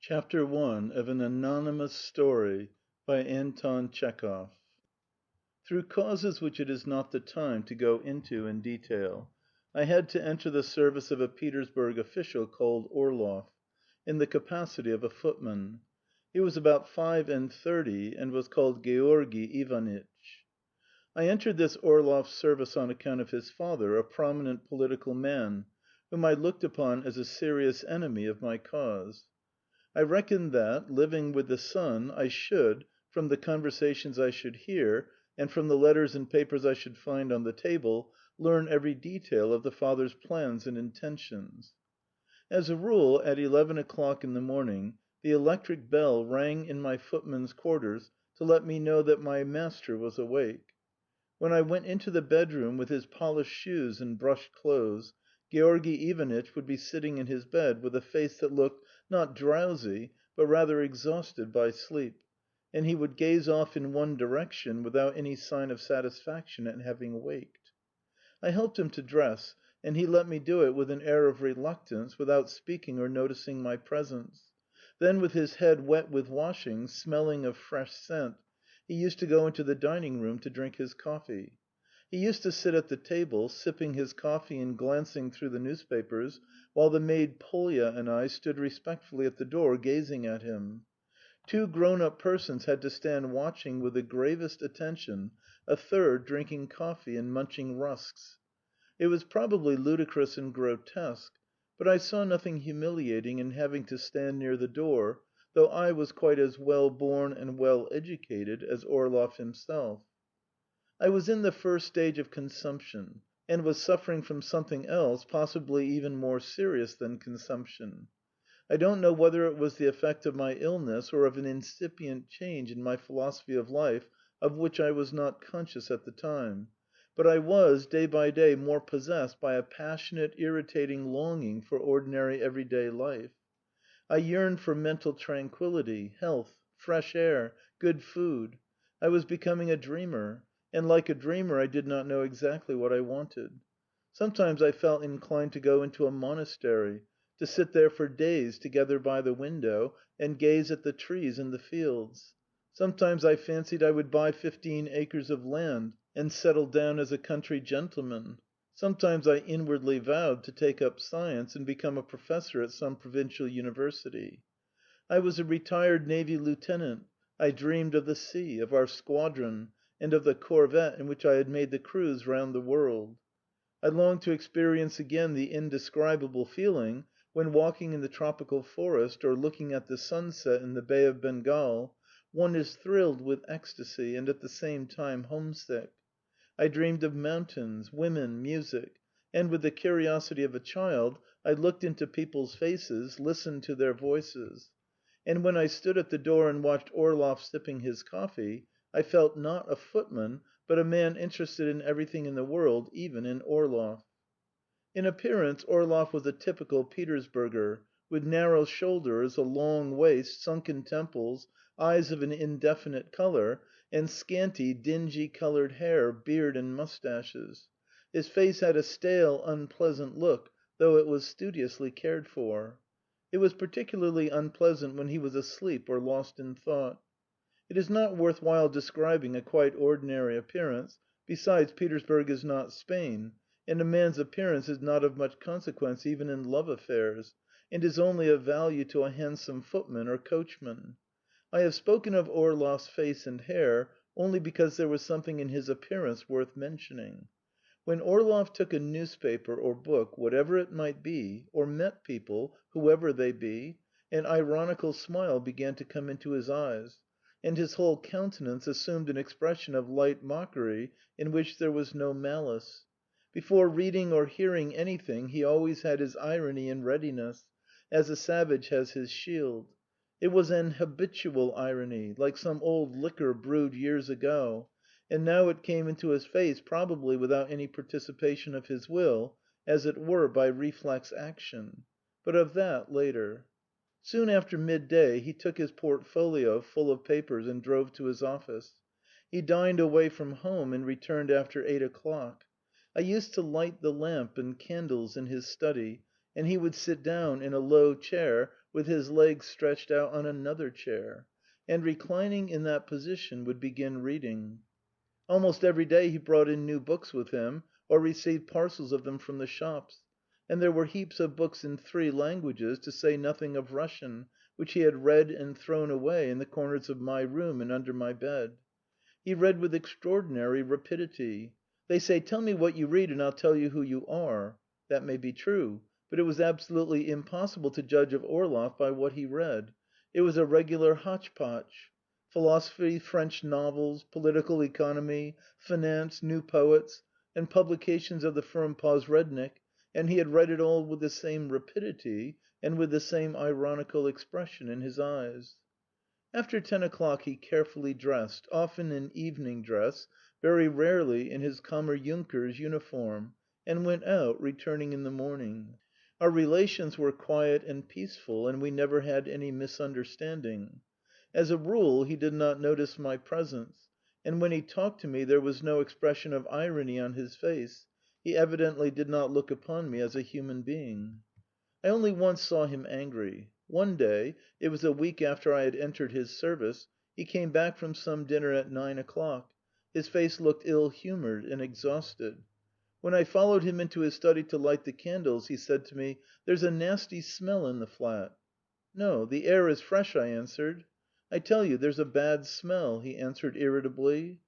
Chapter 1 of an Anonymous Story by Anton Chekhov. Through causes which it is not the time to go into in detail, I had to enter the service of a Petersburg official called Orlov, in the capacity of a footman. He was about 35, and was called Georgy Ivanitch. I entered this Orlov's service on account of his father, a prominent political man, whom I looked upon as a serious enemy of my cause. I reckoned that, living with the son, I should, from the conversations I should hear, and from the letters and papers I should find on the table, learn every detail of the father's plans and intentions. As a rule, at 11 o'clock in the morning, the electric bell rang in my footman's quarters to let me know that my master was awake. When I went into the bedroom with his polished shoes and brushed clothes, Georgy Ivanitch would be sitting in his bed with a face that looked, not drowsy, but rather exhausted by sleep, and he would gaze off in one direction without any sign of satisfaction at having waked. I helped him to dress, and he let me do it with an air of reluctance, without speaking or noticing my presence. Then, with his head wet with washing, smelling of fresh scent, he used to go into the dining room to drink his coffee. He used to sit at the table, sipping his coffee and glancing through the newspapers, while the maid Polya and I stood respectfully at the door, gazing at him. Two grown-up persons had to stand watching with the gravest attention a third drinking coffee and munching rusks. It was probably ludicrous and grotesque, but I saw nothing humiliating in having to stand near the door, though I was quite as well born and well educated as Orlov himself. I was in the first stage of consumption, and was suffering from something else, possibly even more serious than consumption. I don't know whether it was the effect of my illness or of an incipient change in my philosophy of life of which I was not conscious at the time, but I was, day by day, more possessed by a passionate, irritating longing for ordinary everyday life. I yearned for mental tranquillity, health, fresh air, good food. I was becoming a dreamer, and like a dreamer I did not know exactly what I wanted. Sometimes I felt inclined to go into a monastery, to sit there for days together by the window and gaze at the trees in the fields. Sometimes I fancied I would buy 15 acres of land and settle down as a country gentleman. Sometimes I inwardly vowed to take up science and become a professor at some provincial university. I was a retired navy lieutenant. I dreamed of the sea, of our squadron, and of the corvette in which I had made the cruise round the world. I longed to experience again the indescribable feeling when, walking in the tropical forest or looking at the sunset in the Bay of Bengal, one is thrilled with ecstasy and at the same time homesick. I dreamed of mountains, women, music, and with the curiosity of a child I looked into people's faces, listened to their voices. And when I stood at the door and watched Orlov sipping his coffee, I felt not a footman, but a man interested in everything in the world, even in Orlov. In appearance Orlov was a typical Petersburger, with narrow shoulders, a long waist, sunken temples, eyes of an indefinite colour, and scanty, dingy-coloured hair, beard, and moustaches. His face had a stale, unpleasant look, though it was studiously cared for. It was particularly unpleasant when he was asleep or lost in thought. It is not worth while describing a quite ordinary appearance; besides, Petersburg is not Spain, and a man's appearance is not of much consequence even in love affairs, and is only of value to a handsome footman or coachman. I have spoken of Orlov's face and hair only because there was something in his appearance worth mentioning. When Orlov took a newspaper or book, whatever it might be, or met people, whoever they be, an ironical smile began to come into his eyes, and his whole countenance assumed an expression of light mockery in which there was no malice. Before reading or hearing anything he always had his irony in readiness, as a savage has his shield. It was an habitual irony, like some old liquor brewed years ago, and now it came into his face probably without any participation of his will, as it were by reflex action. But of that later. Soon after midday he took his portfolio full of papers and drove to his office. He dined away from home and returned after 8 o'clock. I used to light the lamp and candles in his study, and he would sit down in a low chair with his legs stretched out on another chair, and reclining in that position would begin reading. Almost every day he brought in new books with him, or received parcels of them from the shops, and there were heaps of books in 3 languages, to say nothing of Russian, which he had read and thrown away in the corners of my room and under my bed. He read with extraordinary rapidity. They say, "Tell me what you read, and I'll tell you who you are." That may be true, but it was absolutely impossible to judge of Orlov by what he read. It was a regular hotch-potch. Philosophy, French novels, political economy, finance, new poets, and publications of the firm Posrednik, and he had read it all with the same rapidity and with the same ironical expression in his eyes. After 10 o'clock he carefully dressed, often in evening dress, very rarely in his Kammerjunker's uniform, and went out, returning in the morning. Our relations were quiet and peaceful, and we never had any misunderstanding. As a rule he did not notice my presence, and when he talked to me there was no expression of irony on his face; he evidently did not look upon me as a human being. I only once saw him angry. One day it was a week after I had entered his service he came back from some dinner at 9 o'clock. His face looked ill-humoured and exhausted. When I followed him into his study to light the candles, he said to me, "There's a nasty smell in the flat." "No, the air is fresh," I answered. "I tell you, there's a bad smell," he answered irritably.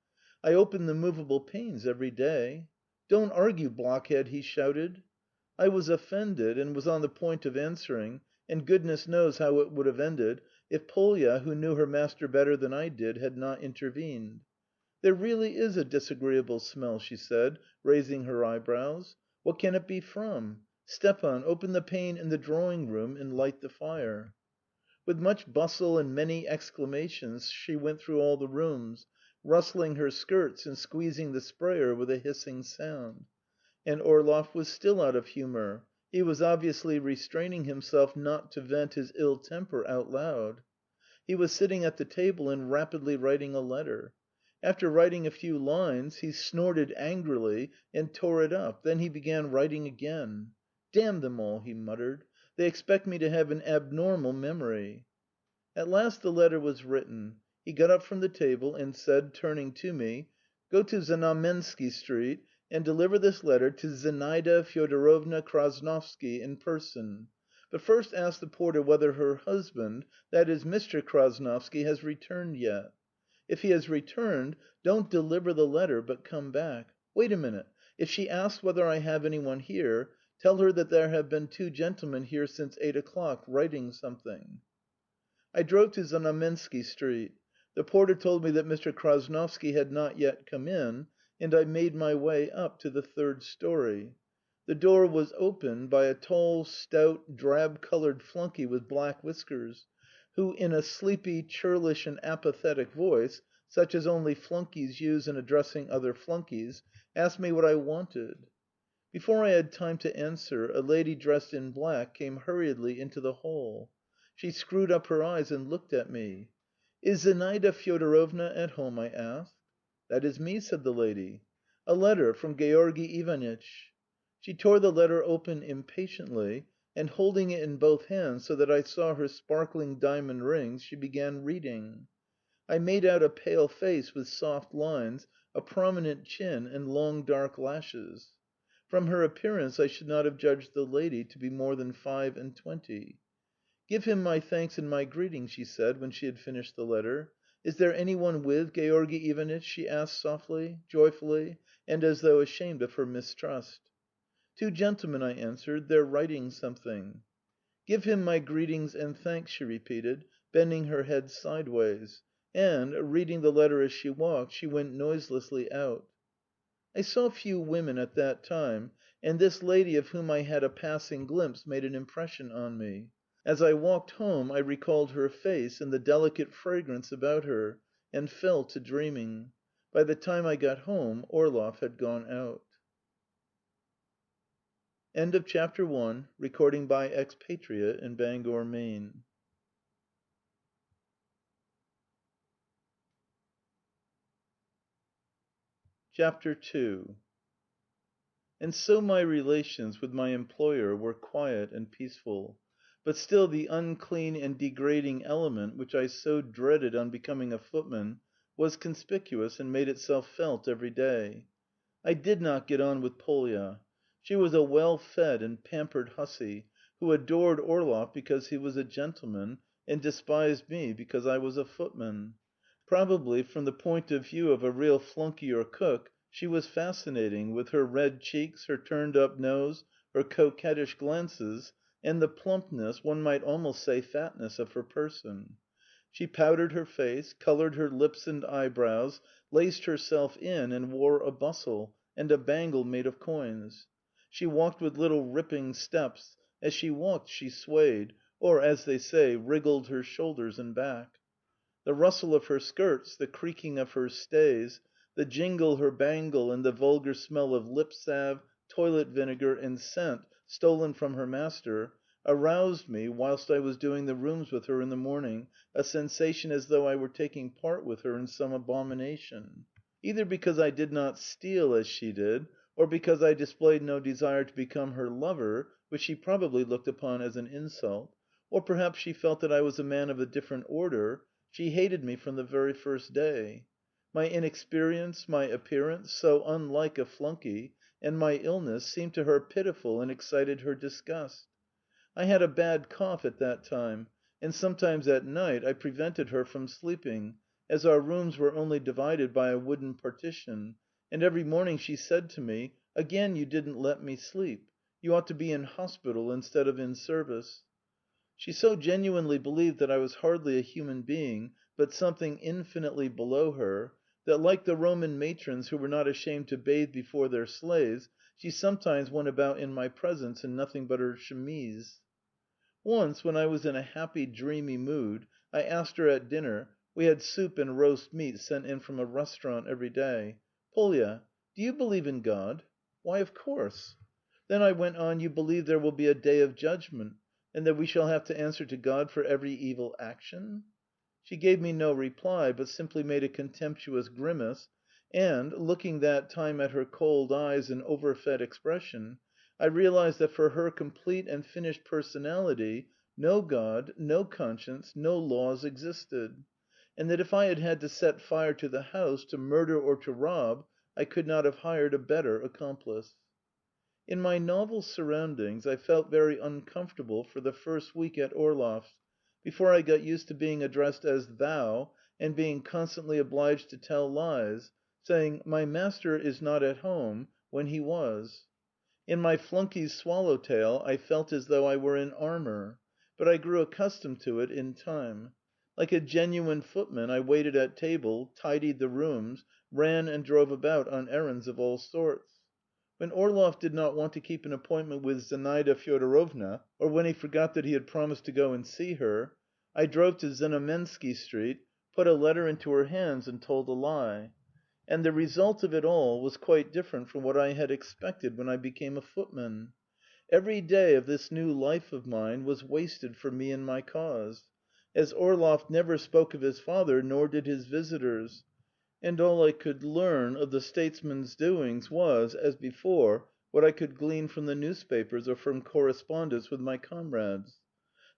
"I open the movable panes every day." "Don't argue, blockhead!" he shouted. I was offended, and was on the point of answering, and goodness knows how it would have ended if Polya, who knew her master better than I did, had not intervened. "There really is a disagreeable smell," she said, raising her eyebrows. "What can it be from? Stepan, open the pane in the drawing-room and light the fire." With much bustle and many exclamations she went through all the rooms, rustling her skirts and squeezing the sprayer with a hissing sound. And Orlov was still out of humour. He was obviously restraining himself not to vent his ill temper out loud. He was sitting at the table and rapidly writing a letter. After writing a few lines, he snorted angrily and tore it up, then he began writing again. "Damn them all!" he muttered. "They expect me to have an abnormal memory." At last the letter was written. He got up from the table and said, turning to me, "Go to Znamensky Street and deliver this letter to Zinaida Fyodorovna Krasnovsky in person. But first ask the porter whether her husband, that is, Mr. Krasnovsky, has returned yet. If he has returned, don't deliver the letter, but come back. Wait a minute. If she asks whether I have anyone here, tell her that there have been 2 gentlemen here since 8 o'clock, writing something." I drove to Znamensky Street. The porter told me that Mr. Krasnovsky had not yet come in, and I made my way up to the 3rd storey. The door was opened by a tall, stout, drab-coloured flunky with black whiskers, who, in a sleepy, churlish, and apathetic voice, such as only flunkies use in addressing other flunkies, asked me what I wanted. Before I had time to answer, a lady dressed in black came hurriedly into the hall. She screwed up her eyes and looked at me. "Is Zinaida Fyodorovna at home?" I asked. "That is me," said the lady. "A letter from Georgy Ivanitch." She tore the letter open impatiently, and holding it in both hands so that I saw her sparkling diamond rings, she began reading. I made out a pale face with soft lines, a prominent chin, and long dark lashes. From her appearance I should not have judged the lady to be more than 25. "Give him my thanks and my greetings," she said when she had finished the letter. "Is there any one with Georgy Ivanitch?" she asked softly, joyfully, and as though ashamed of her mistrust. "2 gentlemen," I answered. "They're writing something." "Give him my greetings and thanks," she repeated, bending her head sideways, and, reading the letter as she walked, she went noiselessly out. I saw few women at that time, and this lady of whom I had a passing glimpse made an impression on me. As I walked home I recalled her face and the delicate fragrance about her, and fell to dreaming. By the time I got home, Orlov had gone out. End of chapter 1. Recording by Expatriate in Bangor, Maine. Chapter 2. And so my relations with my employer were quiet and peaceful. but still the unclean and degrading element which I so dreaded on becoming a footman was conspicuous and made itself felt every day. I did not get on with Polya. She was a well-fed and pampered hussy, who adored Orlov because he was a gentleman, and despised me because I was a footman. Probably, from the point of view of a real flunky or cook, she was fascinating, with her red cheeks, her turned-up nose, her coquettish glances, and the plumpness, one might almost say fatness, of her person. She powdered her face, coloured her lips and eyebrows, laced herself in, and wore a bustle and a bangle made of coins. She walked with little ripping steps; as she walked she swayed, or, as they say, wriggled her shoulders and back. The rustle of her skirts, the creaking of her stays, the jingle her bangle, and the vulgar smell of lip salve, toilet vinegar, and scent stolen from her master, aroused me, whilst I was doing the rooms with her in the morning, a sensation as though I were taking part with her in some abomination. Either because I did not steal as she did, or because I displayed no desire to become her lover, which she probably looked upon as an insult, or perhaps she felt that I was a man of a different order, she hated me from the very first day. My inexperience, my appearance, so unlike a flunky, and my illness seemed to her pitiful and excited her disgust. I had a bad cough at that time, and sometimes at night I prevented her from sleeping, as our rooms were only divided by a wooden partition, and every morning she said to me: "Again you didn't let me sleep. You ought to be in hospital instead of in service." She so genuinely believed that I was hardly a human being, but something infinitely below her, that, like the Roman matrons who were not ashamed to bathe before their slaves, she sometimes went about in my presence in nothing but her chemise. Once, when I was in a happy, dreamy mood, I asked her at dinner we had soup and roast meat sent in from a restaurant every day: "Polya, do you believe in God?" "Why, of course." "Then," I went on, "you believe there will be a day of judgment, and that we shall have to answer to God for every evil action?" She gave me no reply, but simply made a contemptuous grimace, and, looking that time at her cold eyes and overfed expression, I realised that for her complete and finished personality no God, no conscience, no laws existed, and that if I had had to set fire to the house, to murder or to rob, I could not have hired a better accomplice. In my novel surroundings I felt very uncomfortable for the first week at Orlov's, before I got used to being addressed as "thou" and being constantly obliged to tell lies, saying "my master is not at home" when he was. In my flunkey's swallow tail I felt as though I were in armour, but I grew accustomed to it in time. Like a genuine footman I waited at table, tidied the rooms, ran and drove about on errands of all sorts. When Orlov did not want to keep an appointment with Zinaida Fyodorovna, or when he forgot that he had promised to go and see her, I drove to Znamensky Street, put a letter into her hands, and told a lie. And the result of it all was quite different from what I had expected when I became a footman. Every day of this new life of mine was wasted for me and my cause, as Orlov never spoke of his father, nor did his visitors, and all I could learn of the statesman's doings was, as before, what I could glean from the newspapers or from correspondence with my comrades.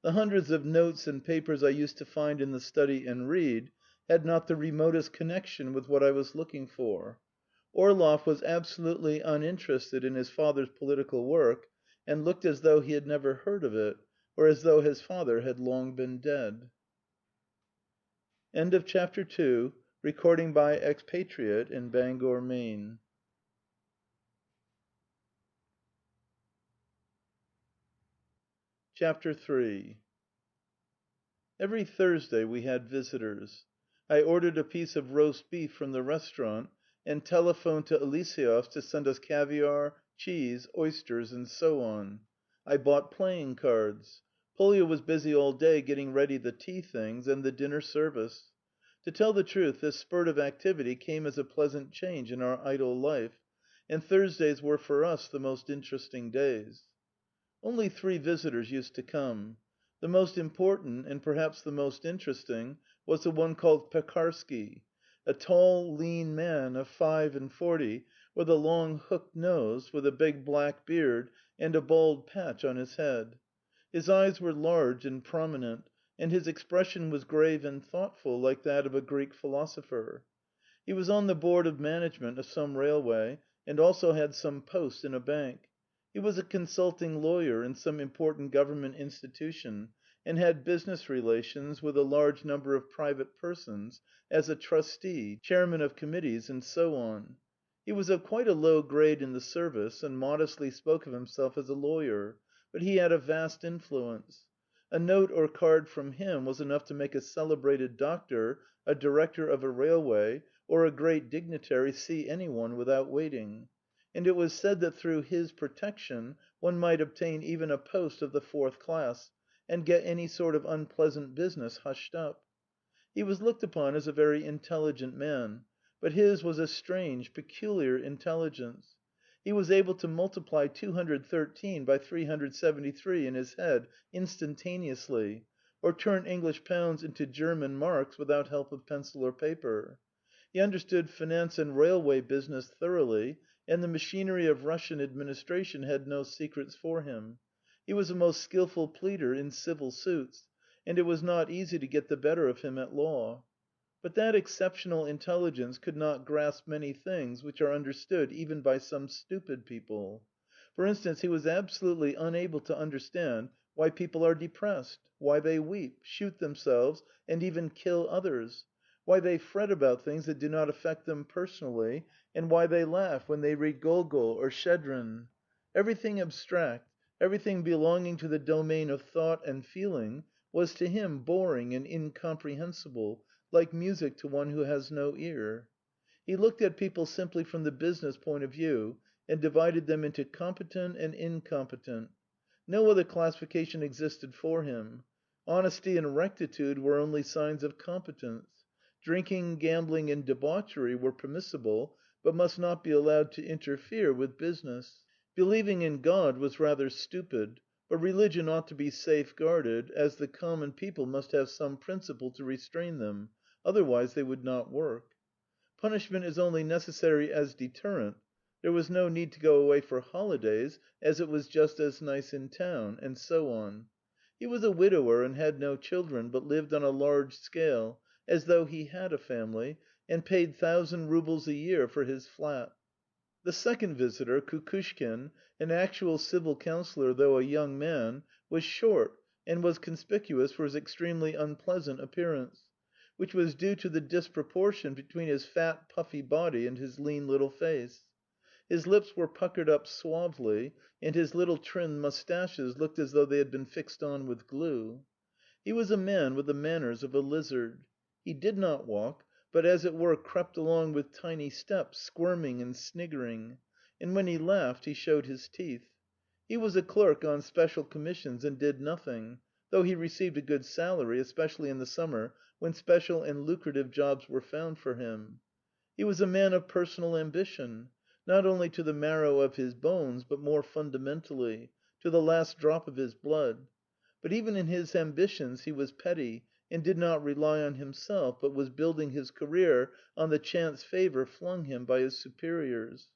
The hundreds of notes and papers I used to find in the study and read had not the remotest connection with what I was looking for. Orlov was absolutely uninterested in his father's political work, and looked as though he had never heard of it, or as though his father had long been dead. End of chapter 2. Recording by Expatriate in Bangor, Maine. Chapter 3. Every Thursday we had visitors. I ordered a piece of roast beef from the restaurant, and telephoned to Eliseev's to send us caviar, cheese, oysters, and so on. I bought playing cards. Polya was busy all day getting ready the tea things and the dinner service. To tell the truth, this spurt of activity came as a pleasant change in our idle life, and Thursdays were for us the most interesting days. Only 3 visitors used to come. The most important, and perhaps the most interesting, was the one called Pekarsky, a tall, lean man of 45, with a long hooked nose, with a big black beard, and a bald patch on his head. His eyes were large and prominent, and his expression was grave and thoughtful, like that of a Greek philosopher. He was on the board of management of some railway, and also had some post in a bank. He was a consulting lawyer in some important government institution, and had business relations with a large number of private persons, as a trustee, chairman of committees, and so on. He was of quite a low grade in the service, and modestly spoke of himself as a lawyer, but he had a vast influence. A note or card from him was enough to make a celebrated doctor, a director of a railway, or a great dignitary see anyone without waiting. And it was said that through his protection one might obtain even a post of the fourth class, and get any sort of unpleasant business hushed up. He was looked upon as a very intelligent man, but his was a strange, peculiar intelligence. He was able to multiply 213 by 373 in his head instantaneously, or turn English pounds into German marks without help of pencil or paper. He understood finance and railway business thoroughly, and the machinery of Russian administration had no secrets for him. He was a most skilful pleader in civil suits, and it was not easy to get the better of him at law. But that exceptional intelligence could not grasp many things which are understood even by some stupid people. For instance, he was absolutely unable to understand why people are depressed, why they weep, shoot themselves, and even kill others, why they fret about things that do not affect them personally, and why they laugh when they read Gogol or Shchedrin. Everything abstract, everything belonging to the domain of thought and feeling, was to him boring and incomprehensible, like music to one who has no ear. He looked at people simply from the business point of view, and divided them into competent and incompetent. No other classification existed for him. Honesty and rectitude were only signs of competence. Drinking, gambling, and debauchery were permissible, but must not be allowed to interfere with business. Believing in God was rather stupid, but religion ought to be safeguarded, as the common people must have some principle to restrain them, otherwise they would not work. Punishment is only necessary as deterrent. There was no need to go away for holidays, as it was just as nice in town, and so on. He was a widower and had no children, but lived on a large scale, as though he had a family, and paid 1,000 roubles a year for his flat. The second visitor, Kukushkin, an actual civil councillor though a young man, was short, and was conspicuous for his extremely unpleasant appearance, which was due to the disproportion between his fat, puffy body and his lean little face. His lips were puckered up suavely, and his little trimmed moustaches looked as though they had been fixed on with glue. He was a man with the manners of a lizard. He did not walk, but as it were crept along with tiny steps, squirming and sniggering, and when he laughed he showed his teeth. He was a clerk on special commissions and did nothing, though he received a good salary, especially in the summer, when special and lucrative jobs were found for him. He was a man of personal ambition, not only to the marrow of his bones, but more fundamentally, to the last drop of his blood. But even in his ambitions he was petty, and did not rely on himself, but was building his career on the chance favour flung him by his superiors.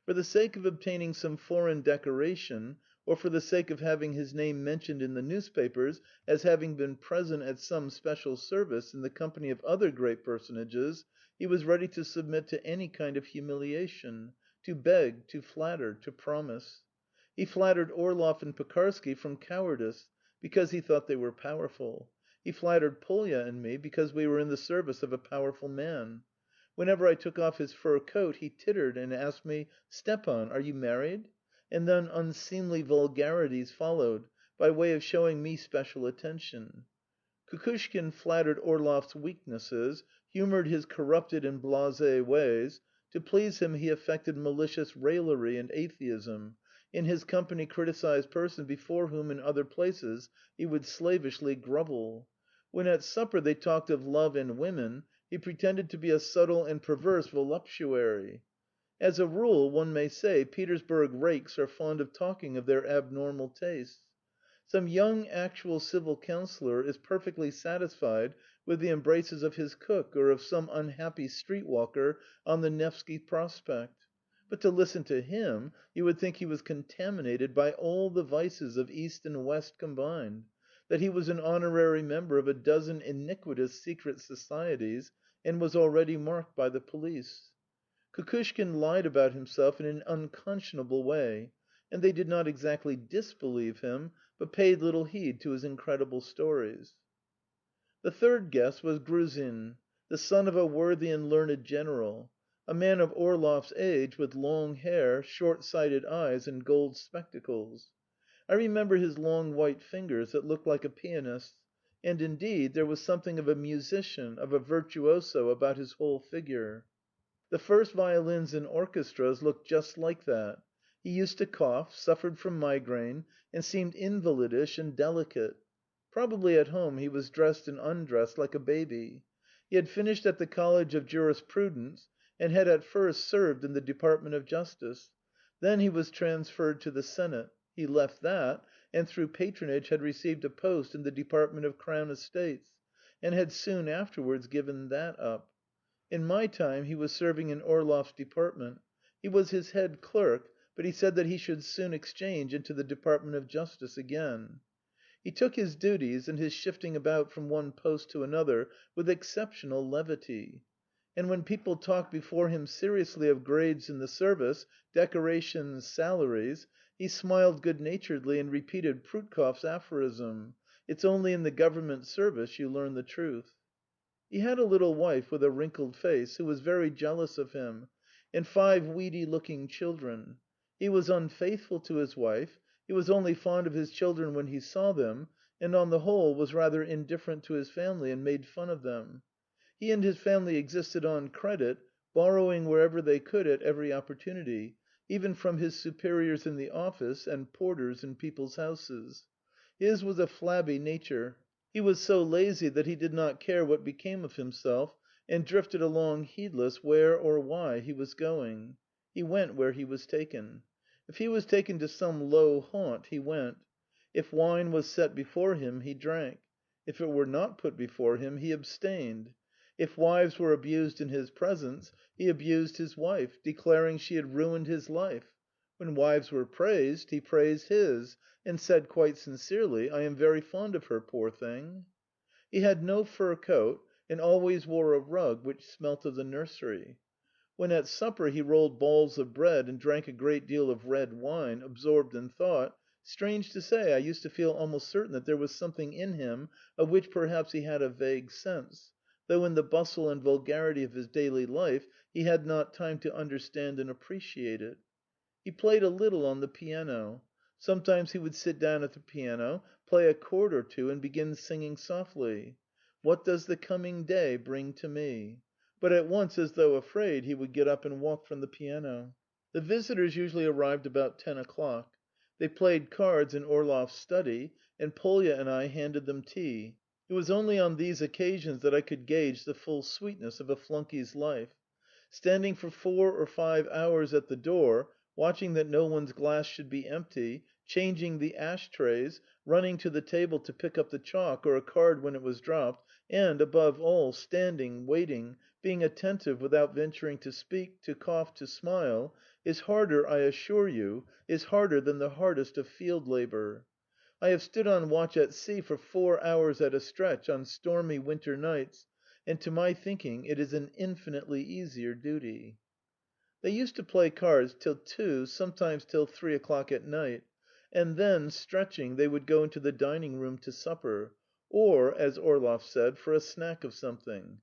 For the sake of obtaining some foreign decoration, or for the sake of having his name mentioned in the newspapers as having been present at some special service in the company of other great personages, he was ready to submit to any kind of humiliation, to beg, to flatter, to promise. He flattered Orlov and Pekarsky from cowardice, because he thought they were powerful. He flattered Polya and me because we were in the service of a powerful man. Whenever I took off his fur coat, he tittered and asked me, "Stepan, are you married?" And then unseemly vulgarities followed, by way of showing me special attention. Kukushkin flattered Orlov's weaknesses, humoured his corrupted and blasé ways. To please him he affected malicious raillery and atheism, in his company criticized persons before whom in other places he would slavishly grovel. When at supper they talked of love and women, he pretended to be a subtle and perverse voluptuary. As a rule, one may say, Petersburg rakes are fond of talking of their abnormal tastes. Some young actual civil councillor is perfectly satisfied with the embraces of his cook or of some unhappy street walker on the Nevsky Prospect. But to listen to him, you would think he was contaminated by all the vices of East and West combined, that he was an honorary member of a dozen iniquitous secret societies, and was already marked by the police. Kukushkin lied about himself in an unconscionable way, and they did not exactly disbelieve him, but paid little heed to his incredible stories. The third guest was Gruzin, the son of a worthy and learned general, a man of Orlov's age, with long hair, short-sighted eyes, and gold spectacles. I remember his long white fingers that looked like a pianist's, and indeed there was something of a musician, of a virtuoso about his whole figure. The first violins in orchestras looked just like that. He used to cough, suffered from migraine, and seemed invalidish and delicate. Probably at home he was dressed and undressed like a baby. He had finished at the College of Jurisprudence, and had at first served in the Department of Justice. Then he was transferred to the Senate. He left that, and through patronage had received a post in the Department of Crown Estates, and had soon afterwards given that up. In my time he was serving in Orlov's department. He was his head clerk, but he said that he should soon exchange into the Department of Justice again. He took his duties and his shifting about from one post to another with exceptional levity. And when people talked before him seriously of grades in the service, decorations, salaries, he smiled good-naturedly and repeated Prudkoff's aphorism: "It's only in the government service you learn the truth." He had a little wife with a wrinkled face, who was very jealous of him, and 5 weedy-looking children. He was unfaithful to his wife, he was only fond of his children when he saw them, and on the whole was rather indifferent to his family and made fun of them. He and his family existed on credit, borrowing wherever they could at every opportunity, even from his superiors in the office and porters in people's houses. His was a flabby nature. He was so lazy that he did not care what became of himself, and drifted along heedless where or why he was going. He went where he was taken. If he was taken to some low haunt, he went. If wine was set before him, he drank. If it were not put before him, he abstained. If wives were abused in his presence, he abused his wife, declaring she had ruined his life. When wives were praised, he praised his, and said quite sincerely, "I am very fond of her, poor thing." He had no fur coat, and always wore a rug which smelt of the nursery. When at supper he rolled balls of bread and drank a great deal of red wine, absorbed in thought, strange to say, I used to feel almost certain that there was something in him of which perhaps he had a vague sense, though in the bustle and vulgarity of his daily life he had not time to understand and appreciate it. He played a little on the piano. Sometimes he would sit down at the piano, play a chord or two, and begin singing softly, "What does the coming day bring to me?" But at once, as though afraid, he would get up and walk from the piano. The visitors usually arrived about 10 o'clock. They played cards in Orlov's study, and Polya and I handed them tea. It was only on these occasions that I could gauge the full sweetness of a flunky's life. Standing for 4 or 5 hours at the door, watching that no one's glass should be empty, changing the ash trays, running to the table to pick up the chalk or a card when it was dropped, and, above all, standing, waiting, being attentive without venturing to speak, to cough, to smile, is harder, I assure you, is harder than the hardest of field labour. I have stood on watch at sea for 4 hours at a stretch on stormy winter nights, and to my thinking it is an infinitely easier duty. They used to play cards till 2, sometimes till 3 o'clock at night, and then, stretching, they would go into the dining room to supper, or, as Orlov said, for a snack of something.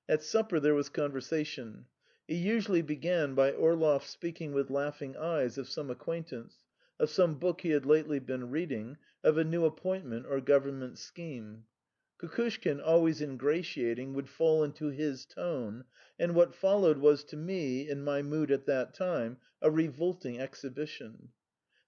At supper there was conversation. It usually began by Orlov speaking with laughing eyes of some acquaintance, of some book he had lately been reading, of a new appointment or government scheme. Kukushkin, always ingratiating, would fall into his tone, and what followed was to me, in my mood at that time, a revolting exhibition.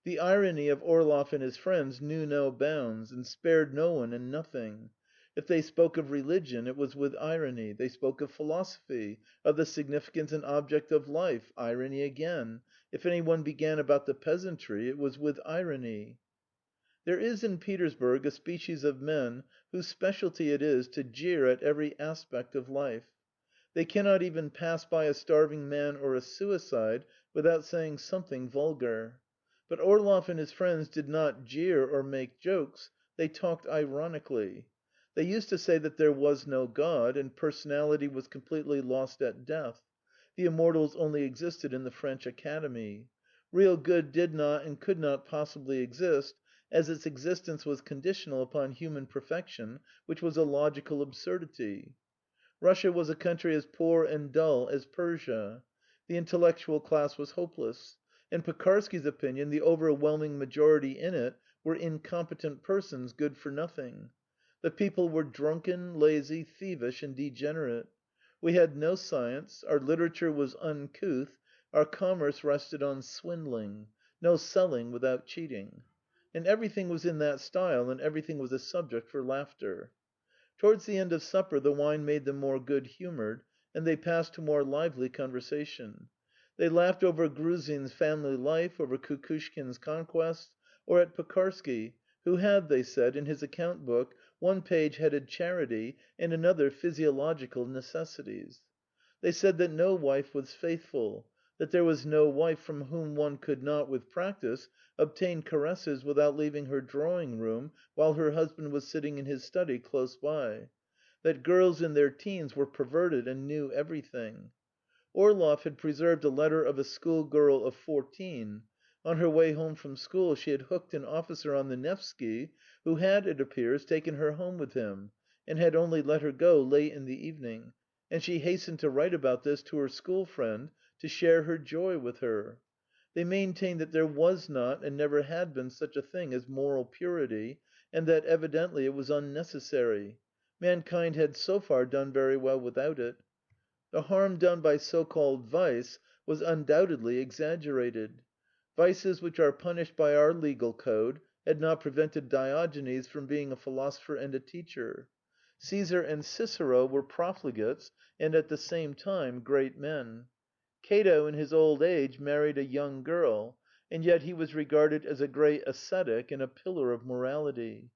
The irony of Orlov and his friends knew no bounds, and spared no one and nothing. If they spoke of religion, it was with irony; they spoke of philosophy, of the significance and object of life, irony again; if any one began about the peasantry, it was with irony. There is in Petersburg a species of men whose specialty it is to jeer at every aspect of life. They cannot even pass by a starving man or a suicide without saying something vulgar. But Orlov and his friends did not jeer or make jokes, they talked ironically. They used to say that there was no God, and personality was completely lost at death. The immortals only existed in the French Academy. Real good did not and could not possibly exist, as its existence was conditional upon human perfection, which was a logical absurdity. Russia was a country as poor and dull as Persia. The intellectual class was hopeless. In Pekarsky's opinion, the overwhelming majority in it were incompetent persons good for nothing. The people were drunken, lazy, thievish, and degenerate. We had no science, our literature was uncouth, our commerce rested on swindling, no selling without cheating. And everything was in that style, and everything was a subject for laughter. Towards the end of supper the wine made them more good-humoured, and they passed to more lively conversation. They laughed over Gruzin's family life, over Kukushkin's conquests, or at Pekarsky, who had, they said, in his account book, one page headed Charity and another Physiological Necessities. They said that no wife was faithful, that there was no wife from whom one could not, with practice, obtain caresses without leaving her drawing-room while her husband was sitting in his study close by, that girls in their teens were perverted and knew everything. Orlov had preserved a letter of a schoolgirl of 14. On her way home from school she had hooked an officer on the Nevsky, who had, it appears, taken her home with him, and had only let her go late in the evening, and she hastened to write about this to her school friend, to share her joy with her. They maintained that there was not and never had been such a thing as moral purity, and that evidently it was unnecessary. Mankind had so far done very well without it. The harm done by so-called vice was undoubtedly exaggerated. Vices which are punished by our legal code had not prevented Diogenes from being a philosopher and a teacher. Caesar and Cicero were profligates and at the same time great men. Cato in his old age married a young girl, and yet he was regarded as a great ascetic and a pillar of morality.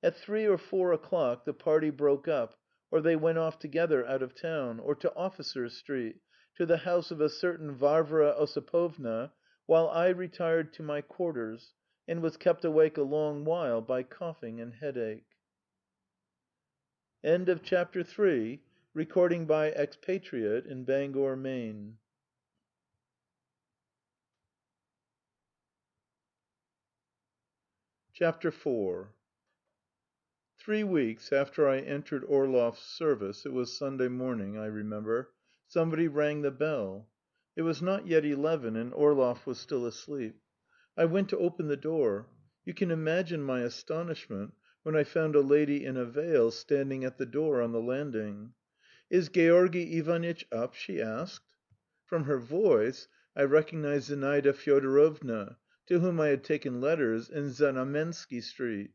At 3 or 4 o'clock the party broke up, or they went off together out of town, or to Officers Street, to the house of a certain Varvara Osipovna, while I retired to my quarters, and was kept awake a long while by coughing and headache. End of chapter 3. Recording by Expatriate in Bangor, Maine. Chapter 4. 3 weeks after I entered Orlov's service, it was Sunday morning, I remember, somebody rang the bell. It was not yet 11, and Orlov was still asleep. I went to open the door. You can imagine my astonishment when I found a lady in a veil standing at the door on the landing. "Is Georgy Ivanitch up?" she asked. From her voice I recognized Zinaida Fyodorovna, to whom I had taken letters in Znamensky Street.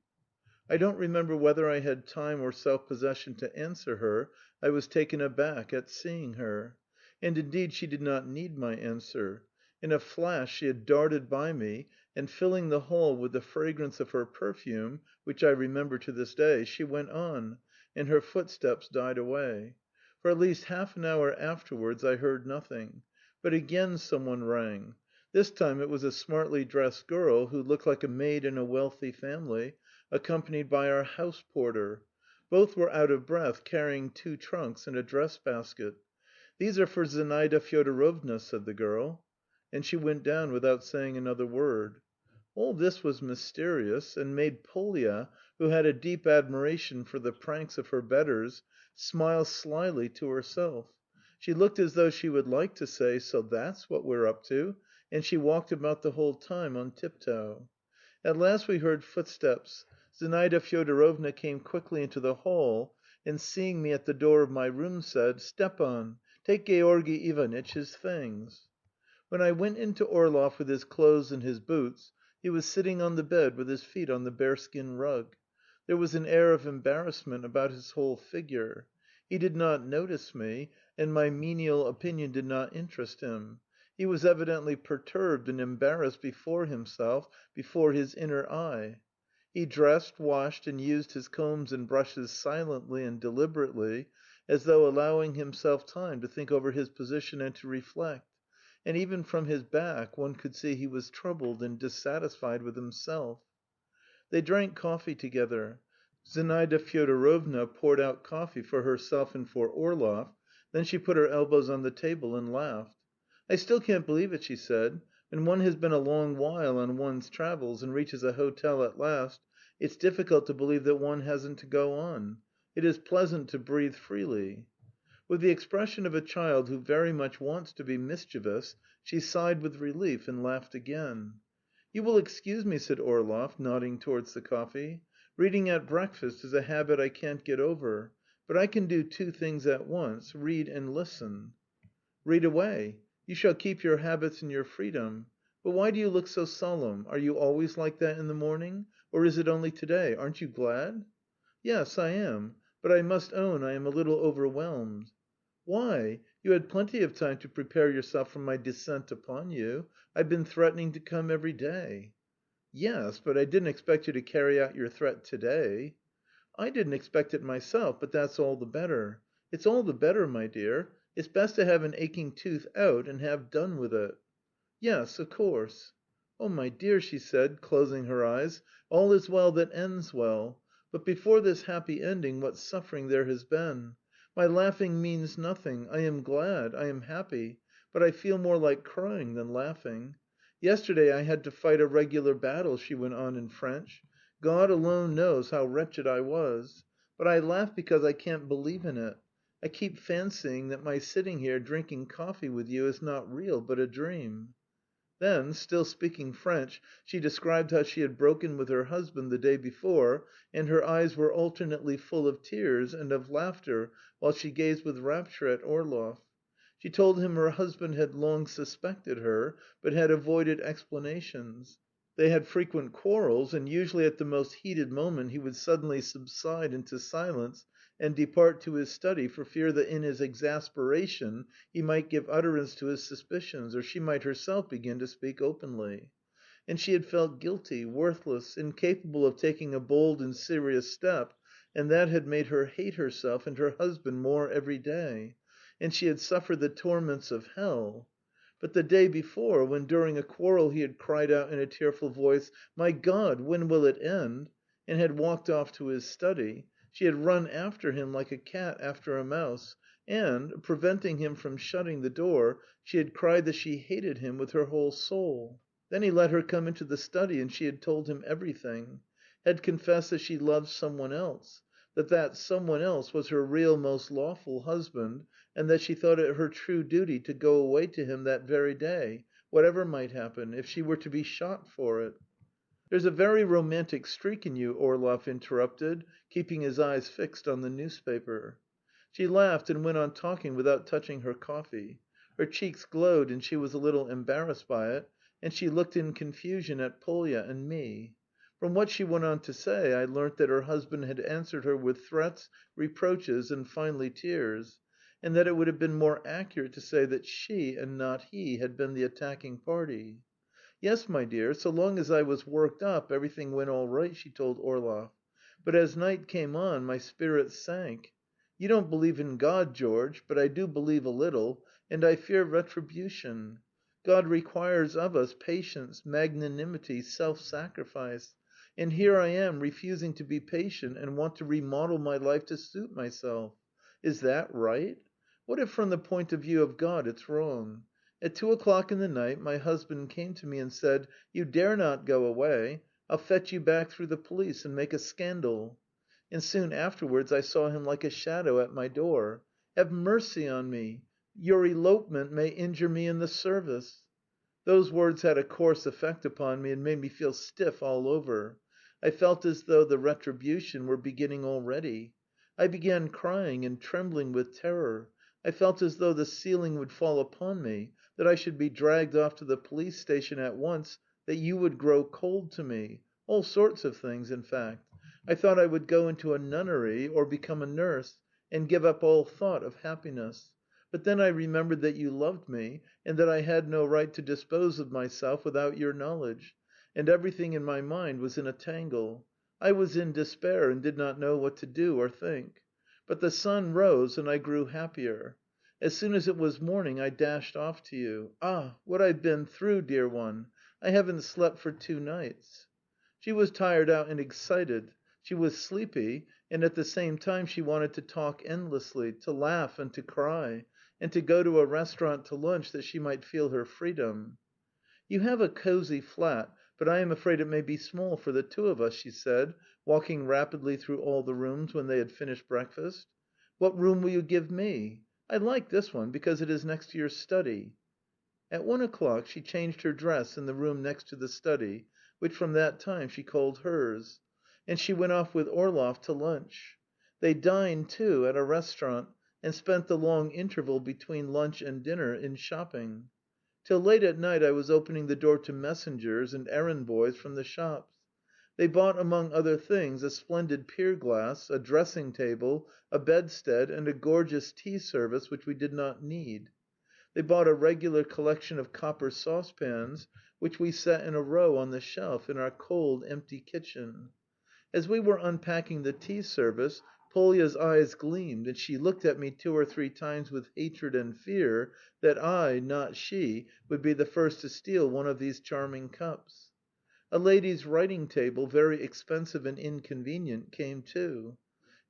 I don't remember whether I had time or self-possession to answer her. I was taken aback at seeing her. And indeed she did not need my answer. In a flash she had darted by me, and filling the hall with the fragrance of her perfume, which I remember to this day, she went on, and her footsteps died away. For at least half an hour afterwards I heard nothing. But again someone rang. This time it was a smartly dressed girl, who looked like a maid in a wealthy family, accompanied by our house porter. Both were out of breath, carrying 2 trunks and a dress basket. "These are for Zinaida Fyodorovna," said the girl. And she went down without saying another word. All this was mysterious, and made Polya, who had a deep admiration for the pranks of her betters, smile slyly to herself. She looked as though she would like to say, "So that's what we're up to," and she walked about the whole time on tiptoe. At last we heard footsteps. Zinaida Fyodorovna came quickly into the hall, and seeing me at the door of my room, said: "Stepan, take Georgy Ivanitch his things." When I went into Orlov with his clothes and his boots, he was sitting on the bed with his feet on the bearskin rug. There was an air of embarrassment about his whole figure. He did not notice me, and my menial opinion did not interest him. He was evidently perturbed and embarrassed before himself, before his inner eye. He dressed, washed, and used his combs and brushes silently and deliberately, as though allowing himself time to think over his position and to reflect. and even from his back one could see he was troubled and dissatisfied with himself. They drank coffee together. Zinaida Fyodorovna poured out coffee for herself and for Orlov, then she put her elbows on the table and laughed. "I still can't believe it," she said. "When one has been a long while on one's travels and reaches a hotel at last, it's difficult to believe that one hasn't to go on. It is pleasant to breathe freely." With the expression of a child who very much wants to be mischievous, she sighed with relief and laughed again. "You will excuse me," said Orlov, nodding towards the coffee. "Reading at breakfast is a habit I can't get over. But I can do two things at once read and listen." "Read away. You shall keep your habits and your freedom. But why do you look so solemn? Are you always like that in the morning? Or is it only to day? Aren't you glad?" "Yes, I am. But I must own I am a little overwhelmed." "Why? You had plenty of time to prepare yourself for my descent upon you. I've been threatening to come every day." "Yes, but I didn't expect you to carry out your threat to day." "I didn't expect it myself, but that's all the better. It's all the better, my dear. It's best to have an aching tooth out and have done with it." "Yes, of course." "Oh, my dear," she said, closing her eyes, "all is well that ends well. But before this happy ending, what suffering there has been! My laughing means nothing. I am glad, I am happy, but I feel more like crying than laughing. Yesterday I had to fight a regular battle," she went on in French. "God alone knows how wretched I was. But I laugh because I can't believe in it. I keep fancying that my sitting here drinking coffee with you is not real, but a dream." Then, still speaking French, she described how she had broken with her husband the day before, and her eyes were alternately full of tears and of laughter while she gazed with rapture at Orlov. She told him her husband had long suspected her, but had avoided explanations. They had frequent quarrels, and usually at the most heated moment he would suddenly subside into silence and depart to his study for fear that in his exasperation he might give utterance to his suspicions, or she might herself begin to speak openly. And she had felt guilty, worthless, incapable of taking a bold and serious step, and that had made her hate herself and her husband more every day, and she had suffered the torments of hell. But the day before, when during a quarrel he had cried out in a tearful voice, "My God, when will it end?" and had walked off to his study, she had run after him like a cat after a mouse, and, preventing him from shutting the door, she had cried that she hated him with her whole soul. Then he let her come into the study, and she had told him everything; had confessed that she loved someone else, that that someone else was her real, most lawful husband, and that she thought it her true duty to go away to him that very day, whatever might happen, if she were to be shot for it. "There's a very romantic streak in you," Orlov interrupted, keeping his eyes fixed on the newspaper. She laughed and went on talking without touching her coffee. Her cheeks glowed and she was a little embarrassed by it, and she looked in confusion at Polya and me. From what she went on to say, I learnt that her husband had answered her with threats, reproaches, and finally tears, and that it would have been more accurate to say that she and not he had been the attacking party. "Yes, my dear, so long as I was worked up, everything went all right," she told Orlov. "But as night came on, my spirits sank. You don't believe in God, George, but I do believe a little, and I fear retribution. God requires of us patience, magnanimity, self-sacrifice, and here I am refusing to be patient and want to remodel my life to suit myself. Is that right? What if from the point of view of God it's wrong? At 2 o'clock in the night my husband came to me and said, 'You dare not go away. I'll fetch you back through the police and make a scandal.' And soon afterwards I saw him like a shadow at my door. 'Have mercy on me. Your elopement may injure me in the service.' Those words had a coarse effect upon me and made me feel stiff all over. I felt as though the retribution were beginning already. I began crying and trembling with terror. I felt as though the ceiling would fall upon me, that I should be dragged off to the police station at once, that you would grow cold to me all sorts of things, in fact. I thought I would go into a nunnery or become a nurse, and give up all thought of happiness. But then I remembered that you loved me, and that I had no right to dispose of myself without your knowledge, and everything in my mind was in a tangle. I was in despair and did not know what to do or think. But the sun rose and I grew happier. As soon as it was morning I dashed off to you. Ah, what I've been through, dear one! I haven't slept for 2 nights." She was tired out and excited. She was sleepy, and at the same time she wanted to talk endlessly, to laugh and to cry, and to go to a restaurant to lunch that she might feel her freedom. "You have a cosy flat, but I am afraid it may be small for the two of us," she said, walking rapidly through all the rooms when they had finished breakfast. "What room will you give me? I like this one because it is next to your study." At 1 o'clock she changed her dress in the room next to the study, which from that time she called hers, and she went off with Orlov to lunch. They dined, too, at a restaurant, and spent the long interval between lunch and dinner in shopping. Till late at night I was opening the door to messengers and errand boys from the shops. They bought, among other things, a splendid pier glass, a dressing table, a bedstead, and a gorgeous tea service which we did not need. They bought a regular collection of copper saucepans, which we set in a row on the shelf in our cold, empty kitchen. As we were unpacking the tea service, Polya's eyes gleamed, and she looked at me 2 or 3 times with hatred and fear that I, not she, would be the first to steal one of these charming cups. A lady's writing table, very expensive and inconvenient, came too.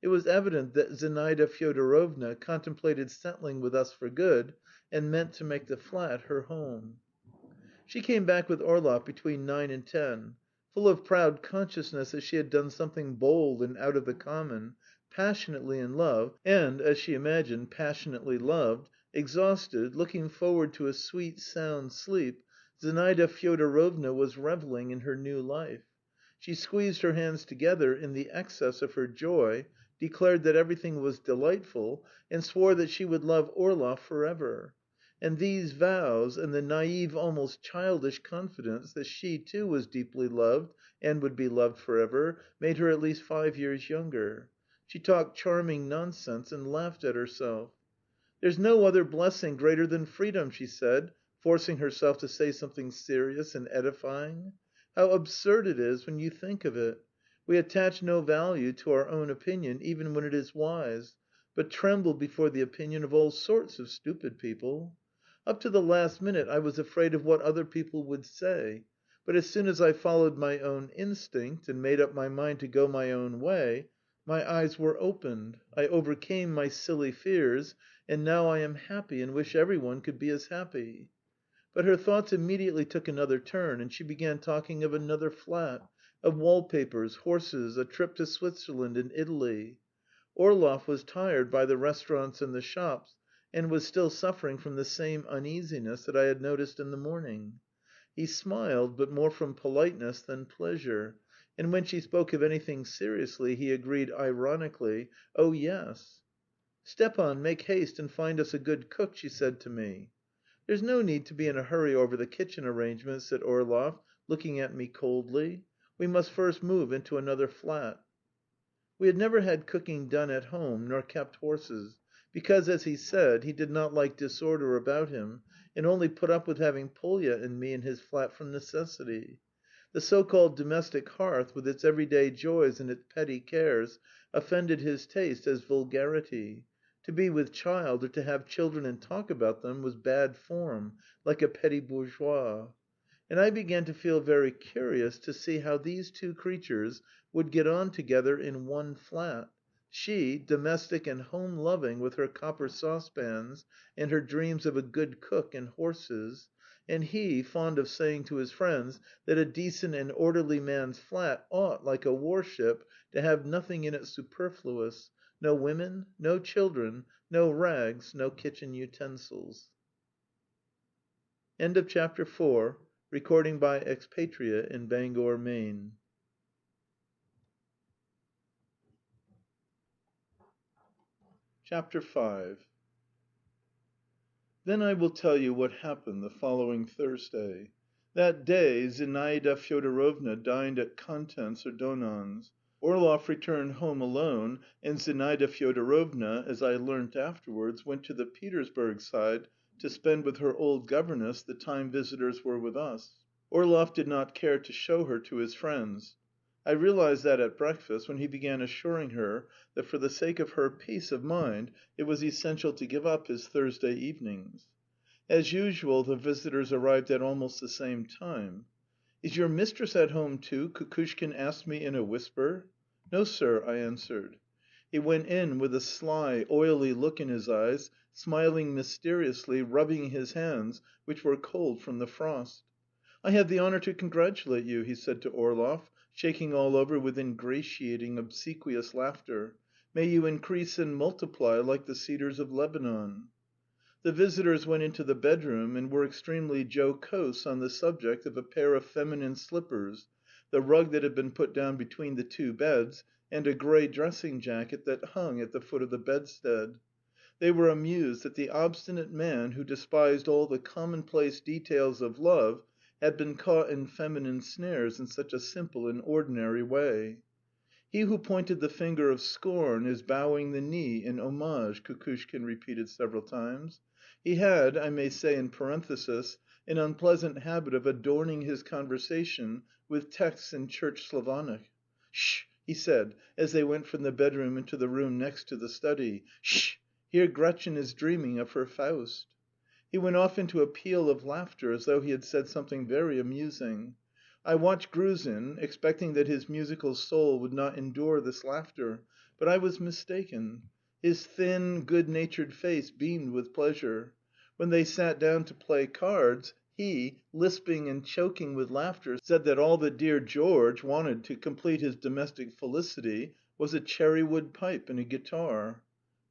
It was evident that Zinaida Fyodorovna contemplated settling with us for good, and meant to make the flat her home. She came back with Orlov between 9 and 10, full of proud consciousness that she had done something bold and out of the common, passionately in love, and, as she imagined, passionately loved, exhausted, looking forward to a sweet, sound sleep. Zinaida Fyodorovna was revelling in her new life. She squeezed her hands together in the excess of her joy, declared that everything was delightful, and swore that she would love Orlov for ever. And these vows, and the naive, almost childish confidence that she too was deeply loved and would be loved for ever, made her at least 5 years younger. She talked charming nonsense and laughed at herself. "There's no other blessing greater than freedom," she said, forcing herself to say something serious and edifying. "How absurd it is when you think of it! We attach no value to our own opinion even when it is wise, but tremble before the opinion of all sorts of stupid people. Up to the last minute I was afraid of what other people would say, but as soon as I followed my own instinct and made up my mind to go my own way, my eyes were opened, I overcame my silly fears, and now I am happy and wish every one could be as happy." But her thoughts immediately took another turn, and she began talking of another flat, of wallpapers, horses, a trip to Switzerland and Italy. Orlov was tired by the restaurants and the shops, and was still suffering from the same uneasiness that I had noticed in the morning. He smiled, but more from politeness than pleasure, and when she spoke of anything seriously he agreed ironically, "Oh, yes." "Stepan, make haste and find us a good cook," she said to me. "There's no need to be in a hurry over the kitchen arrangements," said Orlov, looking at me coldly. "We must first move into another flat." We had never had cooking done at home, nor kept horses, because, as he said, he did not like disorder about him, and only put up with having Polya and me in his flat from necessity. The so-called domestic hearth, with its everyday joys and its petty cares, offended his taste as vulgarity. To be with child, or to have children and talk about them, was bad form, like a petty bourgeois. And I began to feel very curious to see how these two creatures would get on together in one flat: she, domestic and home-loving with her copper saucepans and her dreams of a good cook and horses, and he, fond of saying to his friends that a decent and orderly man's flat ought, like a warship, to have nothing in it superfluous: no women, no children, no rags, no kitchen utensils. End of chapter 4. Recording by Expatriate in Bangor, Maine. Chapter 5. Then I will tell you what happened the following Thursday. That day Zinaida Fyodorovna dined at Contents or Donon's. Orlov returned home alone, and Zinaida Fyodorovna, as I learnt afterwards, went to the Petersburg side to spend with her old governess the time visitors were with us. Orlov did not care to show her to his friends. I realised that at breakfast, when he began assuring her that for the sake of her peace of mind it was essential to give up his Thursday evenings. As usual, the visitors arrived at almost the same time. "Is your mistress at home too?" Kukushkin asked me in a whisper. "No, sir," I answered. He went in with a sly, oily look in his eyes, smiling mysteriously, rubbing his hands, which were cold from the frost. "I have the honour to congratulate you," he said to Orlov, shaking all over with ingratiating, obsequious laughter. "May you increase and multiply like the cedars of Lebanon." The visitors went into the bedroom and were extremely jocose on the subject of a pair of feminine slippers, the rug that had been put down between the two beds, and a grey dressing jacket that hung at the foot of the bedstead. They were amused that the obstinate man who despised all the commonplace details of love had been caught in feminine snares in such a simple and ordinary way. "He who pointed the finger of scorn is bowing the knee in homage," Kukushkin repeated several times. He had, I may say in parenthesis, an unpleasant habit of adorning his conversation with texts in Church Slavonic. "Sh!" he said, as they went from the bedroom into the room next to the study. "Sh! Here Gretchen is dreaming of her Faust." He went off into a peal of laughter as though he had said something very amusing. I watched Gruzin, expecting that his musical soul would not endure this laughter, but I was mistaken. His thin, good-natured face beamed with pleasure. When they sat down to play cards, he, lisping and choking with laughter, said that all that dear George wanted to complete his domestic felicity was a cherry-wood pipe and a guitar.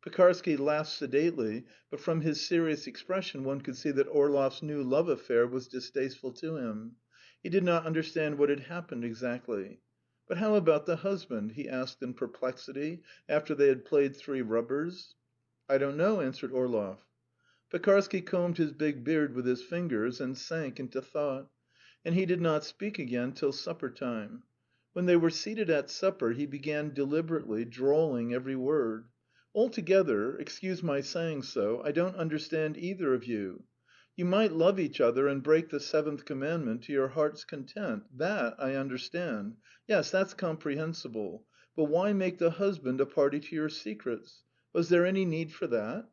Pekarsky laughed sedately, but from his serious expression one could see that Orlov's new love affair was distasteful to him. He did not understand what had happened exactly. "But how about the husband?" he asked in perplexity, after they had played three rubbers. "I don't know," answered Orlov. Pekarsky combed his big beard with his fingers and sank into thought, and he did not speak again till supper time. When they were seated at supper he began deliberately, drawling every word. "Altogether, excuse my saying so, I don't understand either of you. You might love each other and break the seventh commandment to your heart's content. That I understand. Yes, that's comprehensible. But why make the husband a party to your secrets? Was there any need for that?"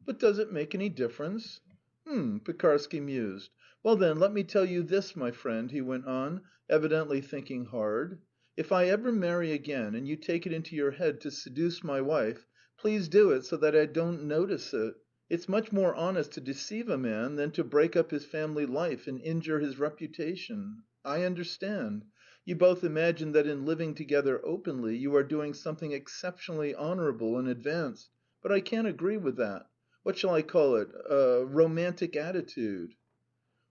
"But does it make any difference?" Pekarsky mused. "Well, then, let me tell you this, my friend," he went on, evidently thinking hard. "If I ever marry again, and you take it into your head to seduce my wife, please do it so that I don't notice it. It's much more honest to deceive a man than to break up his family life and injure his reputation. I understand. You both imagine that in living together openly you are doing something exceptionally honourable and advanced, but I can't agree with that. What shall I call it? A romantic attitude."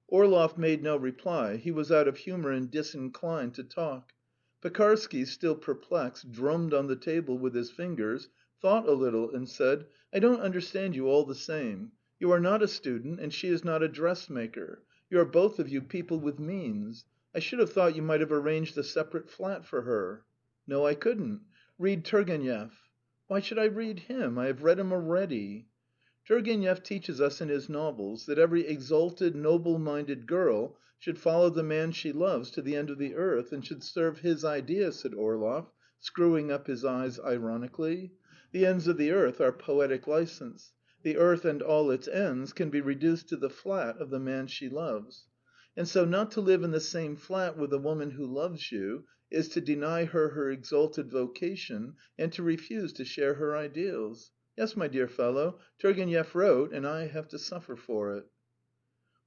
Orlov made no reply; he was out of humour and disinclined to talk. Pekarsky, still perplexed, drummed on the table with his fingers, thought a little, and said: "I don't understand you all the same. You are not a student, and she is not a dressmaker. You are both of you people with means. I should have thought you might have arranged a separate flat for her." "No, I couldn't. Read Turgenev." "Why should I read him? I have read him already." "Turgenev teaches us in his novels that every exalted, noble-minded girl should follow the man she loves to the end of the earth, and should serve his idea," said Orlov, screwing up his eyes ironically. "The ends of the earth are poetic license. The earth and all its ends can be reduced to the flat of the man she loves. And so not to live in the same flat with the woman who loves you is to deny her her exalted vocation and to refuse to share her ideals. Yes, my dear fellow, Turgenev wrote, and I have to suffer for it."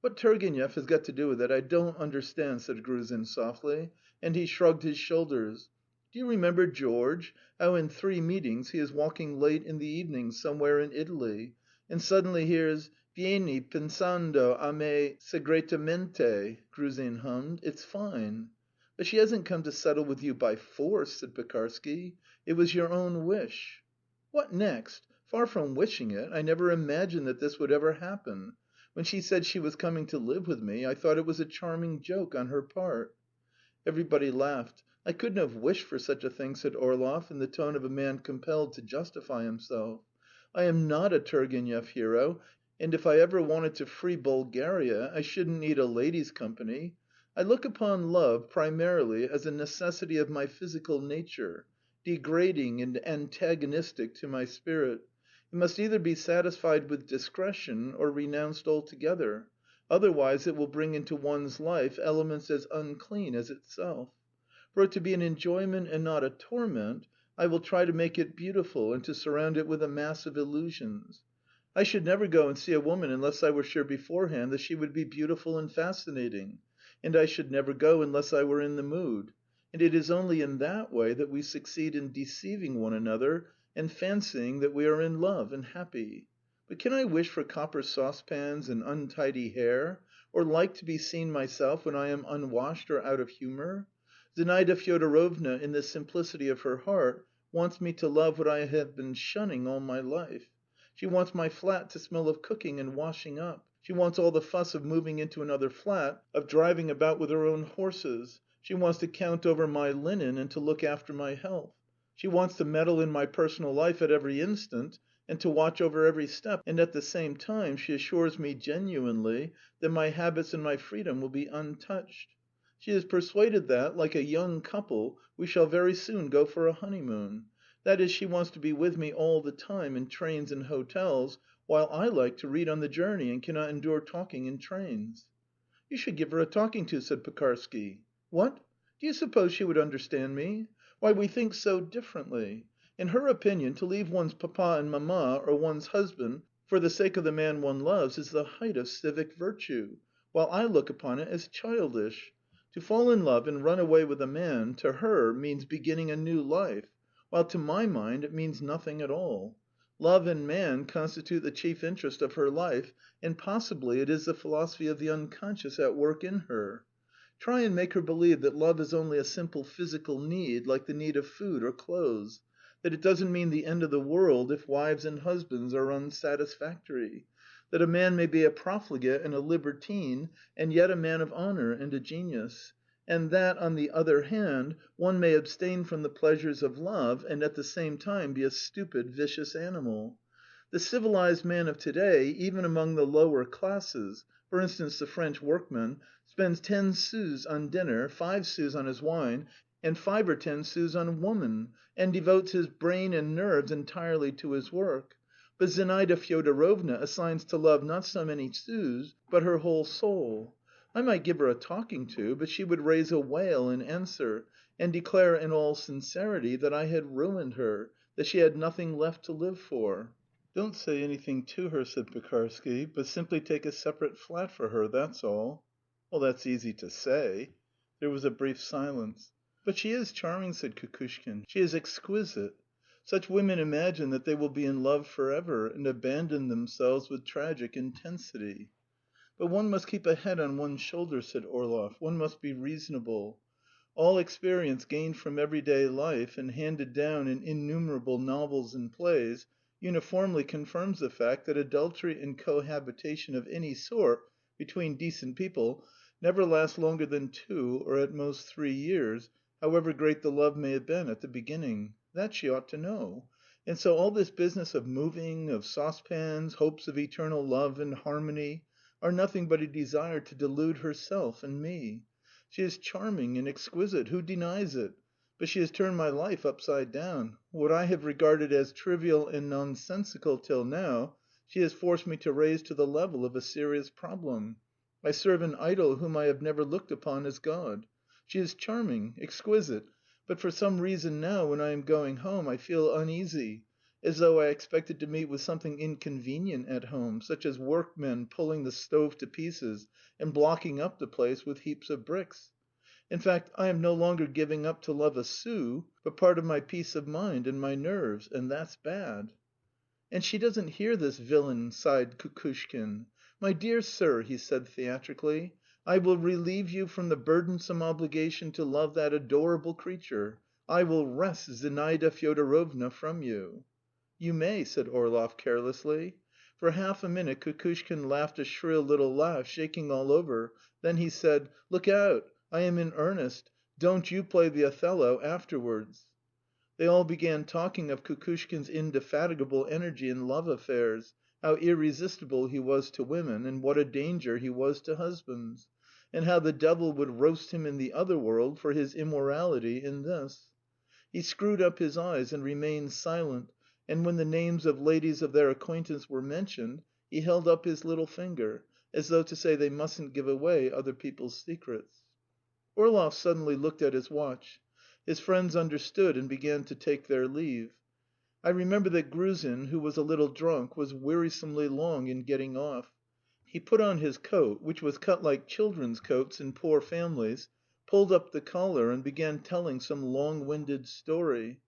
"What Turgenev has got to do with it, I don't understand," said Gruzin softly, and he shrugged his shoulders. "Do you remember George, how in three meetings he is walking late in the evening somewhere in Italy, and suddenly hears 'Vieni pensando a me segretamente,'" Gruzin hummed. "It's fine." "But she hasn't come to settle with you by force," said Pekarsky. "It was your own wish." "What next? Far from wishing it, I never imagined that this would ever happen. When she said she was coming to live with me, I thought it was a charming joke on her part." Everybody laughed. "I couldn't have wished for such a thing," said Orlov in the tone of a man compelled to justify himself. "I am not a Turgenev hero, and if I ever wanted to free Bulgaria, I shouldn't need a lady's company. I look upon love primarily as a necessity of my physical nature, degrading and antagonistic to my spirit. It must either be satisfied with discretion or renounced altogether, otherwise it will bring into one's life elements as unclean as itself. For it to be an enjoyment and not a torment, I will try to make it beautiful and to surround it with a mass of illusions. I should never go and see a woman unless I were sure beforehand that she would be beautiful and fascinating, and I should never go unless I were in the mood. And it is only in that way that we succeed in deceiving one another and fancying that we are in love and happy. But can I wish for copper saucepans and untidy hair, or like to be seen myself when I am unwashed or out of humour? Zinaida Fyodorovna, in the simplicity of her heart, wants me to love what I have been shunning all my life. She wants my flat to smell of cooking and washing up. She wants all the fuss of moving into another flat, of driving about with her own horses. She wants to count over my linen and to look after my health. She wants to meddle in my personal life at every instant and to watch over every step, and at the same time she assures me genuinely that my habits and my freedom will be untouched. She is persuaded that, like a young couple, we shall very soon go for a honeymoon. That is, she wants to be with me all the time in trains and hotels, while I like to read on the journey and cannot endure talking in trains. "You should give her a talking to," said Pekarsky. "What? Do you suppose she would understand me? Why, we think so differently. In her opinion, to leave one's papa and mamma or one's husband for the sake of the man one loves is the height of civic virtue, while I look upon it as childish. To fall in love and run away with a man, to her, means beginning a new life, while to my mind it means nothing at all. Love and man constitute the chief interest of her life, and possibly it is the philosophy of the unconscious at work in her. Try and make her believe that love is only a simple physical need, like the need of food or clothes, that it doesn't mean the end of the world if wives and husbands are unsatisfactory, that a man may be a profligate and a libertine, and yet a man of honour and a genius, and that, on the other hand, one may abstain from the pleasures of love and at the same time be a stupid, vicious animal. The civilized man of today, even among the lower classes, for instance the French workman, spends 10 sous on dinner, 5 sous on his wine, and 5 or 10 sous on woman, and devotes his brain and nerves entirely to his work. But Zinaida Fyodorovna assigns to love not so many sous, but her whole soul. I might give her a talking to, but she would raise a wail in answer, and declare in all sincerity that I had ruined her, that she had nothing left to live for. "Don't say anything to her," said Pekarsky, "but simply take a separate flat for her, that's all." "Well, that's easy to say." There was a brief silence. "But she is charming," said Kukushkin. "She is exquisite. Such women imagine that they will be in love for ever, and abandon themselves with tragic intensity." "But one must keep a head on one's shoulders," said Orlov. "One must be reasonable. All experience gained from everyday life and handed down in innumerable novels and plays uniformly confirms the fact that adultery and cohabitation of any sort between decent people never last longer than 2 or at most 3 years, however great the love may have been at the beginning. That she ought to know. And so all this business of moving, of saucepans, hopes of eternal love and harmony, are nothing but a desire to delude herself and me. She is charming and exquisite, who denies it? But she has turned my life upside down. What I have regarded as trivial and nonsensical till now, she has forced me to raise to the level of a serious problem. I serve an idol whom I have never looked upon as God. She is charming, exquisite, but for some reason now, when I am going home, I feel uneasy, as though I expected to meet with something inconvenient at home, such as workmen pulling the stove to pieces and blocking up the place with heaps of bricks. In fact, I am no longer giving up to love a sou, but part of my peace of mind and my nerves, and that's bad." "And she doesn't hear this villain," sighed Kukushkin. "My dear sir," he said theatrically, "I will relieve you from the burdensome obligation to love that adorable creature. I will wrest Zinaida Fyodorovna from you." "You may," said Orlov carelessly. For half a minute Kukushkin laughed a shrill little laugh, shaking all over, then he said: "Look out! I am in earnest. Don't you play the Othello afterwards." They all began talking of Kukushkin's indefatigable energy in love affairs, how irresistible he was to women, and what a danger he was to husbands. and how the devil would roast him in the other world for his immorality in this. He screwed up his eyes and remained silent, and when the names of ladies of their acquaintance were mentioned, he held up his little finger, as though to say they mustn't give away other people's secrets. Orlov suddenly looked at his watch. His friends understood and began to take their leave. I remember that Gruzin, who was a little drunk, was wearisomely long in getting off. He put on his coat, which was cut like children's coats in poor families, pulled up the collar, and began telling some long-winded story.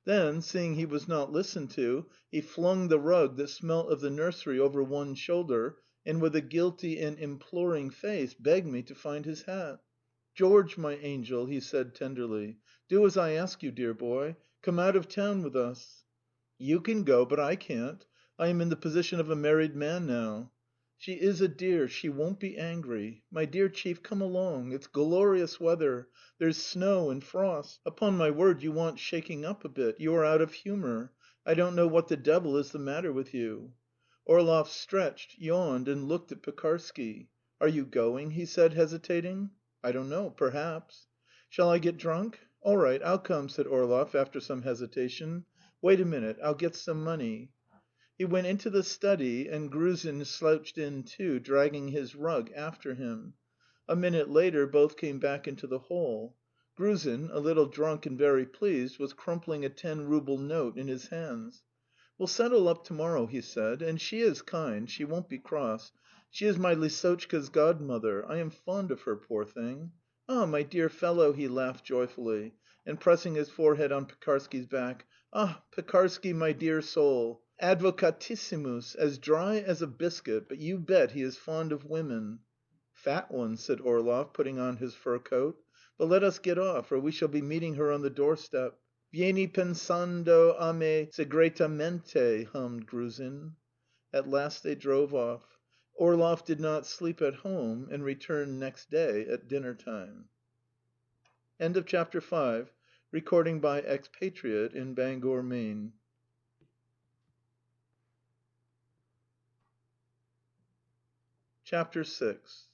Then, seeing he was not listened to, he flung the rug that smelt of the nursery over one shoulder, and with a guilty and imploring face begged me to find his hat. "George, my angel," he said tenderly, "do as I ask you, dear boy. Come out of town with us." "You can go, but I can't. I am in the position of a married man now." "She is a dear. She won't be angry. My dear chief, come along. It's glorious weather. There's snow and frost. Upon my word, you want shaking up a bit. You are out of humour. I don't know what the devil is the matter with you." Orlov stretched, yawned, and looked at Pekarsky. "Are you going?" he said, hesitating. "I don't know. Perhaps." "Shall I get drunk?" "All right, I'll come," said Orlov after some hesitation. "Wait a minute, I'll get some money." He went into the study, and Gruzin slouched in too, dragging his rug after him. A minute later both came back into the hall. Gruzin, a little drunk and very pleased, was crumpling a 10-rouble note in his hands. "We'll settle up to morrow," he said. "And she is kind, she won't be cross. She is my Lisotchka's godmother. I am fond of her, poor thing. Ah, my dear fellow," he laughed joyfully, and pressing his forehead on Pekarsky's back. "Ah, Pekarsky, my dear soul, advocatissimus, as dry as a biscuit, but you bet he is fond of women." "Fat ones," said Orlov, putting on his fur coat. "But let us get off, or we shall be meeting her on the doorstep." "Vieni pensando a me segretamente," hummed Gruzin. At last they drove off. Orlov did not sleep at home, and returned next day at dinner time. End of chapter 5. Recording by Expatriate in Bangor, Maine. Chapter 6.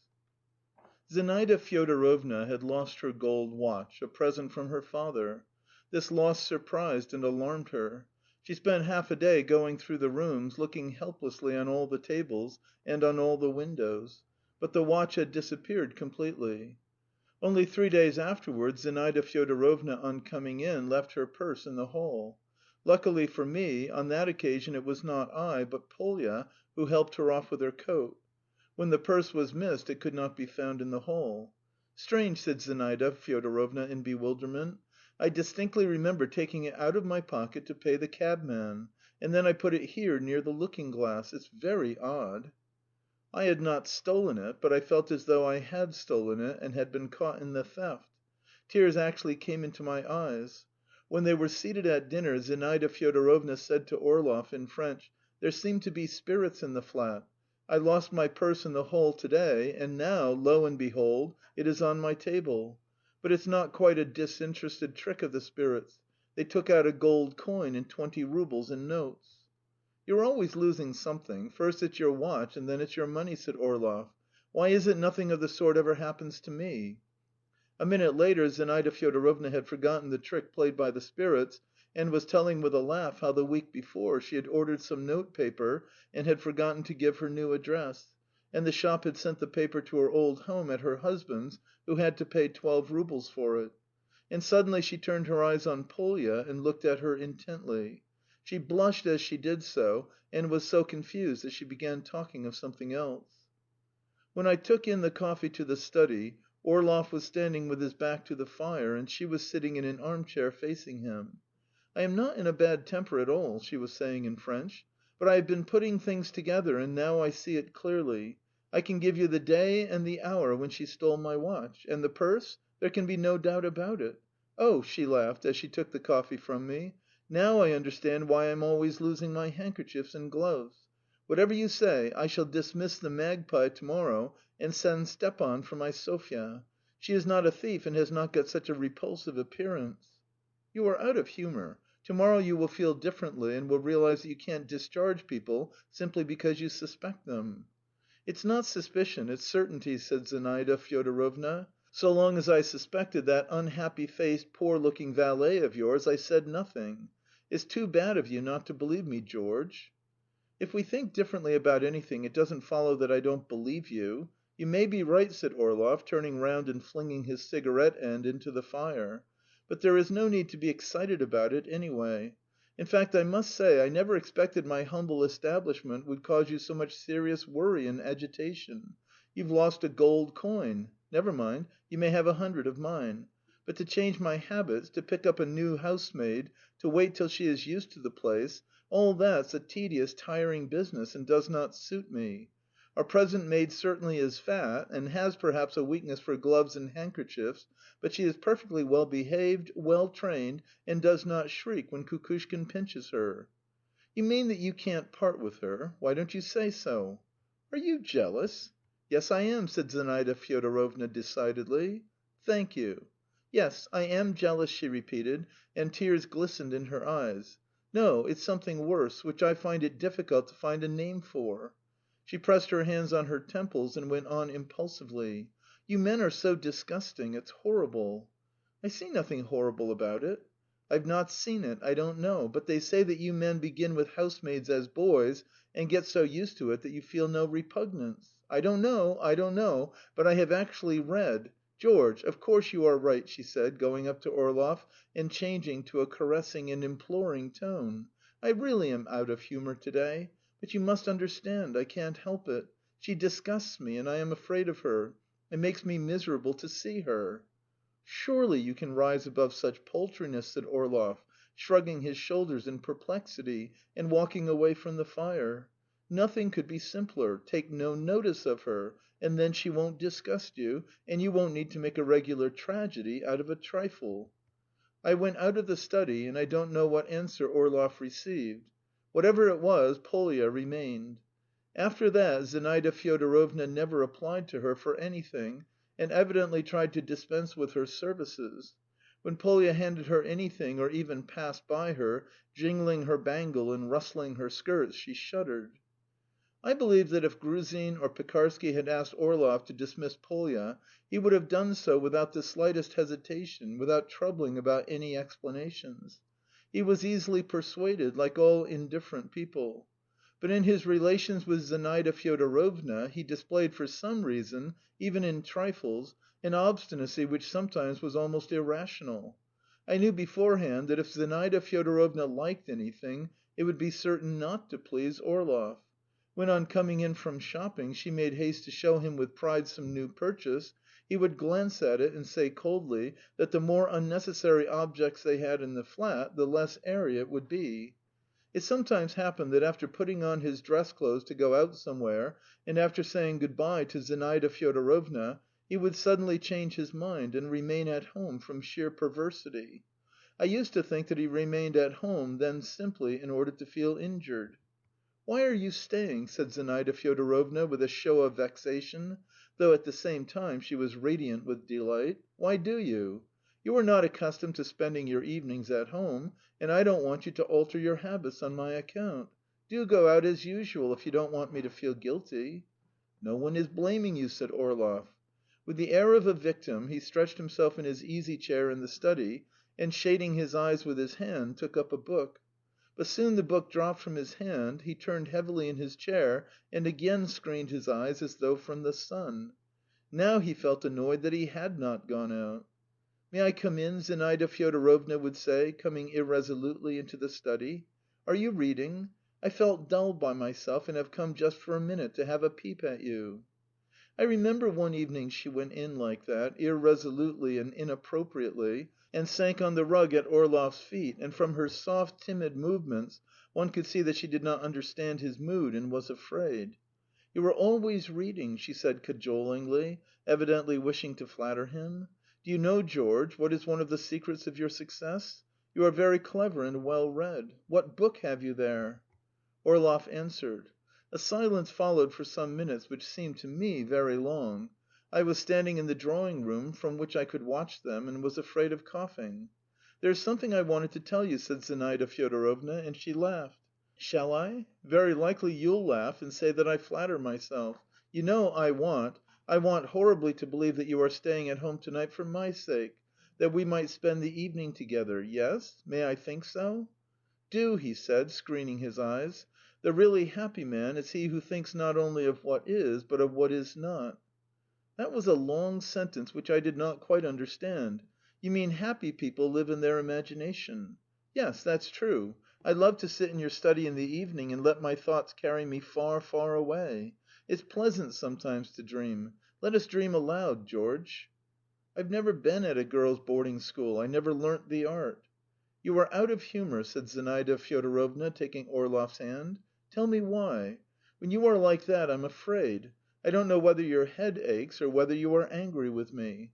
Zinaida Fyodorovna had lost her gold watch, a present from her father. This loss surprised and alarmed her. She spent half a day going through the rooms, looking helplessly on all the tables and on all the windows. But the watch had disappeared completely. Only 3 days afterwards Zinaida Fyodorovna, on coming in, left her purse in the hall. Luckily for me, on that occasion it was not I, but Polya, who helped her off with her coat. When the purse was missed, it could not be found in the hall. "Strange," said Zinaida Fyodorovna in bewilderment. "I distinctly remember taking it out of my pocket to pay the cabman, and then I put it here near the looking-glass. It's very odd." I had not stolen it, but I felt as though I had stolen it and had been caught in the theft. Tears actually came into my eyes. When they were seated at dinner, Zinaida Fyodorovna said to Orlov in French: "There seem to be spirits in the flat. I lost my purse in the hall to day, and now, lo and behold, it is on my table. But it's not quite a disinterested trick of the spirits. They took out a gold coin and 20 roubles in notes." "You're always losing something. First it's your watch, and then it's your money," said Orlov. "Why is it nothing of the sort ever happens to me?" A minute later Zinaida Fyodorovna had forgotten the trick played by the spirits, and was telling with a laugh how the week before she had ordered some note paper and had forgotten to give her new address, and the shop had sent the paper to her old home at her husband's, who had to pay 12 roubles for it. And suddenly she turned her eyes on Polya and looked at her intently. She blushed as she did so, and was so confused that she began talking of something else. When I took in the coffee to the study, Orlov was standing with his back to the fire, and she was sitting in an armchair facing him. "I am not in a bad temper at all," she was saying in French, "but I have been putting things together, and now I see it clearly. I can give you the day and the hour when she stole my watch. And the purse? There can be no doubt about it. Oh," she laughed as she took the coffee from me, "now I understand why I am always losing my handkerchiefs and gloves. Whatever you say, I shall dismiss the magpie to morrow and send Stepan for my Sofya. She is not a thief and has not got such a repulsive appearance." "You are out of humour. To morrow you will feel differently and will realize that you can't discharge people simply because you suspect them." "It's not suspicion, it's certainty," said Zinaida Fyodorovna. "So long as I suspected that unhappy-faced, poor-looking valet of yours, I said nothing. It's too bad of you not to believe me, George." "If we think differently about anything, it doesn't follow that I don't believe you. You may be right," said Orlov, turning round and flinging his cigarette end into the fire. "But there is no need to be excited about it, anyway. In fact, I must say, I never expected my humble establishment would cause you so much serious worry and agitation. You've lost a gold coin. Never mind, you may have 100 of mine. But to change my habits, to pick up a new housemaid, to wait till she is used to the place, all that's a tedious, tiring business, and does not suit me. Our present maid certainly is fat, and has perhaps a weakness for gloves and handkerchiefs, but she is perfectly well behaved, well trained, and does not shriek when Kukushkin pinches her." "You mean that you can't part with her? Why don't you say so?" "Are you jealous?" "Yes, I am," said Zinaida Fyodorovna decidedly. "Thank you." "Yes, I am jealous," she repeated, and tears glistened in her eyes. "No, it's something worse, which I find it difficult to find a name for." She pressed her hands on her temples and went on impulsively. "You men are so disgusting. It's horrible." "I see nothing horrible about it." "I've not seen it, I don't know, but they say that you men begin with housemaids as boys and get so used to it that you feel no repugnance. I don't know, but I have actually read. George, of course you are right," she said, going up to Orlov and changing to a caressing and imploring tone. "I really am out of humour to day. But you must understand, I can't help it. She disgusts me, and I am afraid of her. It makes me miserable to see her." "Surely you can rise above such paltriness," said Orlov, shrugging his shoulders in perplexity and walking away from the fire. "Nothing could be simpler. Take no notice of her, and then she won't disgust you, and you won't need to make a regular tragedy out of a trifle." I went out of the study, and I don't know what answer Orlov received. Whatever it was, Polya remained. After that Zinaida Fyodorovna never applied to her for anything, and evidently tried to dispense with her services. When Polya handed her anything or even passed by her, jingling her bangle and rustling her skirts, she shuddered. I believe that if Gruzin or Pekarsky had asked Orlov to dismiss Polya, he would have done so without the slightest hesitation, without troubling about any explanations. He was easily persuaded, like all indifferent people. But in his relations with Zinaida Fyodorovna he displayed for some reason, even in trifles, an obstinacy which sometimes was almost irrational. I knew beforehand that if Zinaida Fyodorovna liked anything, it would be certain not to please Orlov. When on coming in from shopping she made haste to show him with pride some new purchase, he would glance at it and say coldly that the more unnecessary objects they had in the flat, the less airy it would be. It sometimes happened that after putting on his dress clothes to go out somewhere, and after saying good-bye to Zinaida Fyodorovna, he would suddenly change his mind and remain at home from sheer perversity. I used to think that he remained at home then simply in order to feel injured. "Why are you staying?" said Zinaida Fyodorovna with a show of vexation, though at the same time she was radiant with delight. "Why do you? You are not accustomed to spending your evenings at home, and I don't want you to alter your habits on my account. Do go out as usual if you don't want me to feel guilty." "No one is blaming you," said Orlov. With the air of a victim he stretched himself in his easy chair in the study, and shading his eyes with his hand, took up a book. But soon the book dropped from his hand, he turned heavily in his chair and again screened his eyes as though from the sun. Now he felt annoyed that he had not gone out. "May I come in?" Zinaida Fyodorovna would say, coming irresolutely into the study. "Are you reading? I felt dull by myself and have come just for a minute to have a peep at you." I remember one evening she went in like that, irresolutely and inappropriately, and sank on the rug at Orlov's feet, and from her soft, timid movements one could see that she did not understand his mood and was afraid. "You are always reading," she said cajolingly, evidently wishing to flatter him. "Do you know, George, what is one of the secrets of your success? You are very clever and well read. What book have you there?" Orlov answered. A silence followed for some minutes which seemed to me very long. I was standing in the drawing room, from which I could watch them, and was afraid of coughing. "There is something I wanted to tell you," said Zinaida Fyodorovna, and she laughed. "Shall I? Very likely you'll laugh and say that I flatter myself. You know I want horribly to believe that you are staying at home to night for my sake, that we might spend the evening together. Yes? May I think so?" "Do," he said, screening his eyes. "The really happy man is he who thinks not only of what is, but of what is not." That was a long sentence which I did not quite understand. "You mean happy people live in their imagination?" "Yes, that's true. I love to sit in your study in the evening and let my thoughts carry me far, far away. It's pleasant sometimes to dream. Let us dream aloud, George." "I've never been at a girls' boarding school. I never learnt the art." "You are out of humour," said Zinaida Fyodorovna, taking Orlov's hand. "Tell me why. When you are like that, I'm afraid. I don't know whether your head aches or whether you are angry with me."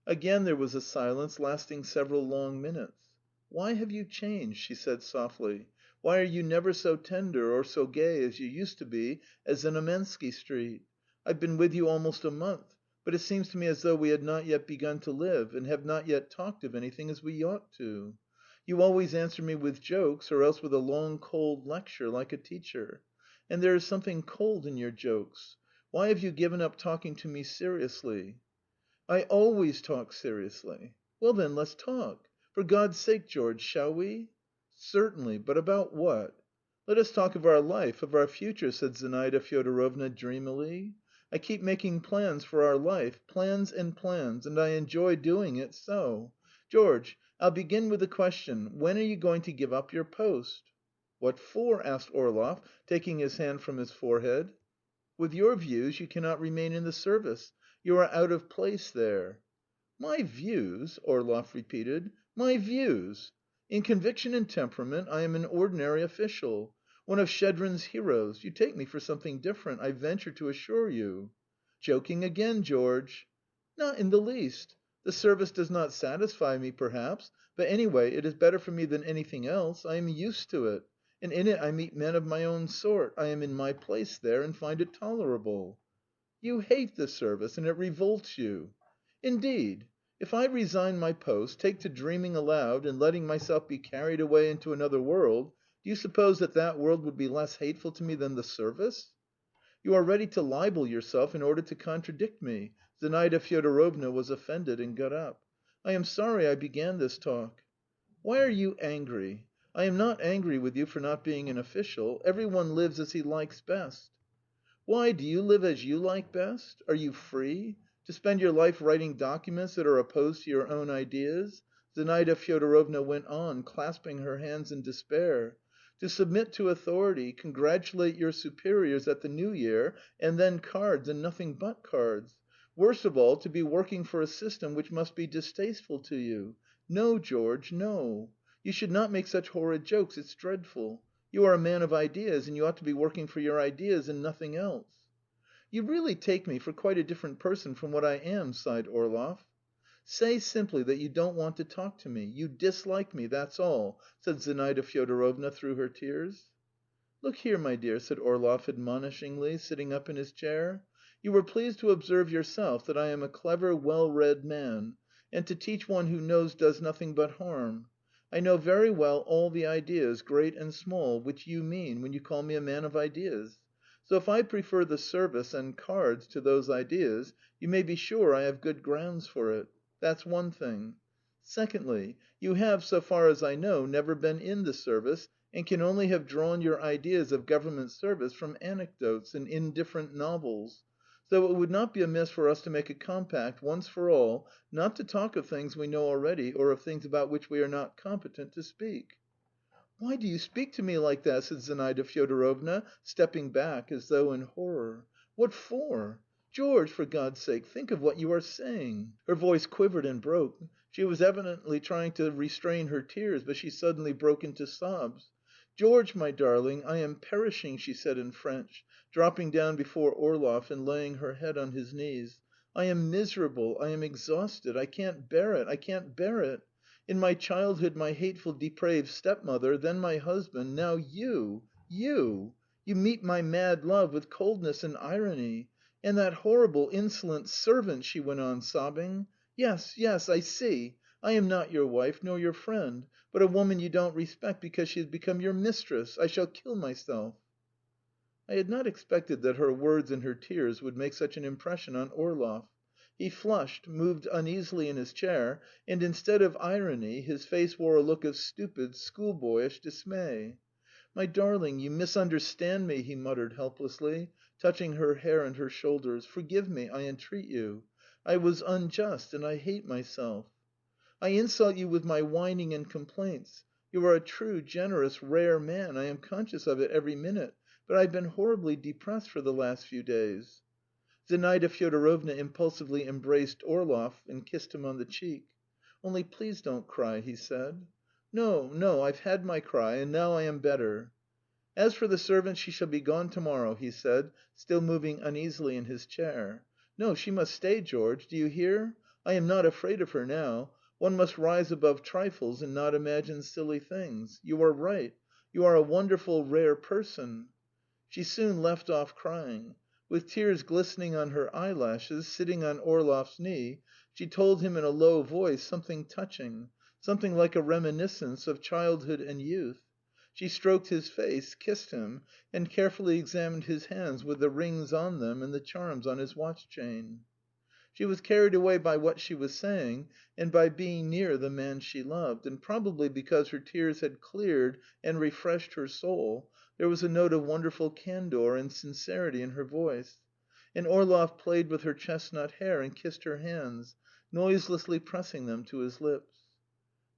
Again there was a silence lasting several long minutes. "Why have you changed?" she said softly. "Why are you never so tender or so gay as you used to be at Znamensky Street? I've been with you almost a month, but it seems to me as though we had not yet begun to live, and have not yet talked of anything as we ought to. You always answer me with jokes, or else with a long cold lecture like a teacher. And there is something cold in your jokes. Why have you given up talking to me seriously?" "I always talk seriously." "Well, then, let's talk. For God's sake, George, shall we?" "Certainly, but about what?" "Let us talk of our life, of our future," said Zinaida Fyodorovna dreamily. "I keep making plans for our life, plans and plans, and I enjoy doing it so. George, I'll begin with the question: when are you going to give up your post?" "What for?" asked Orlov, taking his hand from his forehead. "With your views you cannot remain in the service. You are out of place there." "My views?" Orlov repeated. "My views? In conviction and temperament I am an ordinary official, one of Shtchedrin's heroes. You take me for something different, I venture to assure you." "Joking again, George." "Not in the least. The service does not satisfy me, perhaps, but anyway it is better for me than anything else. I am used to it, and in it I meet men of my own sort. I am in my place there and find it tolerable." "You hate the service, and it revolts you." "Indeed! If I resign my post, take to dreaming aloud, and letting myself be carried away into another world, do you suppose that that world would be less hateful to me than the service?" "You are ready to libel yourself in order to contradict me." Zinaida Fyodorovna was offended and got up. "I am sorry I began this talk." "Why are you angry? I am not angry with you for not being an official. Every one lives as he likes best." "Why, do you live as you like best? Are you free? To spend your life writing documents that are opposed to your own ideas?" Zinaida Fyodorovna went on, clasping her hands in despair. "To submit to authority, congratulate your superiors at the New Year, and then cards and nothing but cards. Worst of all, to be working for a system which must be distasteful to you. No, George, no. You should not make such horrid jokes, it's dreadful. You are a man of ideas, and you ought to be working for your ideas and nothing else." "You really take me for quite a different person from what I am," sighed Orlov. "Say simply that you don't want to talk to me. You dislike me, that's all," said Zinaida Fyodorovna through her tears. "Look here, my dear," said Orlov admonishingly, sitting up in his chair. "You were pleased to observe yourself that I am a clever, well-read man, and to teach one who knows does nothing but harm. I know very well all the ideas, great and small, which you mean when you call me a man of ideas. So if I prefer the service and cards to those ideas, you may be sure I have good grounds for it. That's one thing. Secondly, you have, so far as I know, never been in the service, and can only have drawn your ideas of government service from anecdotes and indifferent novels. So it would not be amiss for us to make a compact once for all not to talk of things we know already or of things about which we are not competent to speak." "Why do you speak to me like that?" said Zinaida Fyodorovna, stepping back as though in horror. "What for? George, for God's sake, think of what you are saying." Her voice quivered and broke. She was evidently trying to restrain her tears, but she suddenly broke into sobs. "George, my darling, I am perishing," she said in French, dropping down before Orlov and laying her head on his knees. "I am miserable, I am exhausted, I can't bear it, I can't bear it. In my childhood my hateful, depraved stepmother, then my husband, now you, you! You meet my mad love with coldness and irony. And that horrible, insolent servant," she went on, sobbing. "Yes, yes, I see. I am not your wife, nor your friend, but a woman you don't respect because she has become your mistress. I shall kill myself." I had not expected that her words and her tears would make such an impression on Orlov. He flushed, moved uneasily in his chair, and instead of irony his face wore a look of stupid, schoolboyish dismay. "My darling, you misunderstand me," he muttered helplessly, touching her hair and her shoulders. "Forgive me, I entreat you. I was unjust, and I hate myself." "I insult you with my whining and complaints. You are a true, generous, rare man, I am conscious of it every minute, but I've been horribly depressed for the last few days." Zinaida Fyodorovna impulsively embraced Orlov and kissed him on the cheek. "Only please don't cry," he said. "No, no, I've had my cry, and now I am better." "As for the servant, she shall be gone to morrow," he said, still moving uneasily in his chair. "No, she must stay, George. Do you hear? I am not afraid of her now. One must rise above trifles and not imagine silly things. You are right. You are a wonderful, rare person." She soon left off crying. With tears glistening on her eyelashes, sitting on Orlov's knee, she told him in a low voice something touching, something like a reminiscence of childhood and youth. She stroked his face, kissed him, and carefully examined his hands with the rings on them and the charms on his watch chain. She was carried away by what she was saying and by being near the man she loved, and probably because her tears had cleared and refreshed her soul, there was a note of wonderful candour and sincerity in her voice. And Orlov played with her chestnut hair and kissed her hands, noiselessly pressing them to his lips.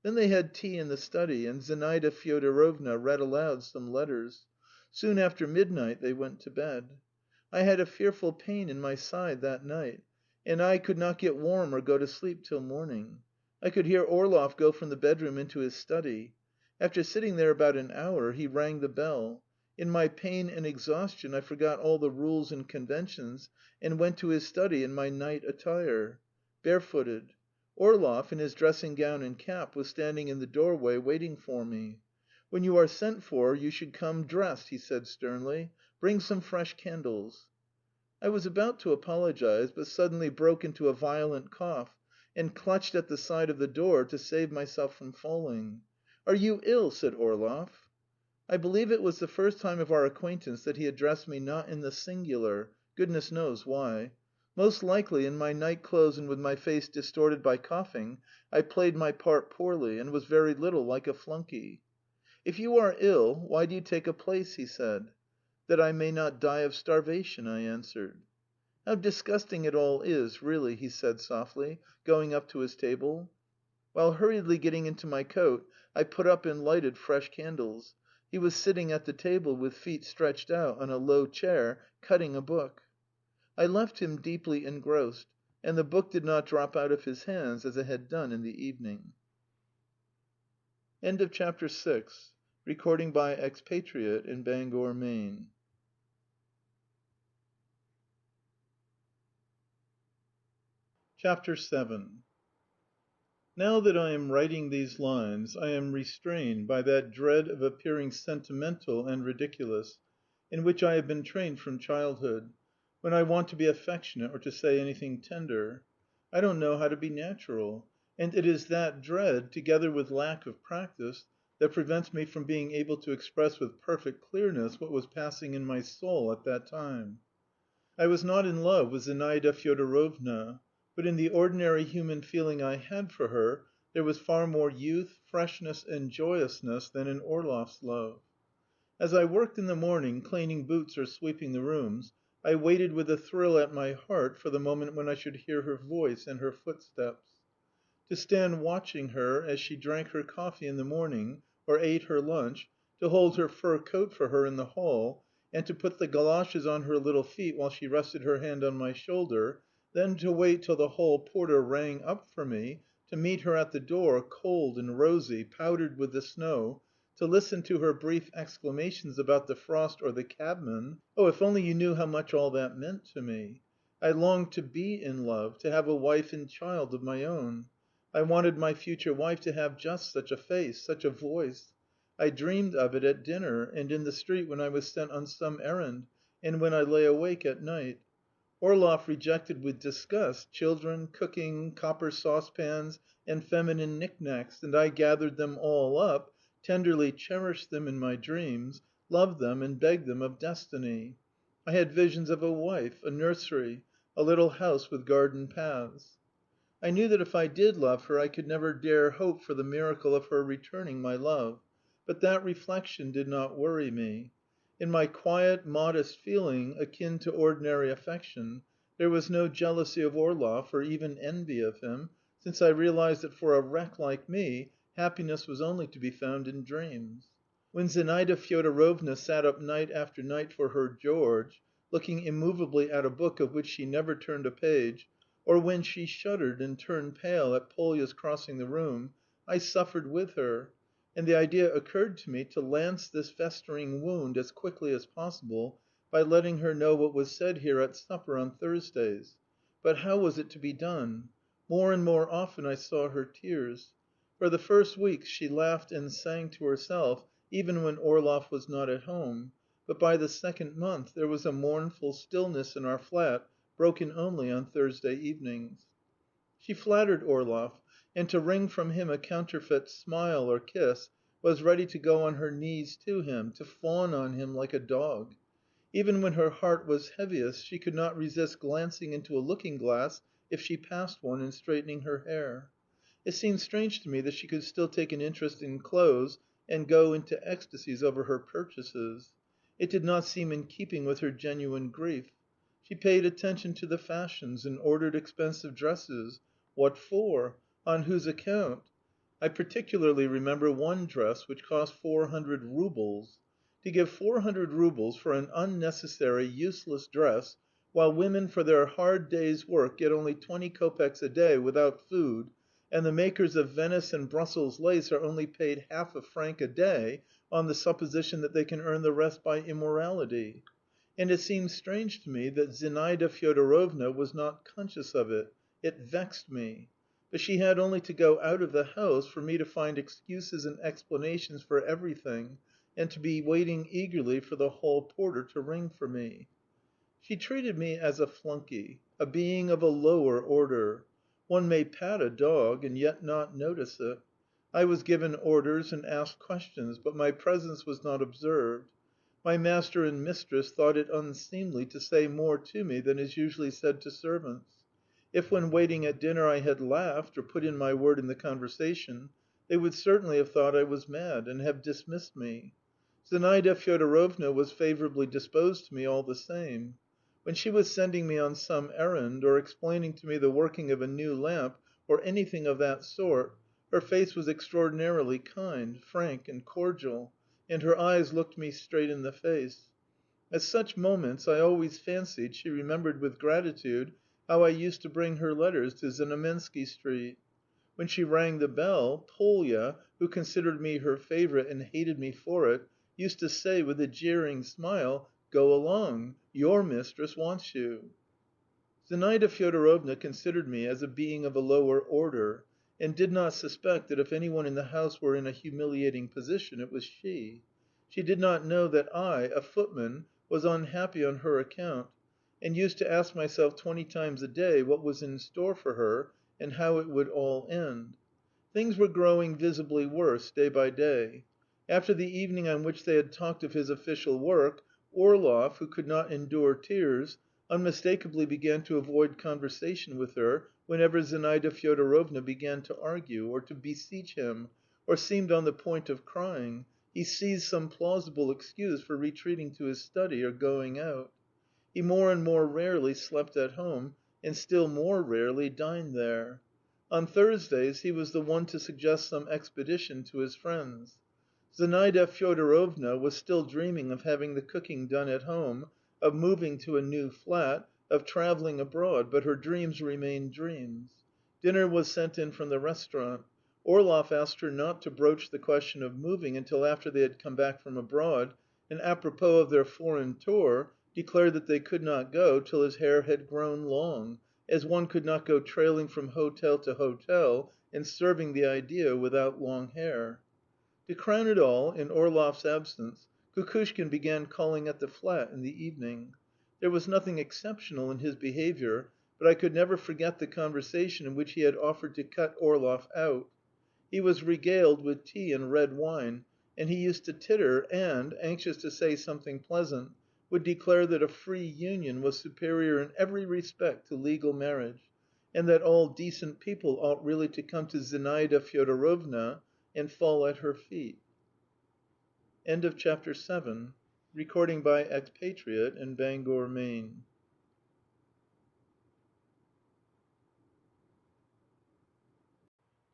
Then they had tea in the study, and Zinaida Fyodorovna read aloud some letters. Soon after midnight they went to bed. I had a fearful pain in my side that night, and I could not get warm or go to sleep till morning. I could hear Orlov go from the bedroom into his study. After sitting there about an hour, he rang the bell. In my pain and exhaustion I forgot all the rules and conventions, and went to his study in my night attire, barefooted. Orlov, in his dressing gown and cap, was standing in the doorway waiting for me. "When you are sent for, you should come dressed," he said sternly. "Bring some fresh candles." I was about to apologise, but suddenly broke into a violent cough, and clutched at the side of the door to save myself from falling. "Are you ill?" said Orlov. I believe it was the first time of our acquaintance that he addressed me not in the singular, goodness knows why. Most likely, in my night clothes and with my face distorted by coughing, I played my part poorly, and was very little like a flunky. "If you are ill, why do you take a place?" he said. "That I may not die of starvation," I answered. "How disgusting it all is, really," he said softly, going up to his table. While hurriedly getting into my coat, I put up and lighted fresh candles. He was sitting at the table with feet stretched out on a low chair, cutting a book. I left him deeply engrossed, and the book did not drop out of his hands as it had done in the evening. End of chapter 6. Recording by Expatriate in Bangor, Maine. Chapter 7. Now that I am writing these lines, I am restrained by that dread of appearing sentimental and ridiculous, in which I have been trained from childhood, when I want to be affectionate or to say anything tender. I don't know how to be natural, and it is that dread, together with lack of practice, that prevents me from being able to express with perfect clearness what was passing in my soul at that time. I was not in love with Zinaida Fyodorovna, but in the ordinary human feeling I had for her there was far more youth, freshness, and joyousness than in Orlov's love. As I worked in the morning, cleaning boots or sweeping the rooms, I waited with a thrill at my heart for the moment when I should hear her voice and her footsteps. To stand watching her as she drank her coffee in the morning or ate her lunch, to hold her fur coat for her in the hall, and to put the goloshes on her little feet while she rested her hand on my shoulder, then to wait till the hall porter rang up for me, to meet her at the door, cold and rosy, powdered with the snow, to listen to her brief exclamations about the frost or the cabman oh, if only you knew how much all that meant to me! I longed to be in love, to have a wife and child of my own. I wanted my future wife to have just such a face, such a voice. I dreamed of it at dinner, and in the street when I was sent on some errand, and when I lay awake at night. Orlov rejected with disgust children, cooking, copper saucepans, and feminine knick-knacks, and I gathered them all up, tenderly cherished them in my dreams, loved them, and begged them of destiny. I had visions of a wife, a nursery, a little house with garden paths. I knew that if I did love her I could never dare hope for the miracle of her returning my love, but that reflection did not worry me. In my quiet, modest feeling, akin to ordinary affection, there was no jealousy of Orlov or even envy of him, since I realized that for a wreck like me happiness was only to be found in dreams. When Zinaida Fyodorovna sat up night after night for her George, looking immovably at a book of which she never turned a page, or when she shuddered and turned pale at Polya's crossing the room, I suffered with her, and the idea occurred to me to lance this festering wound as quickly as possible by letting her know what was said here at supper on Thursdays. But how was it to be done? More and more often I saw her tears. For the first weeks she laughed and sang to herself, even when Orlov was not at home, but by the second month there was a mournful stillness in our flat, broken only on Thursday evenings. She flattered Orlov, and to wring from him a counterfeit smile or kiss was ready to go on her knees to him, to fawn on him like a dog. Even when her heart was heaviest she could not resist glancing into a looking-glass if she passed one and straightening her hair. It seemed strange to me that she could still take an interest in clothes and go into ecstasies over her purchases. It did not seem in keeping with her genuine grief. She paid attention to the fashions and ordered expensive dresses. What for? On whose account? I particularly remember one dress which cost 400 roubles. To give 400 roubles for an unnecessary, useless dress, while women for their hard day's work get only 20 kopecks a day without food, and the makers of Venice and Brussels lace are only paid half a franc a day on the supposition that they can earn the rest by immorality. And it seemed strange to me that Zinaida Fyodorovna was not conscious of it. It vexed me. But she had only to go out of the house for me to find excuses and explanations for everything, and to be waiting eagerly for the hall porter to ring for me. She treated me as a flunky, a being of a lower order. One may pat a dog and yet not notice it. I was given orders and asked questions, but my presence was not observed. My master and mistress thought it unseemly to say more to me than is usually said to servants. If when waiting at dinner I had laughed or put in my word in the conversation, they would certainly have thought I was mad and have dismissed me. Zinaida Fyodorovna was favourably disposed to me all the same. When she was sending me on some errand, or explaining to me the working of a new lamp, or anything of that sort, her face was extraordinarily kind, frank, and cordial, and her eyes looked me straight in the face. At such moments I always fancied she remembered with gratitude how I used to bring her letters to Znamensky Street. When she rang the bell, Polya, who considered me her favourite and hated me for it, used to say with a jeering smile, "Go along, your mistress wants you." Zinaida Fyodorovna considered me as a being of a lower order, and did not suspect that if any one in the house were in a humiliating position it was she. She did not know that I, a footman, was unhappy on her account, and used to ask myself 20 times a day what was in store for her and how it would all end. Things were growing visibly worse day by day. After the evening on which they had talked of his official work, Orlov, who could not endure tears, unmistakably began to avoid conversation with her whenever Zinaida Fyodorovna began to argue, or to beseech him, or seemed on the point of crying. He seized some plausible excuse for retreating to his study or going out. He more and more rarely slept at home, and still more rarely dined there. On Thursdays he was the one to suggest some expedition to his friends. Zinaida Fyodorovna was still dreaming of having the cooking done at home, of moving to a new flat, of travelling abroad, but her dreams remained dreams. Dinner was sent in from the restaurant. Orlov asked her not to broach the question of moving until after they had come back from abroad, and apropos of their foreign tour, declared that they could not go till his hair had grown long, as one could not go trailing from hotel to hotel and serving the idea without long hair. To crown it all, in Orlov's absence, Kukushkin began calling at the flat in the evening. There was nothing exceptional in his behaviour, but I could never forget the conversation in which he had offered to cut Orlov out. He was regaled with tea and red wine, and he used to titter and, anxious to say something pleasant, would declare that a free union was superior in every respect to legal marriage, and that all decent people ought really to come to Zinaida Fyodorovna and fall at her feet. End of chapter 7. Recording by Expatriate in Bangor, Maine.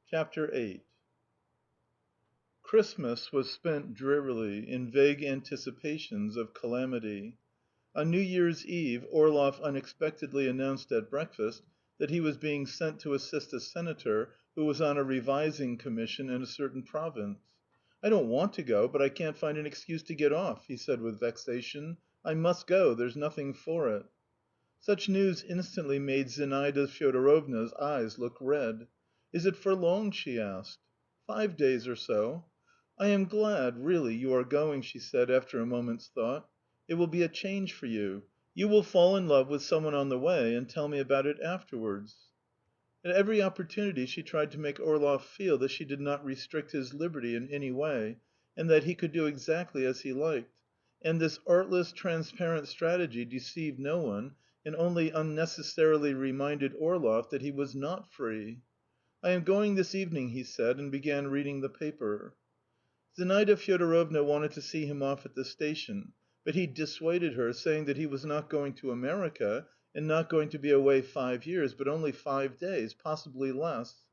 Chapter 8. Christmas was spent drearily in vague anticipations of calamity. On New Year's Eve Orlov unexpectedly announced at breakfast that he was being sent to assist a senator who was on a revising commission in a certain province. "I don't want to go, but I can't find an excuse to get off," he said with vexation. "I must go. There's nothing for it." Such news instantly made Zinaida Fyodorovna's eyes look red. "Is it for long?" she asked. "5 days or so." "I am glad, really, you are going," she said after a moment's thought. "It will be a change for you. You will fall in love with someone on the way, and tell me about it afterwards." At every opportunity she tried to make Orlov feel that she did not restrict his liberty in any way, and that he could do exactly as he liked; and this artless, transparent strategy deceived no one, and only unnecessarily reminded Orlov that he was not free. "I am going this evening," he said, and began reading the paper. Zinaida Fyodorovna wanted to see him off at the station, but he dissuaded her, saying that he was not going to America, and not going to be away 5 years, but only 5 days, possibly less.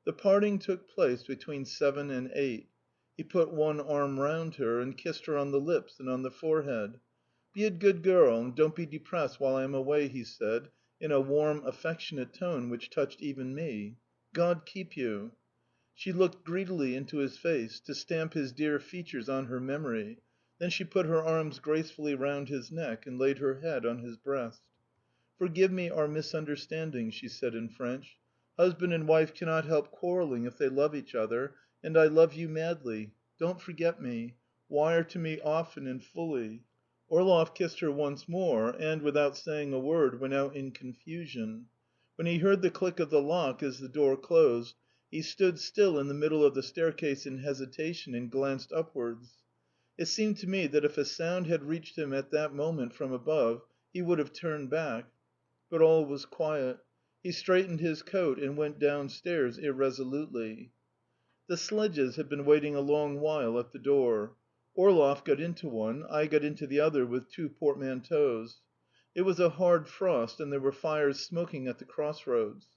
The parting took place between 7 and 8. He put one arm round her, and kissed her on the lips and on the forehead. "Be a good girl, and don't be depressed while I am away," he said, in a warm, affectionate tone which touched even me. "God keep you." She looked greedily into his face, to stamp his dear features on her memory, then she put her arms gracefully round his neck and laid her head on his breast. "Forgive me our misunderstanding," she said in French. "Husband and wife cannot help quarrelling if they love each other, and I love you madly. Don't forget me. Wire to me often and fully." Orlov kissed her once more, and, without saying a word, went out in confusion. When he heard the click of the lock as the door closed, he stood still in the middle of the staircase in hesitation and glanced upwards. It seemed to me that if a sound had reached him at that moment from above, he would have turned back. But all was quiet. He straightened his coat and went downstairs irresolutely. The sledges had been waiting a long while at the door. Orlov got into one, I got into the other with 2 portmanteaus. It was a hard frost, and there were fires smoking at the crossroads.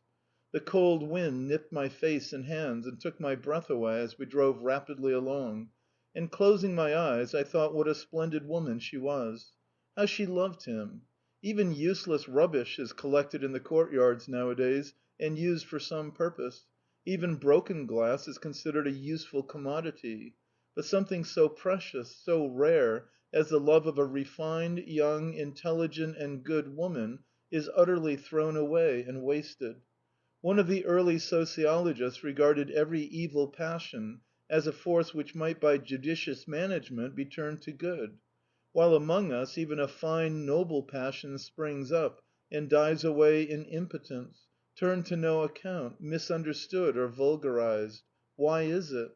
The cold wind nipped my face and hands and took my breath away as we drove rapidly along, and closing my eyes, I thought what a splendid woman she was. How she loved him! Even useless rubbish is collected in the courtyards nowadays and used for some purpose; even broken glass is considered a useful commodity; but something so precious, so rare, as the love of a refined, young, intelligent, and good woman is utterly thrown away and wasted. One of the early sociologists regarded every evil passion as a force which might by judicious management be turned to good, while among us even a fine, noble passion springs up and dies away in impotence, turned to no account, misunderstood or vulgarized. Why is it?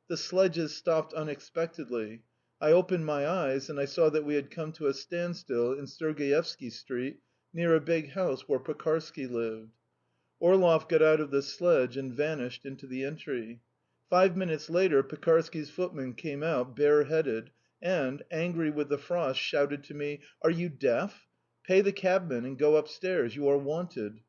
The sledges stopped unexpectedly. I opened my eyes, and I saw that we had come to a standstill in Sergeyevsky Street, near a big house where Pekarsky lived. Orlov got out of the sledge and vanished into the entry. 5 minutes later Pekarsky's footman came out, bareheaded, and, angry with the frost, shouted to me: "Are you deaf? Pay the cabman and go upstairs. You are wanted."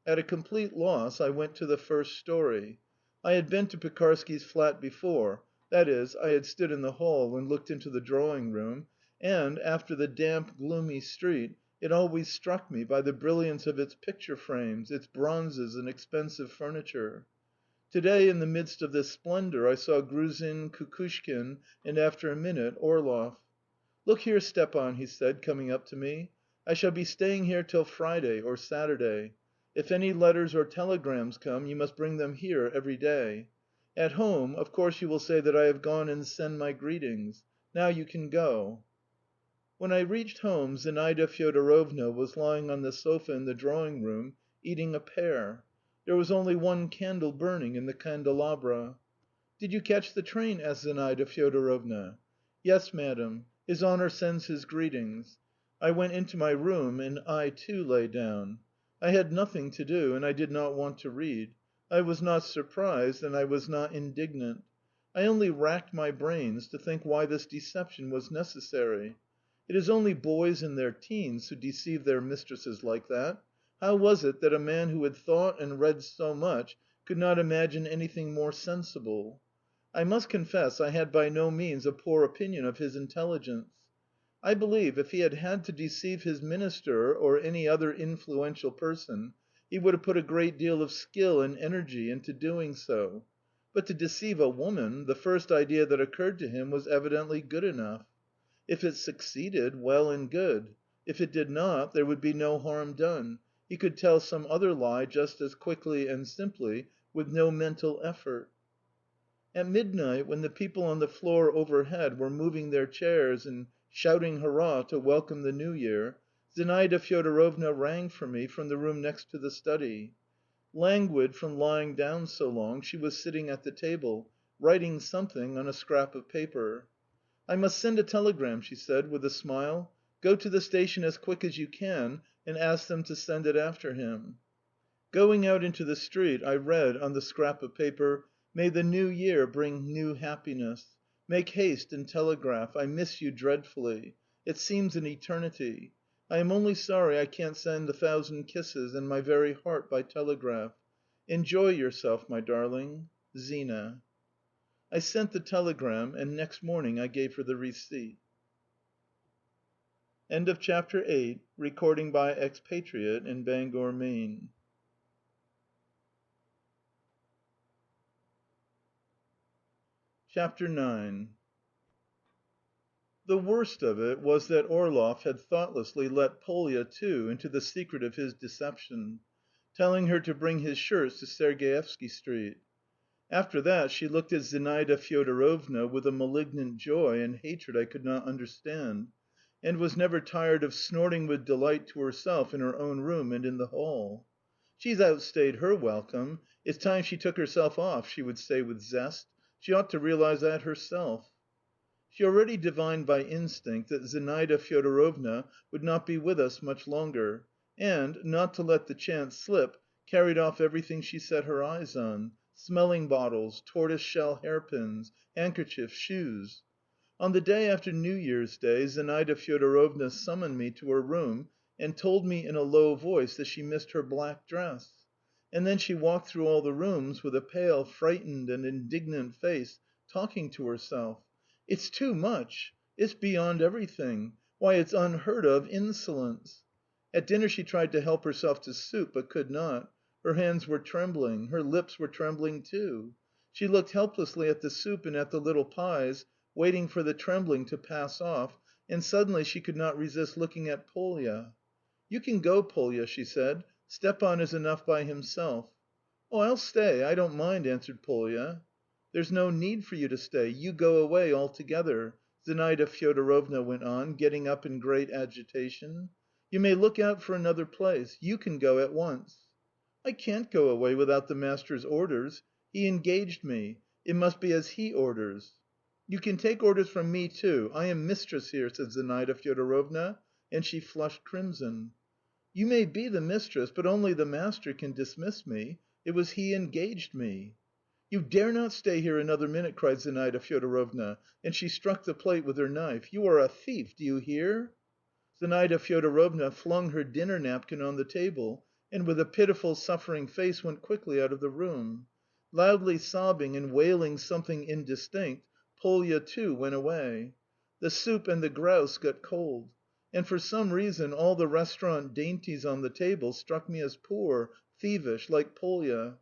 At a complete loss, I went to the first storey. I had been to Pekarsky's flat before, that is, I had stood in the hall and looked into the drawing room, and, after the damp, gloomy street, it always struck me by the brilliance of its picture frames, its bronzes and expensive furniture. To-day, in the midst of this splendour, I saw Gruzin, Kukushkin, and after a minute Orlov. "Look here, Stepan," he said, coming up to me. "I shall be staying here till Friday or Saturday. If any letters or telegrams come, you must bring them here every day. At home, of course you will say that I have gone and send my greetings. Now you can go." When I reached home, Zinaida Fyodorovna was lying on the sofa in the drawing room, eating a pear. There was only one candle burning in the candelabra. "Did you catch the train?" asked Zinaida Fyodorovna. "Yes, madam. His honour sends his greetings." I went into my room, and I, too, lay down. I had nothing to do, and I did not want to read. I was not surprised, and I was not indignant. I only racked my brains to think why this deception was necessary. It is only boys in their teens who deceive their mistresses like that. How was it that a man who had thought and read so much could not imagine anything more sensible? I must confess I had by no means a poor opinion of his intelligence. I believe if he had had to deceive his minister or any other influential person, he would have put a great deal of skill and energy into doing so. But to deceive a woman, the first idea that occurred to him was evidently good enough. If it succeeded, well and good. If it did not, there would be no harm done. He could tell some other lie just as quickly and simply, with no mental effort. At midnight, when the people on the floor overhead were moving their chairs and shouting hurrah to welcome the New Year, Zinaida Fyodorovna rang for me from the room next to the study. Languid from lying down so long, she was sitting at the table, writing something on a scrap of paper. "I must send a telegram," she said, with a smile. "Go to the station as quick as you can and ask them to send it after him." Going out into the street, I read on the scrap of paper: "May the New Year bring new happiness. Make haste and telegraph. I miss you dreadfully. It seems an eternity. I am only sorry I can't send 1,000 kisses and my very heart by telegraph. Enjoy yourself, my darling. Zina." I sent the telegram, and next morning I gave her the receipt. End of chapter 8. Recording by Expatriate in Bangor, Maine. Chapter 9. The worst of it was that Orlov had thoughtlessly let Polya, too, into the secret of his deception, telling her to bring his shirts to Sergievsky Street. After that she looked at Zinaida Fyodorovna with a malignant joy and hatred I could not understand, and was never tired of snorting with delight to herself in her own room and in the hall. "She's outstayed her welcome. It's time she took herself off," she would say with zest. "She ought to realize that herself." She already divined by instinct that Zinaida Fyodorovna would not be with us much longer, and, not to let the chance slip, carried off everything she set her eyes on: smelling bottles, tortoise shell hairpins, handkerchiefs, shoes. On the day after New Year's Day, Zinaida Fyodorovna summoned me to her room and told me in a low voice that she missed her black dress. And then she walked through all the rooms with a pale, frightened, and indignant face, talking to herself. "It's too much! It's beyond everything! Why, it's unheard of insolence!" At dinner she tried to help herself to soup, but could not. Her hands were trembling. Her lips were trembling too. She looked helplessly at the soup and at the little pies, waiting for the trembling to pass off, and suddenly she could not resist looking at Polya. "You can go, Polya," she said. "Stepan is enough by himself." "Oh, I'll stay, I don't mind," answered Polya. "There's no need for you to stay. You go away altogether," Zinaida Fyodorovna went on, getting up in great agitation. "You may look out for another place. You can go at once." "I can't go away without the master's orders. He engaged me. It must be as he orders." "You can take orders from me, too. I am mistress here," said Zinaida Fyodorovna, and she flushed crimson. "You may be the mistress, but only the master can dismiss me. It was he engaged me." "You dare not stay here another minute!" cried Zinaida Fyodorovna, and she struck the plate with her knife. "You are a thief, do you hear?" Zinaida Fyodorovna flung her dinner napkin on the table, and with a pitiful, suffering face went quickly out of the room. Loudly sobbing and wailing something indistinct, Polya, too, went away. The soup and the grouse got cold. And for some reason all the restaurant dainties on the table struck me as poor, thievish, like Polya.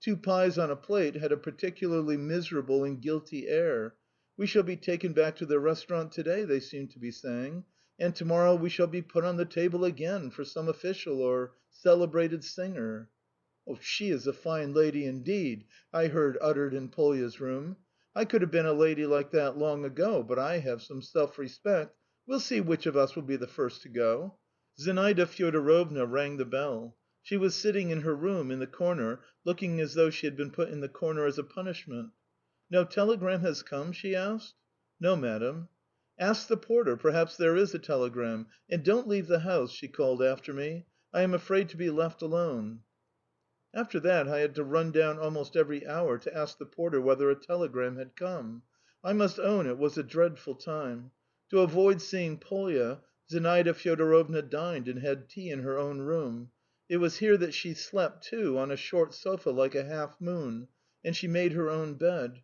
2 pies on a plate had a particularly miserable and guilty air. "We shall be taken back to the restaurant to day," they seemed to be saying, "and to morrow we shall be put on the table again for some official or celebrated singer." "Oh, she is a fine lady indeed," I heard uttered in Polya's room. "I could have been a lady like that long ago, but I have some self-respect. We'll see which of us will be the first to go." Zinaida Fyodorovna rang the bell. She was sitting in her room in the corner, looking as though she had been put in the corner as a punishment. "No telegram has come?" she asked. "No, madam." Ask the porter, perhaps there is a telegram. And don't leave the house," she called after me. "I am afraid to be left alone." After that I had to run down almost every hour to ask the porter whether a telegram had come. I must own it was a dreadful time. To avoid seeing Polya, Zinaida Fyodorovna dined and had tea in her own room. It was here that she slept, too, on a short sofa like a half moon, and she made her own bed.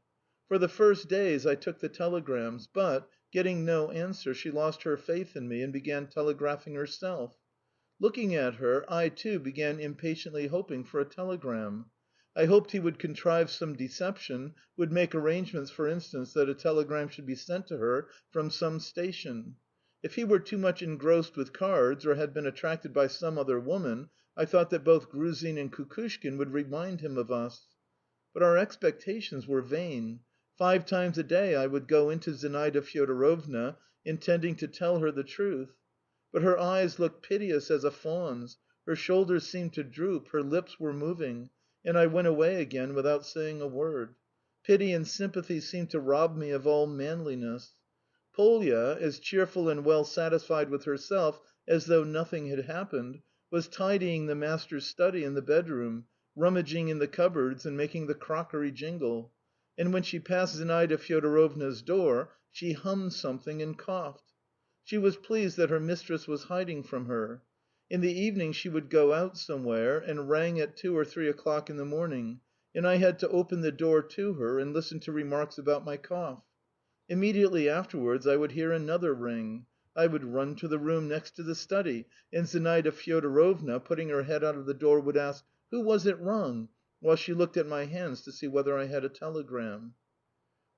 For the first days I took the telegrams, but, getting no answer, she lost her faith in me and began telegraphing herself. Looking at her, I, too, began impatiently hoping for a telegram. I hoped he would contrive some deception, would make arrangements, for instance, that a telegram should be sent to her from some station. If he were too much engrossed with cards, or had been attracted by some other woman, I thought that both Gruzin and Kukushkin would remind him of us. But our expectations were vain. 5 times a day I would go into Zinaida Fyodorovna, intending to tell her the truth. But her eyes looked piteous as a fawn's, her shoulders seemed to droop, her lips were moving, and I went away again without saying a word. Pity and sympathy seemed to rob me of all manliness. Polya, as cheerful and well satisfied with herself as though nothing had happened, was tidying the master's study and the bedroom, rummaging in the cupboards and making the crockery jingle. And when she passed Zinaida Fyodorovna's door, she hummed something and coughed. She was pleased that her mistress was hiding from her. In the evening she would go out somewhere, and rang at 2 or 3 o'clock in the morning, and I had to open the door to her and listen to remarks about my cough. Immediately afterwards I would hear another ring. I would run to the room next to the study, and Zinaida Fyodorovna, putting her head out of the door, would ask, "Who was it rung?" while she looked at my hands to see whether I had a telegram.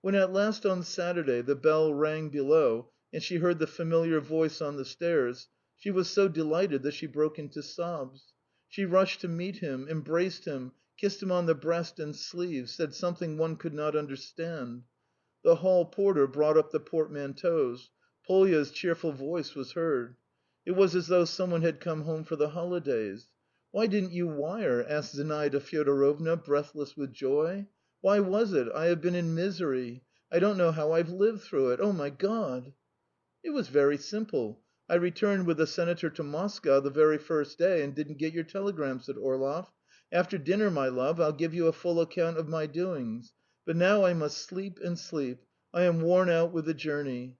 When at last on Saturday the bell rang below and she heard the familiar voice on the stairs, she was so delighted that she broke into sobs. She rushed to meet him, embraced him, kissed him on the breast and sleeves, said something one could not understand. The hall porter brought up the portmanteaus. Polya's cheerful voice was heard. It was as though someone had come home for the holidays. "Why didn't you wire?" asked Zinaida Fyodorovna, breathless with joy. "Why was it? I have been in misery. I don't know how I've lived through it. Oh, my God!" "It was very simple. I returned with the senator to Moscow the very first day and didn't get your telegram," said Orlov. "After dinner, my love, I'll give you a full account of my doings. But now I must sleep and sleep. I am worn out with the journey."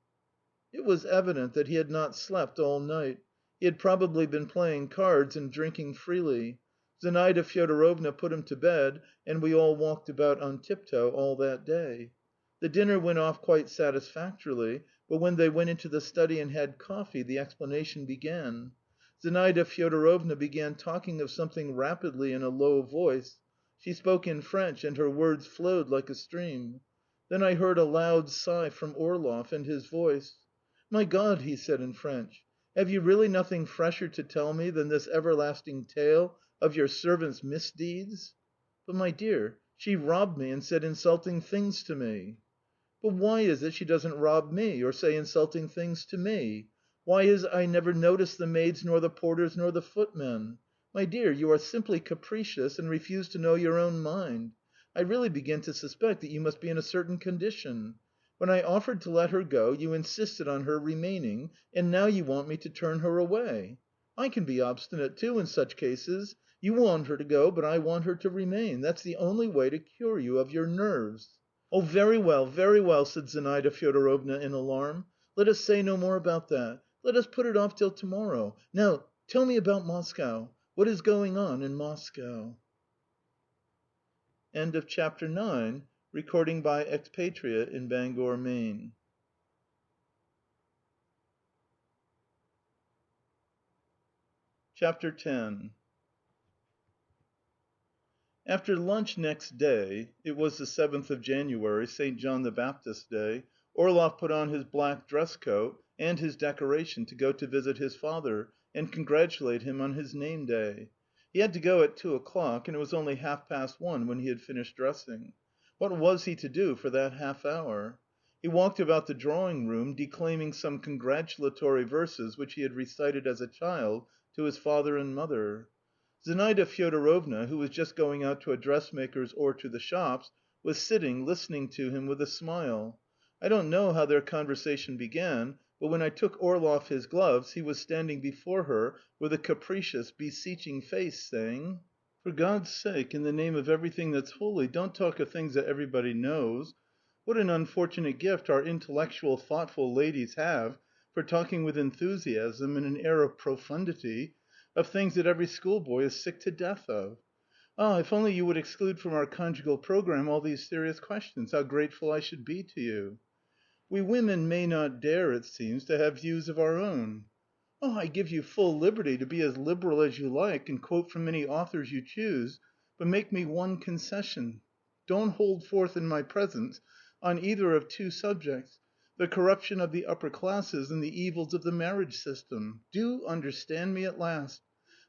It was evident that he had not slept all night. He had probably been playing cards and drinking freely. Zinaida Fyodorovna put him to bed, and we all walked about on tiptoe all that day. The dinner went off quite satisfactorily, but when they went into the study and had coffee, the explanation began. Zinaida Fyodorovna began talking of something rapidly in a low voice. She spoke in French, and her words flowed like a stream. Then I heard a loud sigh from Orlov, and his voice. "My God," he said in French, "have you really nothing fresher to tell me than this everlasting tale of your servant's misdeeds?" "But, my dear, she robbed me and said insulting things to me." "But why is it she doesn't rob me, or say insulting things to me? Why is it I never notice the maids nor the porters nor the footmen? My dear, you are simply capricious and refuse to know your own mind. I really begin to suspect that you must be in a certain condition. When I offered to let her go, you insisted on her remaining, and now you want me to turn her away. I can be obstinate, too, in such cases. You want her to go, but I want her to remain. That's the only way to cure you of your nerves." "Oh, very well," said Zinaida Fyodorovna in alarm. "Let us say no more about that. Let us put it off till tomorrow. Now tell me about Moscow. What is going on in Moscow?" End of chapter 9. Recording by Expatriate in Bangor, Maine. Chapter 10. After lunch next day (it was the 7th of January, St. John the Baptist's Day), Orlov put on his black dress coat and his decoration to go to visit his father and congratulate him on his name day. He had to go at 2 o'clock, and it was only 1:30 when he had finished dressing. What was he to do for that half hour? He walked about the drawing room, declaiming some congratulatory verses which he had recited as a child to his father and mother. Zinaida Fyodorovna, who was just going out to a dressmaker's or to the shops, was sitting, listening to him with a smile. I don't know how their conversation began, but when I took Orlov his gloves he was standing before her with a capricious, beseeching face, saying: "For God's sake, in the name of everything that's holy, don't talk of things that everybody knows. What an unfortunate gift our intellectual, thoughtful ladies have for talking with enthusiasm and an air of profundity of things that every schoolboy is sick to death of. Ah, if only you would exclude from our conjugal programme all these serious questions, how grateful I should be to you. We women may not dare, it seems, to have views of our own. Oh, I give you full liberty to be as liberal as you like and quote from any authors you choose, but make me one concession. Don't hold forth in my presence on either of two subjects, the corruption of the upper classes and the evils of the marriage system. Do understand me at last.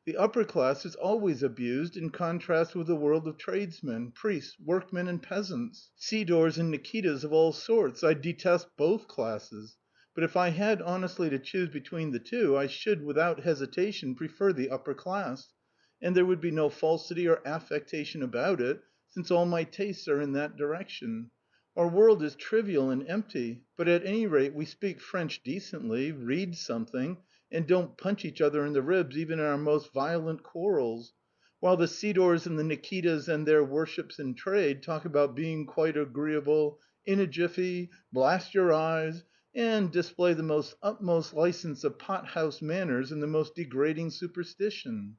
The upper class is always abused in contrast with the world of tradesmen, priests, workmen, and peasants, Sidors and Nikitas of all sorts. I detest both classes. But if I had honestly to choose between the two, I should, without hesitation, prefer the upper class. And there would be no falsity or affectation about it, since all my tastes are in that direction. Our world is trivial and empty, but at any rate we speak French decently, read something, and don't punch each other in the ribs even in our most violent quarrels, while the Sidors and the Nikitas and their worships in trade talk about being quite agreeable, in a jiffy, blast your eyes, and display the most utmost license of pot-house manners and the most degrading superstition.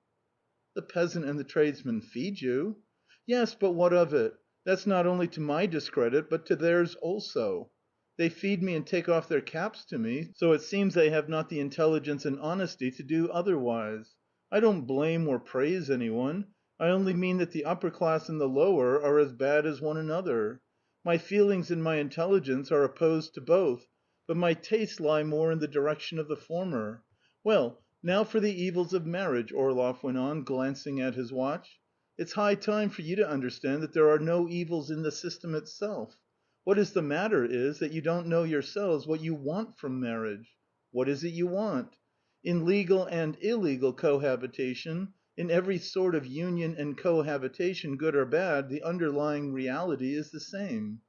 The peasant and the tradesman feed you. Yes, but what of it? That's not only to my discredit, but to theirs also. They feed me and take off their caps to me, so it seems they have not the intelligence and honesty to do otherwise. I don't blame or praise anyone. I only mean that the upper class and the lower are as bad as one another. My feelings and my intelligence are opposed to both, but my tastes lie more in the direction of the former. Well, now for the evils of marriage," Orlov went on, glancing at his watch. "It's high time for you to understand that there are no evils in the system itself. What is the matter is that you don't know yourselves what you want from marriage. What is it you want? In legal and illegal cohabitation, in every sort of union and cohabitation, good or bad, the underlying reality is the same.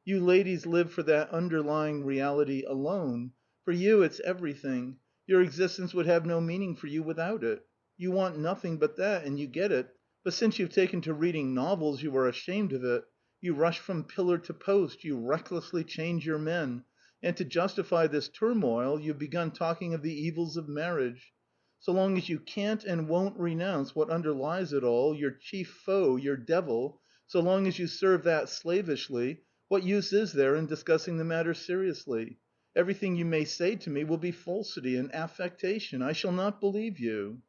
You ladies live for that underlying reality alone. For you it's everything. Your existence would have no meaning for you without it. You want nothing but that, and you get it. But since you've taken to reading novels, you are ashamed of it. You rush from pillar to post, you recklessly change your men, and to justify this turmoil you've begun talking of the evils of marriage. So long as you can't and won't renounce what underlies it all, your chief foe, your devil, so long as you serve that slavishly, what use is there in discussing the matter seriously? Everything you may say to me will be falsity and affectation. I shall not believe you."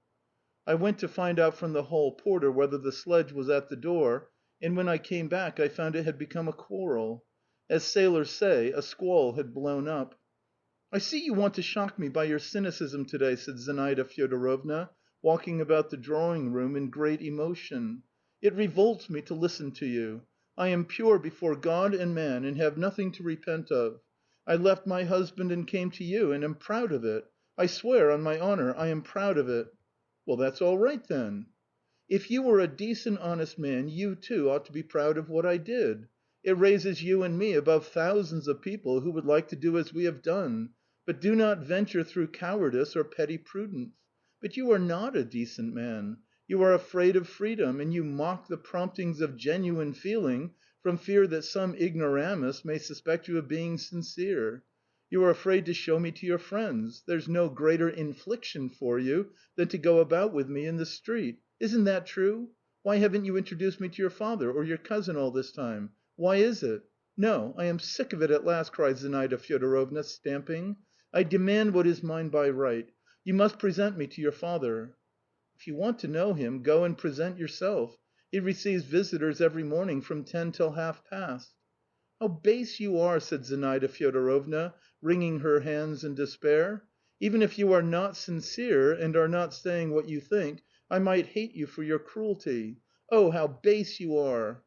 I went to find out from the hall porter whether the sledge was at the door, and when I came back I found it had become a quarrel. As sailors say, a squall had blown up. "I see you want to shock me by your cynicism to day," said Zinaida Fyodorovna, walking about the drawing room in great emotion. "It revolts me to listen to you. I am pure before God and man, and have nothing to repent of. I left my husband and came to you, and am proud of it. I swear on my honour I am proud of it." "Well, that's all right, then." "If you were a decent, honest man, you, too, ought to be proud of what I did. It raises you and me above thousands of people who would like to do as we have done, but do not venture through cowardice or petty prudence. But you are not a decent man. You are afraid of freedom, and you mock the promptings of genuine feeling from fear that some ignoramus may suspect you of being sincere. You are afraid to show me to your friends. There's no greater infliction for you than to go about with me in the street. Isn't that true? Why haven't you introduced me to your father or your cousin all this time? Why is it? No, I am sick of it at last," cried Zinaida Fyodorovna, stamping. "I demand what is mine by right. You must present me to your father." "If you want to know him, go and present yourself. He receives visitors every morning from 10 till half past." "How base you are!" said Zinaida Fyodorovna, wringing her hands in despair. "Even if you are not sincere and are not saying what you think, I might hate you for your cruelty. Oh, how base you are!"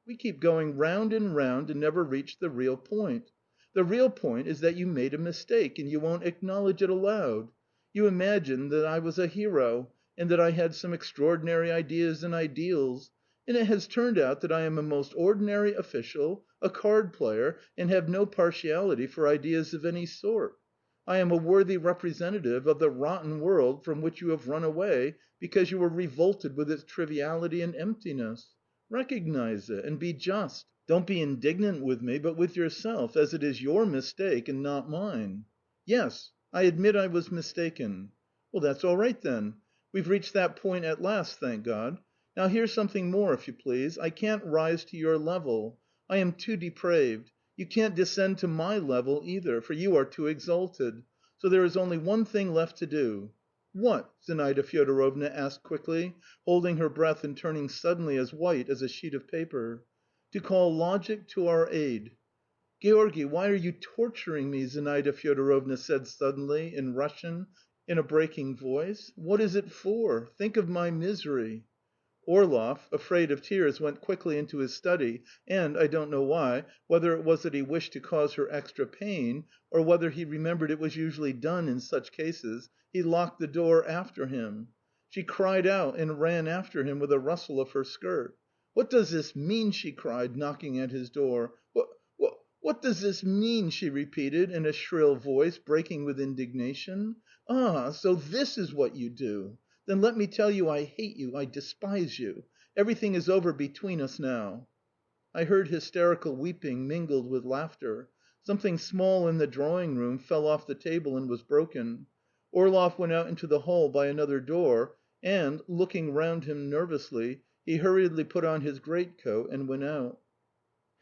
"We keep going round and round and never reach the real point. The real point is that you made a mistake, and you won't acknowledge it aloud. You imagined that I was a hero, and that I had some extraordinary ideas and ideals, and it has turned out that I am a most ordinary official, a card player, and have no partiality for ideas of any sort. I am a worthy representative of the rotten world from which you have run away because you were revolted with its triviality and emptiness. Recognize it and be just. Don't be indignant with me, but with yourself, as it is your mistake and not mine." "Yes, I admit I was mistaken." "Well, that's all right then. We've reached that point at last, thank God. Now here's something more, if you please. I can't rise to your level. I am too depraved. You can't descend to my level either, for you are too exalted. So there is only one thing left to do." "What?" Zinaida Fyodorovna asked quickly, holding her breath and turning suddenly as white as a sheet of paper. "To call logic to our aid." "Georgy, why are you torturing me?" Zinaida Fyodorovna said suddenly, in Russian, in a breaking voice. "What is it for? Think of my misery." Orlov, afraid of tears, went quickly into his study, and, I don't know why, whether it was that he wished to cause her extra pain, or whether he remembered it was usually done in such cases, he locked the door after him. She cried out and ran after him with a rustle of her skirt. "What does this mean?" she cried, knocking at his door. What does this mean?" she repeated in a shrill voice, breaking with indignation. "Ah, so this is what you do! Then let me tell you I hate you, I despise you. Everything is over between us now." I heard hysterical weeping mingled with laughter. Something small in the drawing room fell off the table and was broken. Orlov went out into the hall by another door, and, looking round him nervously, he hurriedly put on his greatcoat and went out.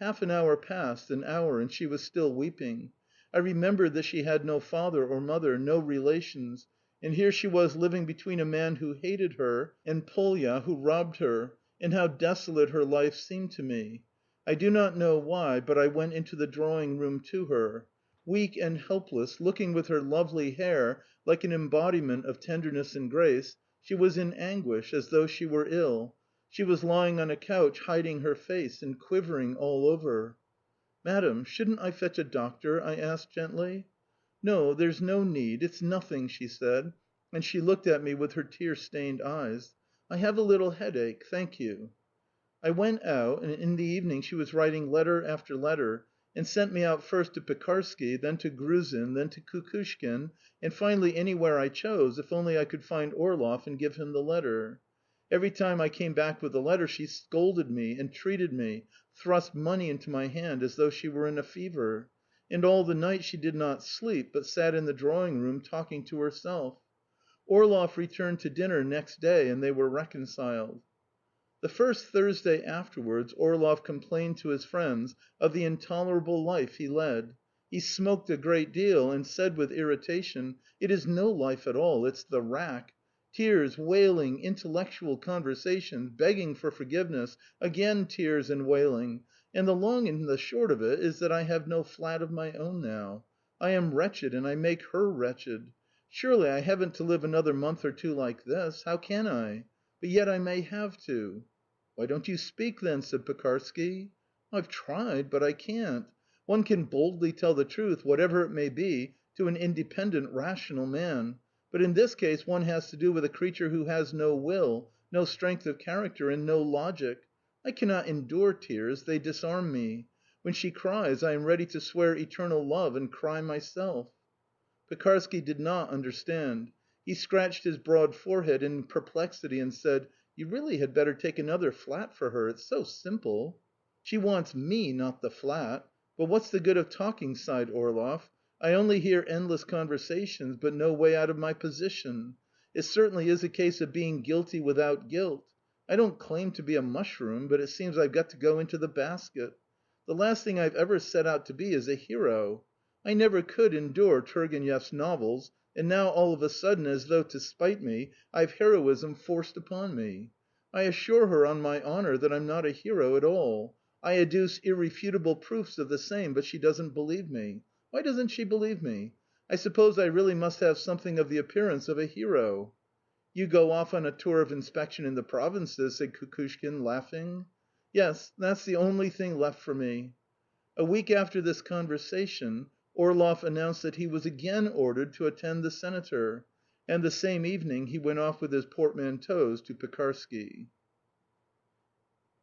Half an hour passed, an hour, and she was still weeping. I remembered that she had no father or mother, no relations, and here she was living between a man who hated her and Polya who robbed her, and how desolate her life seemed to me. I do not know why, but I went into the drawing room to her. Weak and helpless, looking with her lovely hair like an embodiment of tenderness and grace, she was in anguish, as though she were ill. She was lying on a couch, hiding her face, and quivering all over. "Madam, shouldn't I fetch a doctor?" I asked gently. "No, there's no need. It's nothing," she said, and she looked at me with her tear-stained eyes. "I have a little headache, thank you." I went out, and in the evening she was writing letter after letter, and sent me out first to Pekarsky, then to Gruzin, then to Kukushkin, and finally anywhere I chose, if only I could find Orlov and give him the letter. Every time I came back with the letter she scolded me, entreated me, thrust money into my hand as though she were in a fever. And all the night she did not sleep, but sat in the drawing room talking to herself. Orlov returned to dinner next day, and they were reconciled. The first Thursday afterwards Orlov complained to his friends of the intolerable life he led. He smoked a great deal, and said with irritation, "It is no life at all, it's the rack. Tears, wailing, intellectual conversations, begging for forgiveness, again tears and wailing, and the long and the short of it is that I have no flat of my own now. I am wretched, and I make her wretched. Surely I haven't to live another month or two like this? How can I? But yet I may have to." "Why don't you speak then?" said Pekarsky. "I've tried, but I can't. One can boldly tell the truth, whatever it may be, to an independent, rational man, but in this case one has to do with a creature who has no will, no strength of character, and no logic. I cannot endure tears; they disarm me. When she cries, I am ready to swear eternal love and cry myself." Pekarsky did not understand. He scratched his broad forehead in perplexity and said: "You really had better take another flat for her. It's so simple." "She wants me, not the flat. But what's the good of talking?" sighed Orlov. "I only hear endless conversations, but no way out of my position. It certainly is a case of being guilty without guilt. I don't claim to be a mushroom, but it seems I've got to go into the basket. The last thing I've ever set out to be is a hero. I never could endure Turgenev's novels, and now all of a sudden, as though to spite me, I've heroism forced upon me. I assure her on my honour that I'm not a hero at all. I adduce irrefutable proofs of the same, but she doesn't believe me. Why doesn't she believe me? I suppose I really must have something of the appearance of a hero." "You go off on a tour of inspection in the provinces," said Kukushkin, laughing. "Yes, that's the only thing left for me." A week after this conversation, Orlov announced that he was again ordered to attend the senator, and the same evening he went off with his portmanteaus to Pekarsky.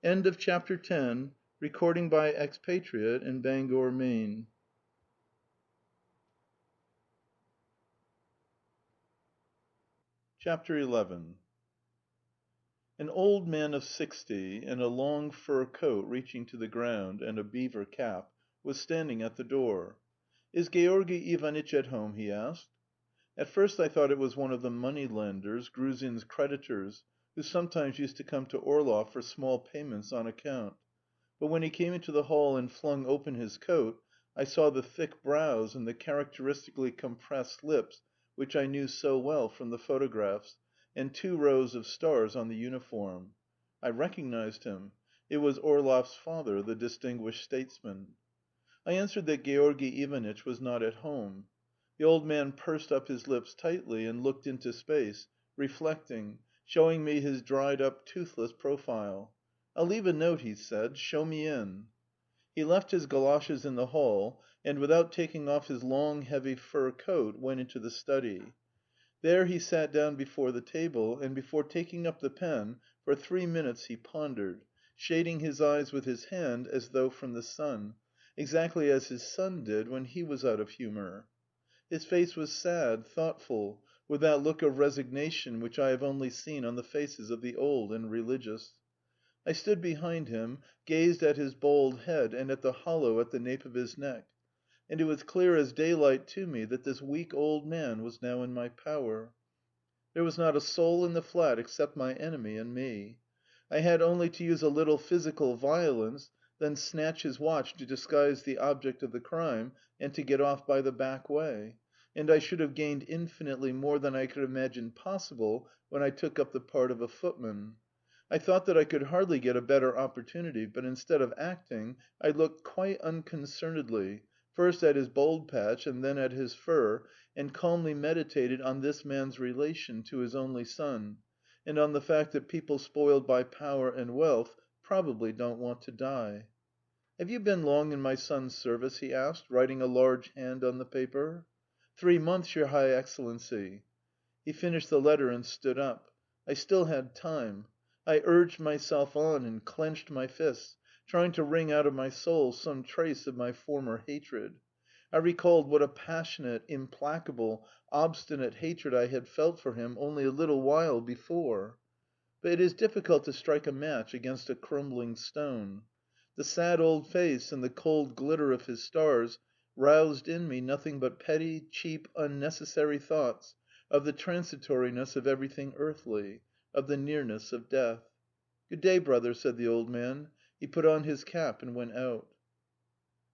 Chapter 11. Recording by Expatriate in Bangor, Maine. Chapter 11. An old man of 60, in a long fur coat reaching to the ground and a beaver cap, was standing at the door. "Is Georgy Ivanitch at home?" he asked. At first I thought it was one of the money-lenders, Gruzin's creditors, who sometimes used to come to Orlov for small payments on account. But when he came into the hall and flung open his coat, I saw the thick brows and the characteristically compressed lips which I knew so well from the photographs, and 2 rows of stars on the uniform. I recognized him. It was Orlov's father, the distinguished statesman. I answered that Georgy Ivanitch was not at home. The old man pursed up his lips tightly and looked into space, reflecting, showing me his dried-up, toothless profile. "I'll leave a note," he said. "Show me in." He left his goloshes in the hall, and without taking off his long, heavy fur coat, went into the study. There he sat down before the table, and before taking up the pen, for 3 minutes he pondered, shading his eyes with his hand as though from the sun, exactly as his son did when he was out of humour. His face was sad, thoughtful, with that look of resignation which I have only seen on the faces of the old and religious. I stood behind him, gazed at his bald head and at the hollow at the nape of his neck, and it was clear as daylight to me that this weak old man was now in my power. There was not a soul in the flat except my enemy and me. I had only to use a little physical violence, then snatch his watch to disguise the object of the crime, and to get off by the back way, and I should have gained infinitely more than I could imagine possible when I took up the part of a footman. I thought that I could hardly get a better opportunity, but instead of acting, I looked quite unconcernedly, first at his bald patch and then at his fur, and calmly meditated on this man's relation to his only son, and on the fact that people spoiled by power and wealth probably don't want to die. "Have you been long in my son's service?" he asked, writing a large hand on the paper. "3 months, your High Excellency." He finished the letter and stood up. I still had time. I urged myself on and clenched my fists, trying to wring out of my soul some trace of my former hatred. I recalled what a passionate, implacable, obstinate hatred I had felt for him only a little while before. But it is difficult to strike a match against a crumbling stone. The sad old face and the cold glitter of his stars roused in me nothing but petty, cheap, unnecessary thoughts of the transitoriness of everything earthly, of the nearness of death. "Good day, brother," said the old man. He put on his cap and went out.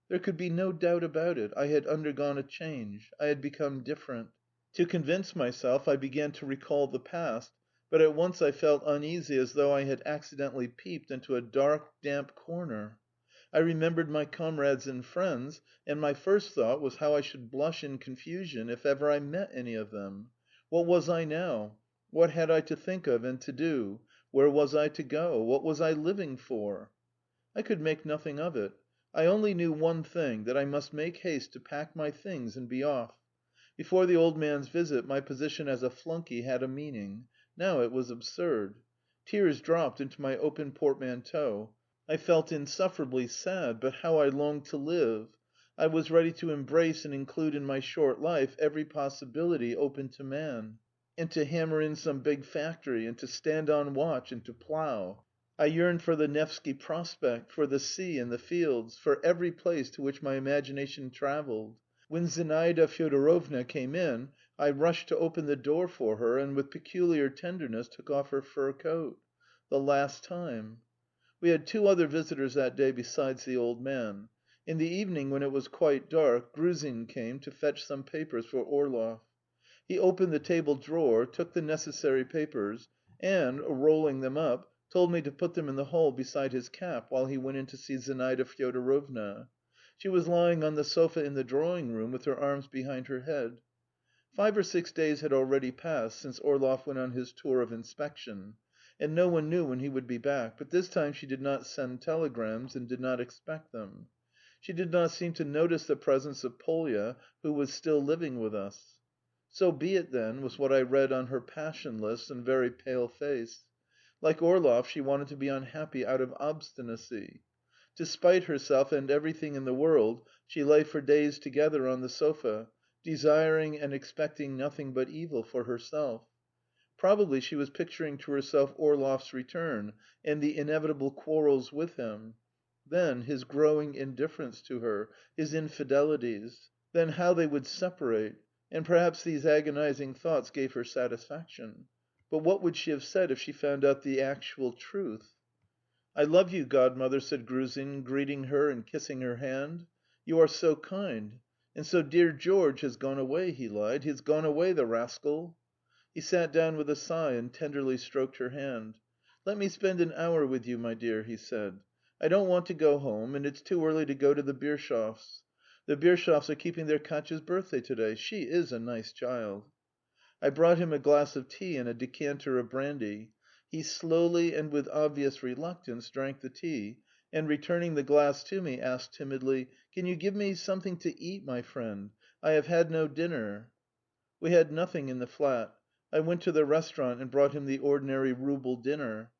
There could be no doubt about it. I had undergone a change. I had become different. To convince myself, I began to recall the past, but at once I felt uneasy as though I had accidentally peeped into a dark, damp corner. I remembered my comrades and friends, and my first thought was how I should blush in confusion if ever I met any of them. What was I now? What had I to think of and to do? Where was I to go? What was I living for? I could make nothing of it. I only knew one thing, that I must make haste to pack my things and be off. Before the old man's visit my position as a flunky had a meaning. Now it was absurd. Tears dropped into my open portmanteau. I felt insufferably sad, but how I longed to live! I was ready to embrace and include in my short life every possibility open to man, and to hammer in some big factory, and to stand on watch, and to plough. I yearned for the Nevsky Prospect, for the sea and the fields, for every place to which my imagination travelled. When Zinaida Fyodorovna came in, I rushed to open the door for her, and with peculiar tenderness took off her fur coat. The last time. We had 2 other visitors that day besides the old man. In the evening, when it was quite dark, Gruzin came to fetch some papers for Orlov. He opened the table drawer, took the necessary papers, and, rolling them up, told me to put them in the hall beside his cap while he went in to see Zinaida Fyodorovna. She was lying on the sofa in the drawing room with her arms behind her head. 5 or 6 days had already passed since Orlov went on his tour of inspection, and no one knew when he would be back, but this time she did not send telegrams and did not expect them. She did not seem to notice the presence of Polya, who was still living with us. "So be it, then," was what I read on her passionless and very pale face. Like Orlov, she wanted to be unhappy out of obstinacy. To spite herself and everything in the world, she lay for days together on the sofa, desiring and expecting nothing but evil for herself. Probably she was picturing to herself Orlov's return and the inevitable quarrels with him; then his growing indifference to her, his infidelities; then how they would separate, and perhaps these agonizing thoughts gave her satisfaction. But what would she have said if she found out the actual truth? "I love you, Godmother," said Gruzin, greeting her and kissing her hand. "You are so kind. And so dear George has gone away," he lied. "He has gone away, the rascal!" He sat down with a sigh and tenderly stroked her hand. "Let me spend an hour with you, my dear," he said. "I don't want to go home, and it's too early to go to the Birshovs'. The Birshovs are keeping their Katya's birthday to day. She is a nice child." I brought him a glass of tea and a decanter of brandy. He slowly and with obvious reluctance drank the tea, and returning the glass to me, asked timidly: "Can you give me something to eat, my friend? I have had no dinner." We had nothing in the flat. I went to the restaurant and brought him the ordinary rouble dinner.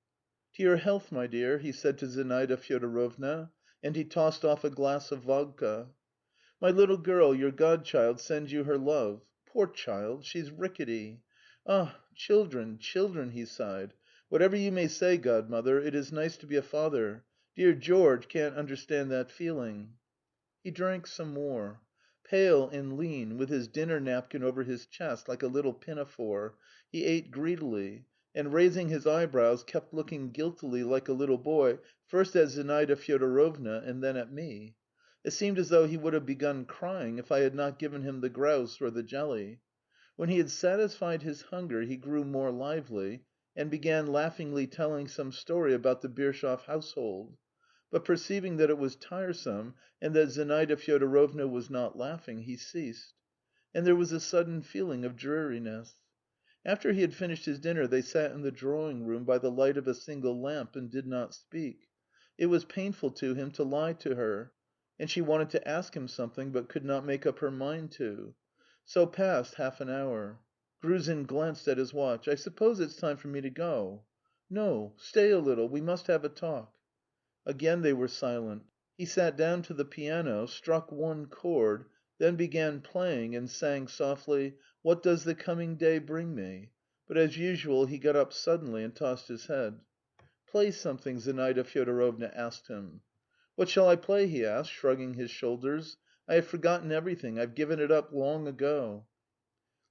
"To your health, my dear," he said to Zinaida Fyodorovna, and he tossed off a glass of vodka. "My little girl, your godchild, sends you her love. Poor child, she's rickety. Ah, children, children!" he sighed. "Whatever you may say, Godmother, it is nice to be a father. Dear George can't understand that feeling." He drank some more. Pale and lean, with his dinner napkin over his chest like a little pinafore, he ate greedily, and raising his eyebrows, kept looking guiltily like a little boy, first at Zinaida Fyodorovna and then at me. It seemed as though he would have begun crying if I had not given him the grouse or the jelly. When he had satisfied his hunger he grew more lively, and began laughingly telling some story about the Birshov household. But perceiving that it was tiresome, and that Zinaida Fyodorovna was not laughing, he ceased. And there was a sudden feeling of dreariness. After he had finished his dinner they sat in the drawing room by the light of a single lamp and did not speak. It was painful to him to lie to her, and she wanted to ask him something, but could not make up her mind to. So passed half an hour. Gruzin glanced at his watch. "I suppose it's time for me to go." "No, stay a little. We must have a talk." Again they were silent. He sat down to the piano, struck one chord, then began playing and sang softly, "What does the coming day bring me?" But as usual he got up suddenly and tossed his head. "Play something," Zinaida Fyodorovna asked him. "What shall I play?" he asked, shrugging his shoulders. "I have forgotten everything. I've given it up long ago."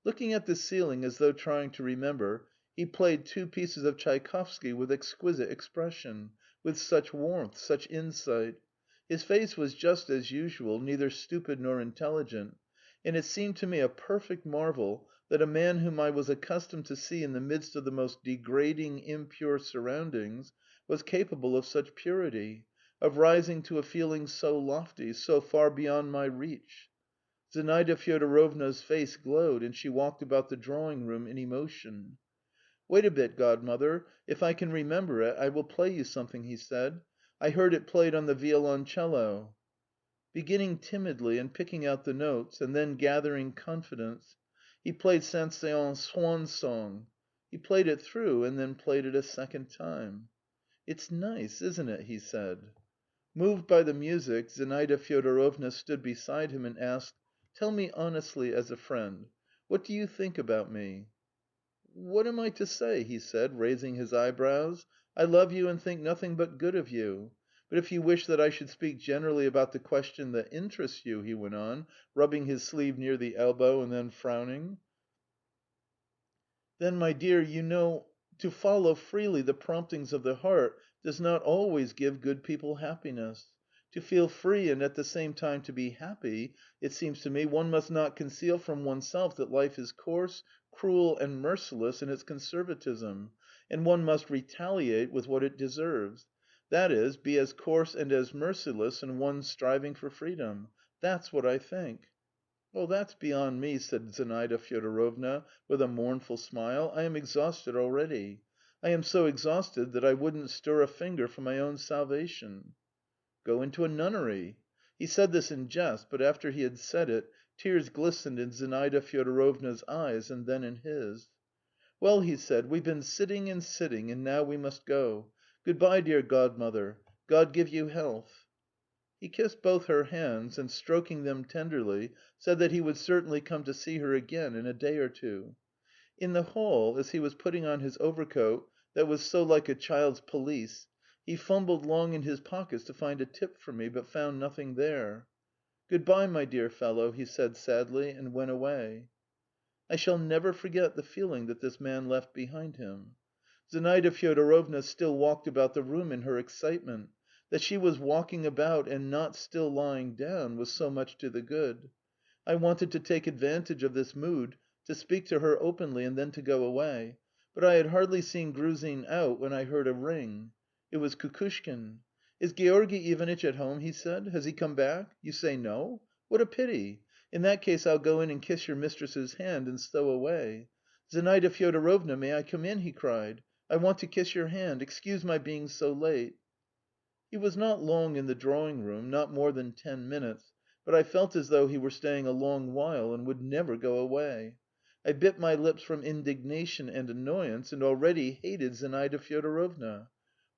Looking at the ceiling as though trying to remember, he played two pieces of Tchaikovsky with exquisite expression, with such warmth, such insight. His face was just as usual, neither stupid nor intelligent, and it seemed to me a perfect marvel that a man whom I was accustomed to see in the midst of the most degrading, impure surroundings was capable of such purity, of rising to a feeling so lofty, so far beyond my reach. Zinaida Fyodorovna's face glowed, and she walked about the drawing room in emotion. "Wait a bit, Godmother. If I can remember it, I will play you something," he said. "I heard it played on the violoncello." Beginning timidly and picking out the notes, and then gathering confidence, he played Saint-Saëns' Swan Song. He played it through, and then played it a second time. "It's nice, isn't it?" he said. Moved by the music, Zinaida Fyodorovna stood beside him and asked: "Tell me honestly, as a friend, what do you think about me?" "What am I to say?" he said, raising his eyebrows. "I love you and think nothing but good of you. But if you wish that I should speak generally about the question that interests you," he went on, rubbing his sleeve near the elbow and then frowning, "then, my dear, you know, to follow freely the promptings of the heart does not always give good people happiness. To feel free and at the same time to be happy, it seems to me, one must not conceal from oneself that life is coarse, cruel, and merciless in its conservatism, and one must retaliate with what it deserves. That is, be as coarse and as merciless in one's striving for freedom. That's what I think." "Oh, that's beyond me," said Zinaida Fyodorovna with a mournful smile. "I am exhausted already. I am so exhausted that I wouldn't stir a finger for my own salvation." "Go into a nunnery." He said this in jest, but after he had said it, tears glistened in Zinaida Fyodorovna's eyes and then in his. "Well," he said, "we've been sitting and sitting, and now we must go. Good bye, dear Godmother. God give you health." He kissed both her hands, and stroking them tenderly, said that he would certainly come to see her again in a day or two. In the hall, as he was putting on his overcoat that was so like a child's pelisse, he fumbled long in his pockets to find a tip for me, but found nothing there. "Good bye, my dear fellow," he said sadly, and went away. I shall never forget the feeling that this man left behind him. Zinaida Fyodorovna still walked about the room in her excitement. That she was walking about and not still lying down was so much to the good. I wanted to take advantage of this mood, to speak to her openly and then to go away, but I had hardly seen Gruzin out when I heard a ring. It was Kukushkin. "Is Georgy Ivanitch at home?" he said. "Has he come back? You say no? What a pity! In that case I'll go in and kiss your mistress's hand and so away. Zinaida Fyodorovna, may I come in?" he cried. "I want to kiss your hand. Excuse my being so late." He was not long in the drawing room, not more than 10 minutes, but I felt as though he were staying a long while and would never go away. I bit my lips from indignation and annoyance, and already hated Zinaida Fyodorovna.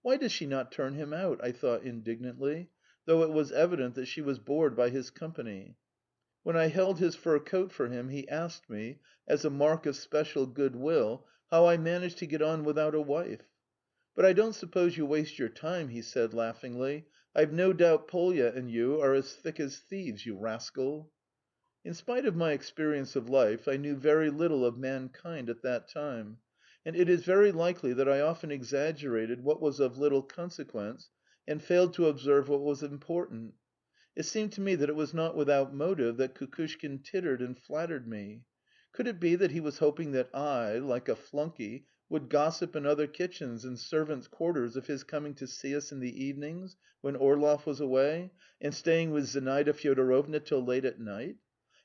Why does she not turn him out? I thought indignantly, though it was evident that she was bored by his company. When I held his fur coat for him, he asked me, as a mark of special goodwill, how I managed to get on without a wife. "But I don't suppose you waste your time," he said laughingly. "I've no doubt Polya and you are as thick as thieves, you rascal!" In spite of my experience of life, I knew very little of mankind at that time, and it is very likely that I often exaggerated what was of little consequence and failed to observe what was important. It seemed to me that it was not without motive that Kukushkin tittered and flattered me. Could it be that he was hoping that I, like a flunky, would gossip in other kitchens and servants' quarters of his coming to see us in the evenings when Orlov was away, and staying with Zinaida Fyodorovna till late at night?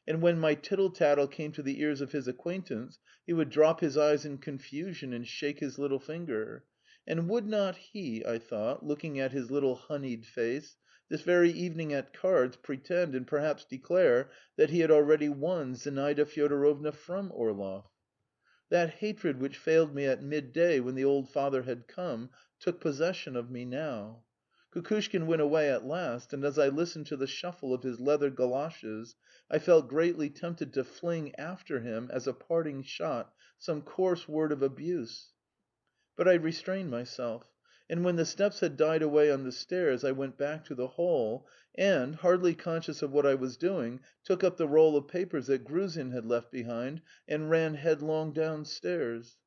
And when my tittle-tattle came to the ears of his acquaintance, he would drop his eyes in confusion and shake his little finger. And would not he, I thought, looking at his little honeyed face, this very evening at cards pretend and perhaps declare that he had already won Zinaida Fyodorovna from Orlov? That hatred which failed me at midday when the old father had come took possession of me now. Kukushkin went away at last, and as I listened to the shuffle of his leather goloshes, I felt greatly tempted to fling after him, as a parting shot, some coarse word of abuse. But I restrained myself, and when the steps had died away on the stairs, I went back to the hall and, hardly conscious of what I was doing, took up the roll of papers that Gruzin had left behind and ran headlong downstairs.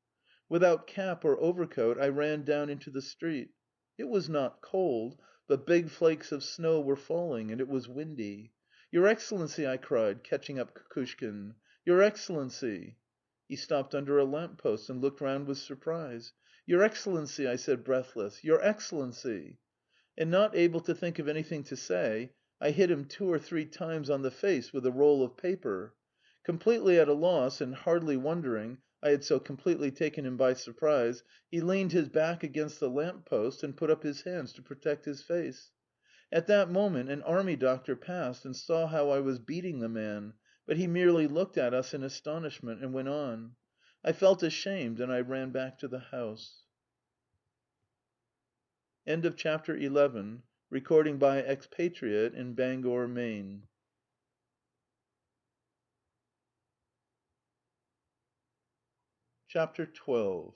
Without cap or overcoat, I ran down into the street. It was not cold, but big flakes of snow were falling, and it was windy. "Your Excellency!" I cried, catching up Kukushkin. "Your Excellency!" He stopped under a lamp-post and looked round with surprise. "Your Excellency!" I said breathless. "Your Excellency!" And not able to think of anything to say, I hit him 2 or 3 times on the face with the roll of paper. Completely at a loss and hardly wondering I had so completely taken him by surprise he leaned his back against the lamp-post and put up his hands to protect his face. At that moment an army doctor passed and saw how I was beating the man, but he merely looked at us in astonishment and went on. I felt ashamed, and I ran back to the house. End of chapter 11. Recording by Expatriate in Bangor, Maine. Chapter 12.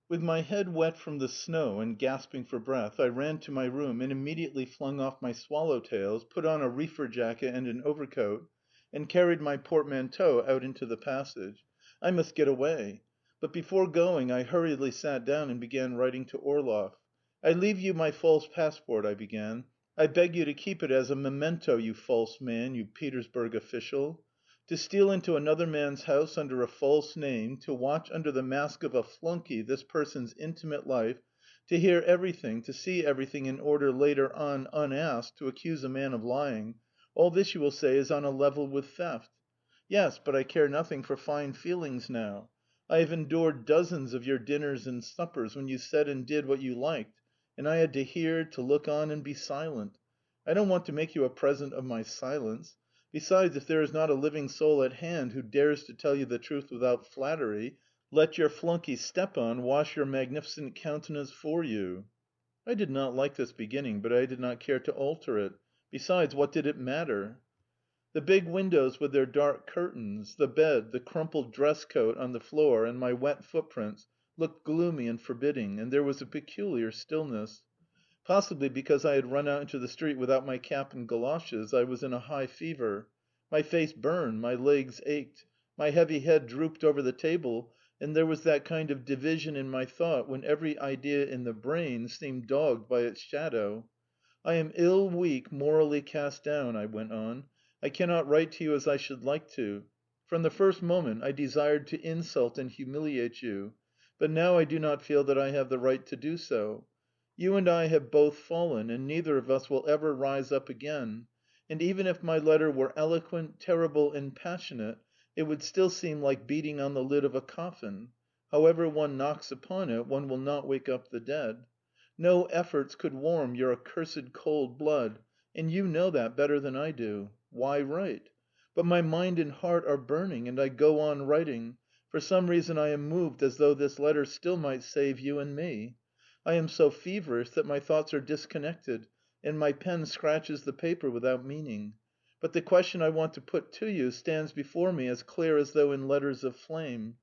With my head wet from the snow and gasping for breath, I ran to my room and immediately flung off my swallow tails, put on a reefer jacket and an overcoat, and carried my portmanteau out into the passage. I must get away. But before going I hurriedly sat down and began writing to Orlov. "I leave you my false passport," I began. "I beg you to keep it as a memento, you false man, you Petersburg official. To steal into another man's house under a false name, to watch under the mask of a flunky this person's intimate life, to hear everything, to see everything in order later on, unasked, to accuse a man of lying all this, you will say, is on a level with theft. Yes, but I care nothing for fine feelings now. I have endured dozens of your dinners and suppers when you said and did what you liked, and I had to hear, to look on, and be silent. I don't want to make you a present of my silence. Besides, if there is not a living soul at hand who dares to tell you the truth without flattery, let your flunky Stepan wash your magnificent countenance for you." I did not like this beginning, but I did not care to alter it. Besides, what did it matter? The big windows with their dark curtains, the bed, the crumpled dress coat on the floor, and my wet footprints looked gloomy and forbidding, and there was a peculiar stillness. Possibly because I had run out into the street without my cap and goloshes, I was in a high fever. My face burned, my legs ached, my heavy head drooped over the table, and there was that kind of division in my thought when every idea in the brain seemed dogged by its shadow. "I am ill, weak, morally cast down," I went on. "I cannot write to you as I should like to. From the first moment I desired to insult and humiliate you, but now I do not feel that I have the right to do so. You and I have both fallen, and neither of us will ever rise up again. And even if my letter were eloquent, terrible, and passionate, it would still seem like beating on the lid of a coffin. However one knocks upon it, one will not wake up the dead. No efforts could warm your accursed cold blood, and you know that better than I do. Why write? But my mind and heart are burning, and I go on writing. For some reason I am moved as though this letter still might save you and me. I am so feverish that my thoughts are disconnected, and my pen scratches the paper without meaning. But the question I want to put to you stands before me as clear as though in letters of flame.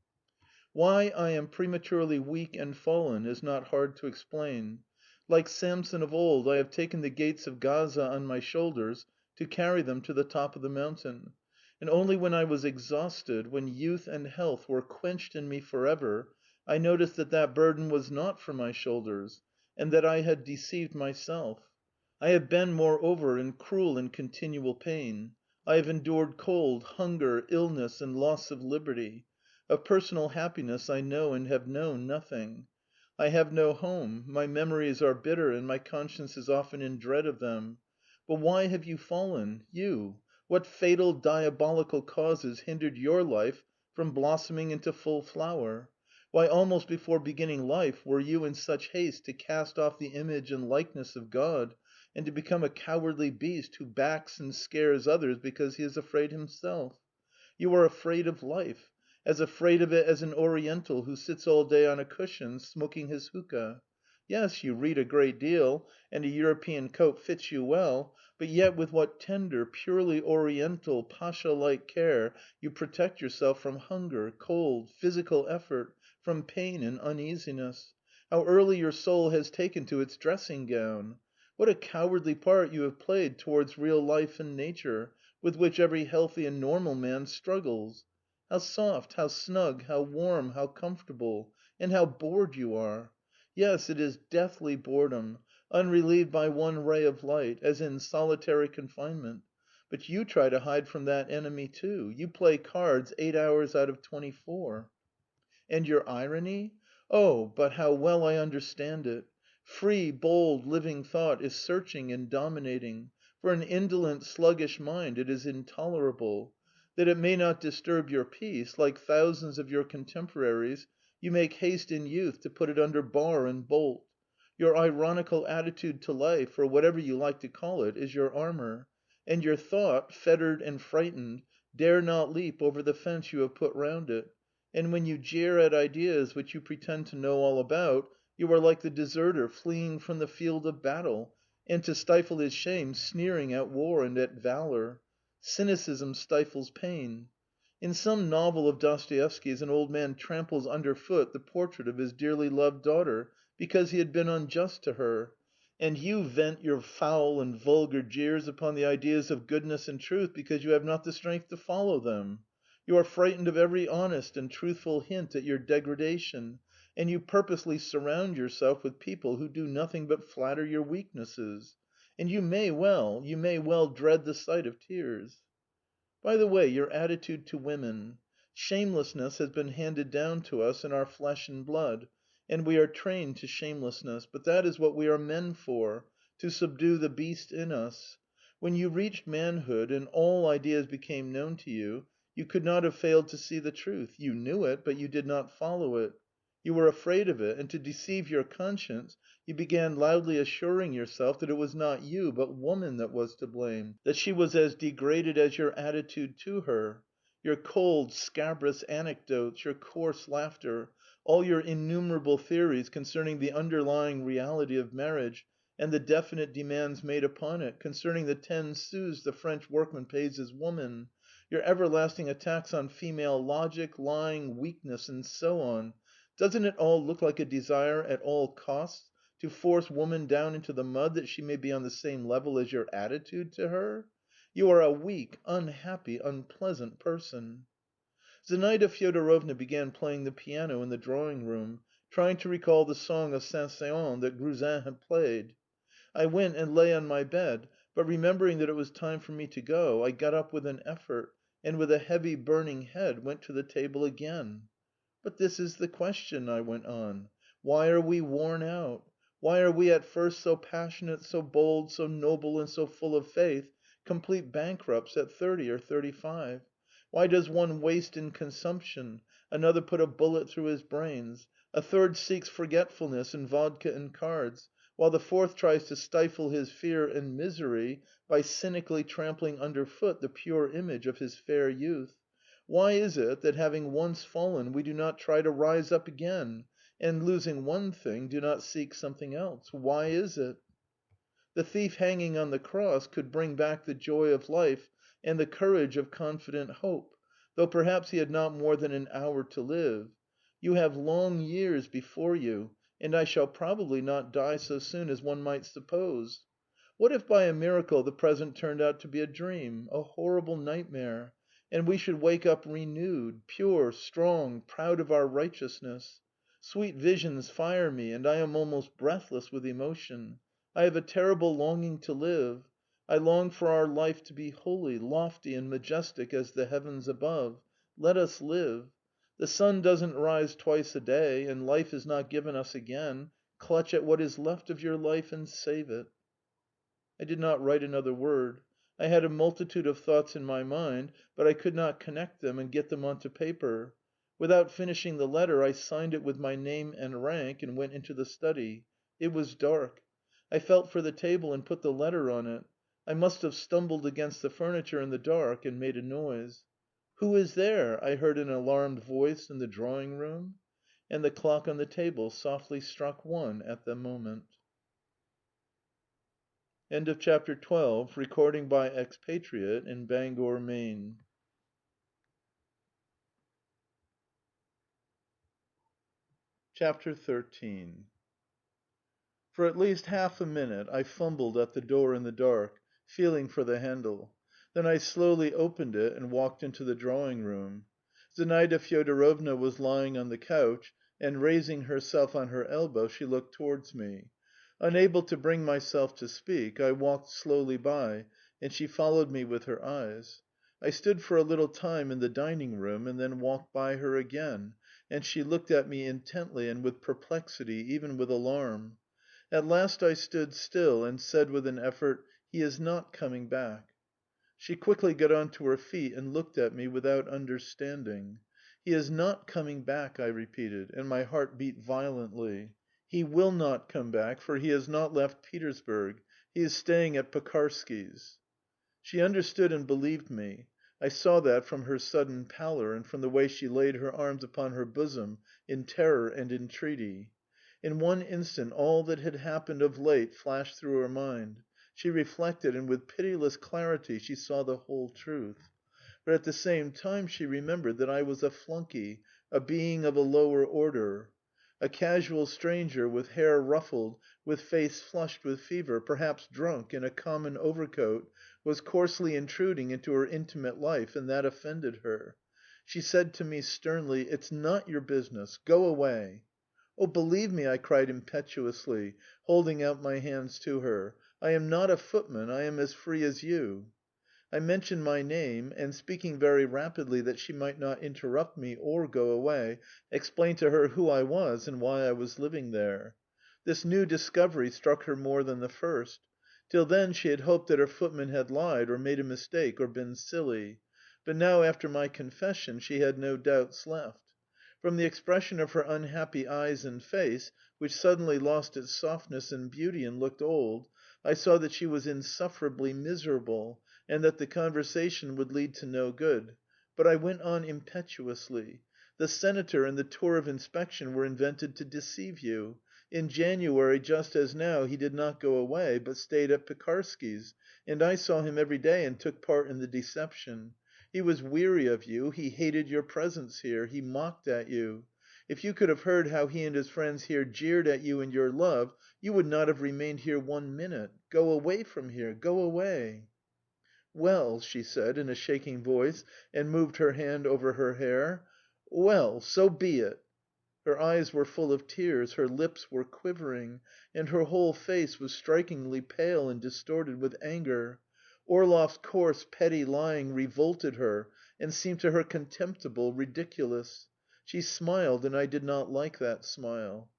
Why I am prematurely weak and fallen is not hard to explain. Like Samson of old, I have taken the gates of Gaza on my shoulders to carry them to the top of the mountain. And only when I was exhausted, when youth and health were quenched in me forever, I noticed that that burden was not for my shoulders, and that I had deceived myself. I have been, moreover, in cruel and continual pain. I have endured cold, hunger, illness, and loss of liberty. Of personal happiness I know and have known nothing. I have no home, my memories are bitter, and my conscience is often in dread of them. But why have you fallen? You? What fatal, diabolical causes hindered your life from blossoming into full flower? Why, almost before beginning life, were you in such haste to cast off the image and likeness of God, and to become a cowardly beast who backs and scares others because he is afraid himself? You are afraid of life, as afraid of it as an Oriental who sits all day on a cushion, smoking his hookah. Yes, you read a great deal, and a European coat fits you well, but yet with what tender, purely Oriental, pasha-like care you protect yourself from hunger, cold, physical effort, from pain and uneasiness. How early your soul has taken to its dressing gown! What a cowardly part you have played towards real life and nature, with which every healthy and normal man struggles. How soft, how snug, how warm, how comfortable, and how bored you are! Yes, it is deathly boredom, unrelieved by one ray of light, as in solitary confinement. But you try to hide from that enemy too. You play cards 8 hours out of 24. And your irony? Oh, but how well I understand it! Free, bold, living thought is searching and dominating. For an indolent, sluggish mind it is intolerable. That it may not disturb your peace, like thousands of your contemporaries, you make haste in youth to put it under bar and bolt. Your ironical attitude to life, or whatever you like to call it, is your armour. And your thought, fettered and frightened, dare not leap over the fence you have put round it. And when you jeer at ideas which you pretend to know all about, you are like the deserter fleeing from the field of battle, and to stifle his shame, sneering at war and at valour. Cynicism stifles pain. In some novel of Dostoevsky's an old man tramples underfoot the portrait of his dearly loved daughter because he had been unjust to her, and you vent your foul and vulgar jeers upon the ideas of goodness and truth because you have not the strength to follow them. You are frightened of every honest and truthful hint at your degradation, and you purposely surround yourself with people who do nothing but flatter your weaknesses. And you may well dread the sight of tears. By the way, your attitude to women. Shamelessness has been handed down to us in our flesh and blood, and we are trained to shamelessness, but that is what we are men for, to subdue the beast in us. When you reached manhood and all ideas became known to you, you could not have failed to see the truth. You knew it, but you did not follow it. You were afraid of it, and to deceive your conscience, you began loudly assuring yourself that it was not you, but woman that was to blame, that she was as degraded as your attitude to her. your cold, scabrous anecdotes, your coarse laughter, all your innumerable theories concerning the underlying reality of marriage and the definite demands made upon it, concerning the 10 sous the French workman pays his woman, your everlasting attacks on female logic, lying, weakness, and so on, doesn't it all look like a desire at all costs to force woman down into the mud that she may be on the same level as your attitude to her? You are a weak, unhappy, unpleasant person." Zinaida Fyodorovna began playing the piano in the drawing room, trying to recall the song of Saint-Saëns that Gruzin had played. I went and lay on my bed, but remembering that it was time for me to go, I got up with an effort, and with a heavy, burning head went to the table again. "But this is the question," I went on. "Why are we worn out? Why are we at first so passionate, so bold, so noble, and so full of faith, complete bankrupts at 30 or 35? Why does one waste in consumption, another put a bullet through his brains, a third seeks forgetfulness in vodka and cards, while the fourth tries to stifle his fear and misery by cynically trampling underfoot the pure image of his fair youth? Why is it that, having once fallen, we do not try to rise up again, and, losing one thing, do not seek something else? Why is it? The thief hanging on the cross could bring back the joy of life and the courage of confident hope, though perhaps he had not more than an hour to live. You have long years before you, and I shall probably not die so soon as one might suppose. What if by a miracle the present turned out to be a dream, a horrible nightmare, and we should wake up renewed, pure, strong, proud of our righteousness? Sweet visions fire me, and I am almost breathless with emotion. I have a terrible longing to live. I long for our life to be holy, lofty, and majestic as the heavens above. Let us live. The sun doesn't rise twice a day, and life is not given us again. Clutch at what is left of your life and save it." I did not write another word. I had a multitude of thoughts in my mind, but I could not connect them and get them onto paper. Without finishing the letter, I signed it with my name and rank, and went into the study. It was dark. I felt for the table and put the letter on it. I must have stumbled against the furniture in the dark and made a noise. "Who is there?" I heard an alarmed voice in the drawing room, and the clock on the table softly struck 1 at the moment. End of chapter 12. Recording by Expatriate in Bangor, Maine. Chapter 13. For at least half a minute I fumbled at the door in the dark, feeling for the handle. Then I slowly opened it and walked into the drawing room. Zinaida Fyodorovna was lying on the couch, and raising herself on her elbow, she looked towards me. Unable to bring myself to speak, I walked slowly by, and she followed me with her eyes. I stood for a little time in the dining room, and then walked by her again, and she looked at me intently and with perplexity, even with alarm. At last I stood still and said with an effort, "He is not coming back." She quickly got on to her feet and looked at me without understanding. "He is not coming back," I repeated, and my heart beat violently. "He will not come back, for he has not left Petersburg. He is staying at Pekarsky's." She understood and believed me. I saw that from her sudden pallor and from the way she laid her arms upon her bosom in terror and entreaty. In one instant all that had happened of late flashed through her mind. She reflected, and with pitiless clarity she saw the whole truth. But at the same time she remembered that I was a flunky, a being of a lower order. A casual stranger with hair ruffled, with face flushed with fever, perhaps drunk, in a common overcoat, was coarsely intruding into her intimate life, and that offended her. She said to me sternly, "It's not your business. Go away." "Oh, believe me," I cried impetuously, holding out my hands to her. "I am not a footman. I am as free as you." I mentioned my name, and, speaking very rapidly that she might not interrupt me or go away, explained to her who I was and why I was living there. This new discovery struck her more than the first. Till then she had hoped that her footman had lied, or made a mistake, or been silly. But now, after my confession, she had no doubts left. From the expression of her unhappy eyes and face, which suddenly lost its softness and beauty and looked old, I saw that she was insufferably miserable, and that the conversation would lead to no good. But I went on impetuously. The senator and the tour of inspection were invented to deceive you. In January, just as now, he did not go away, but stayed at Pekarsky's, and I saw him every day and took part in the deception. He was weary of you, he hated your presence here, he mocked at you. If you could have heard how he and his friends here jeered at you and your love, you would not have remained here 1 minute. Go away from here, go away." "Well," she said in a shaking voice, and moved her hand over her hair. "Well, so be it." Her eyes were full of tears, her lips were quivering, and her whole face was strikingly pale and distorted with anger. Orlov's coarse, petty lying revolted her and seemed to her contemptible, ridiculous. She smiled, and I did not like that smile.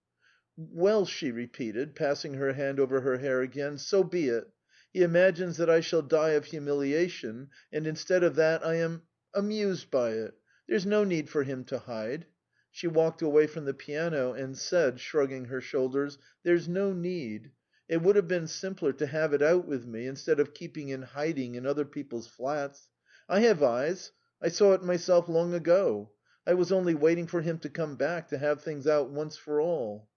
"Well," she repeated, passing her hand over her hair again, "so be it. He imagines that I shall die of humiliation, and instead of that I am amused by it. There's no need for him to hide." She walked away from the piano and said, shrugging her shoulders, "There's no need. It would have been simpler to have it out with me instead of keeping in hiding in other people's flats. I have eyes. I saw it myself long ago. I was only waiting for him to come back to have things out once for all."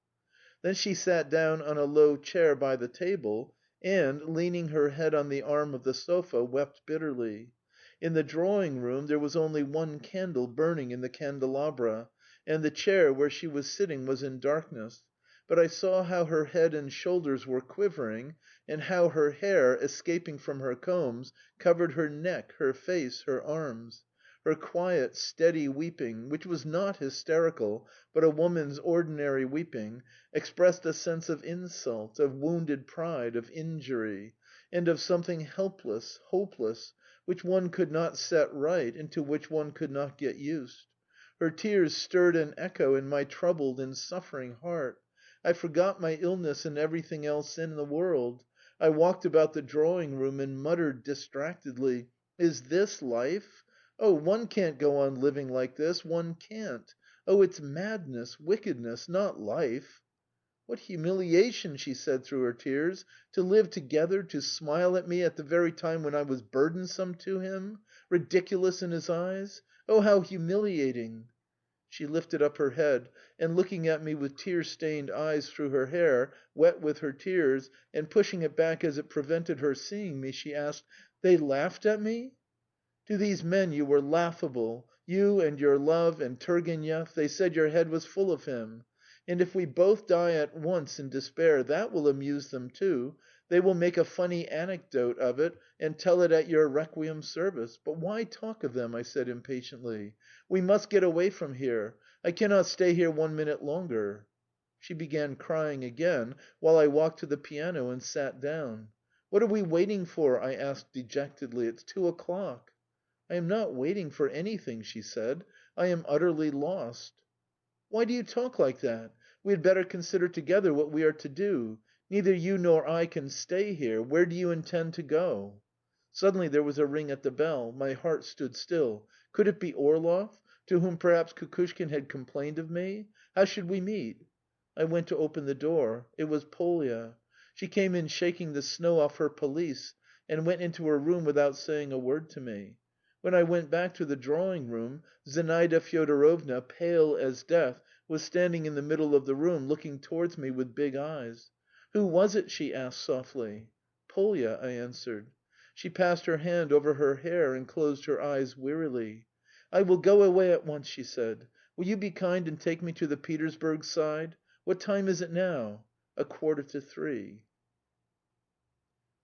Then she sat down on a low chair by the table and, leaning her head on the arm of the sofa, wept bitterly. In the drawing room there was only one candle burning in the candelabra, and the chair where she was sitting was in darkness, but I saw how her head and shoulders were quivering, and how her hair, escaping from her combs, covered her neck, her face, her arms. Her quiet, steady weeping, which was not hysterical, but a woman's ordinary weeping, expressed a sense of insult, of wounded pride, of injury, and of something helpless, hopeless, which one could not set right, and to which one could not get used. Her tears stirred an echo in my troubled and suffering heart. I forgot my illness and everything else in the world. I walked about the drawing room and muttered distractedly: "Is this life? Oh, one can't go on living like this, one can't. Oh, it's madness, wickedness, not life." "What humiliation!" she said through her tears. "To live together, to smile at me at the very time when I was burdensome to him, ridiculous in his eyes. Oh, how humiliating!" She lifted up her head, and looking at me with tear-stained eyes through her hair, wet with her tears, and pushing it back as it prevented her seeing me, she asked: "They laughed at me?" "To these men you were laughable, you and your love and Turgenev. They said your head was full of him. And if we both die at once in despair, that will amuse them too. They will make a funny anecdote of it and tell it at your requiem service. But why talk of them?" I said impatiently. "We must get away from here. I cannot stay here 1 minute longer." She began crying again, while I walked to the piano and sat down. "What are we waiting for?" I asked dejectedly. "It's 2 o'clock." "I am not waiting for anything," she said. "I am utterly lost." "Why do you talk like that? We had better consider together what we are to do. Neither you nor I can stay here. Where do you intend to go?" Suddenly there was a ring at the bell. My heart stood still. Could it be Orlov, to whom perhaps Kukushkin had complained of me? How should we meet? I went to open the door. It was Polya. She came in shaking the snow off her pelisse, and went into her room without saying a word to me. When I went back to the drawing room, Zinaida Fyodorovna, pale as death, was standing in the middle of the room, looking towards me with big eyes. "Who was it?" she asked softly. "Polya," I answered. She passed her hand over her hair and closed her eyes wearily. "I will go away at once," she said. "Will you be kind and take me to the Petersburg Side? What time is it now?" "3:15."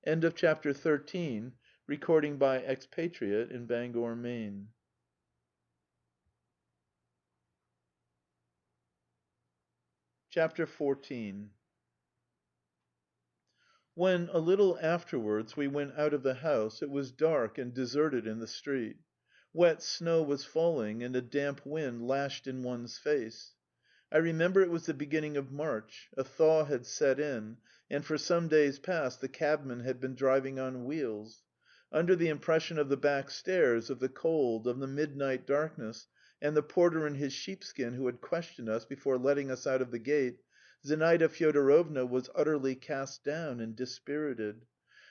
End of chapter 13. Recording by Expatriate in Bangor, Maine. Chapter 14. When, a little afterwards, we went out of the house, it was dark and deserted in the street. Wet snow was falling, and a damp wind lashed in one's face. I remember it was the beginning of March. A thaw had set in, and for some days past the cabman had been driving on wheels. Under the impression of the back stairs, of the cold, of the midnight darkness, and the porter in his sheepskin who had questioned us before letting us out of the gate, Zinaida Fyodorovna was utterly cast down and dispirited.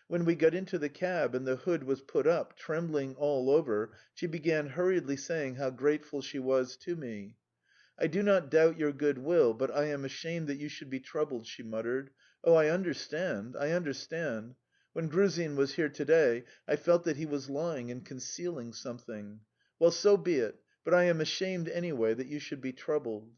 When we got into the cab and the hood was put up, trembling all over, she began hurriedly saying how grateful she was to me. "I do not doubt your good will, but I am ashamed that you should be troubled," she muttered. "Oh, I understand, I understand. When Gruzin was here to day, I felt that he was lying and concealing something. Well, so be it, but I am ashamed, anyway, that you should be troubled."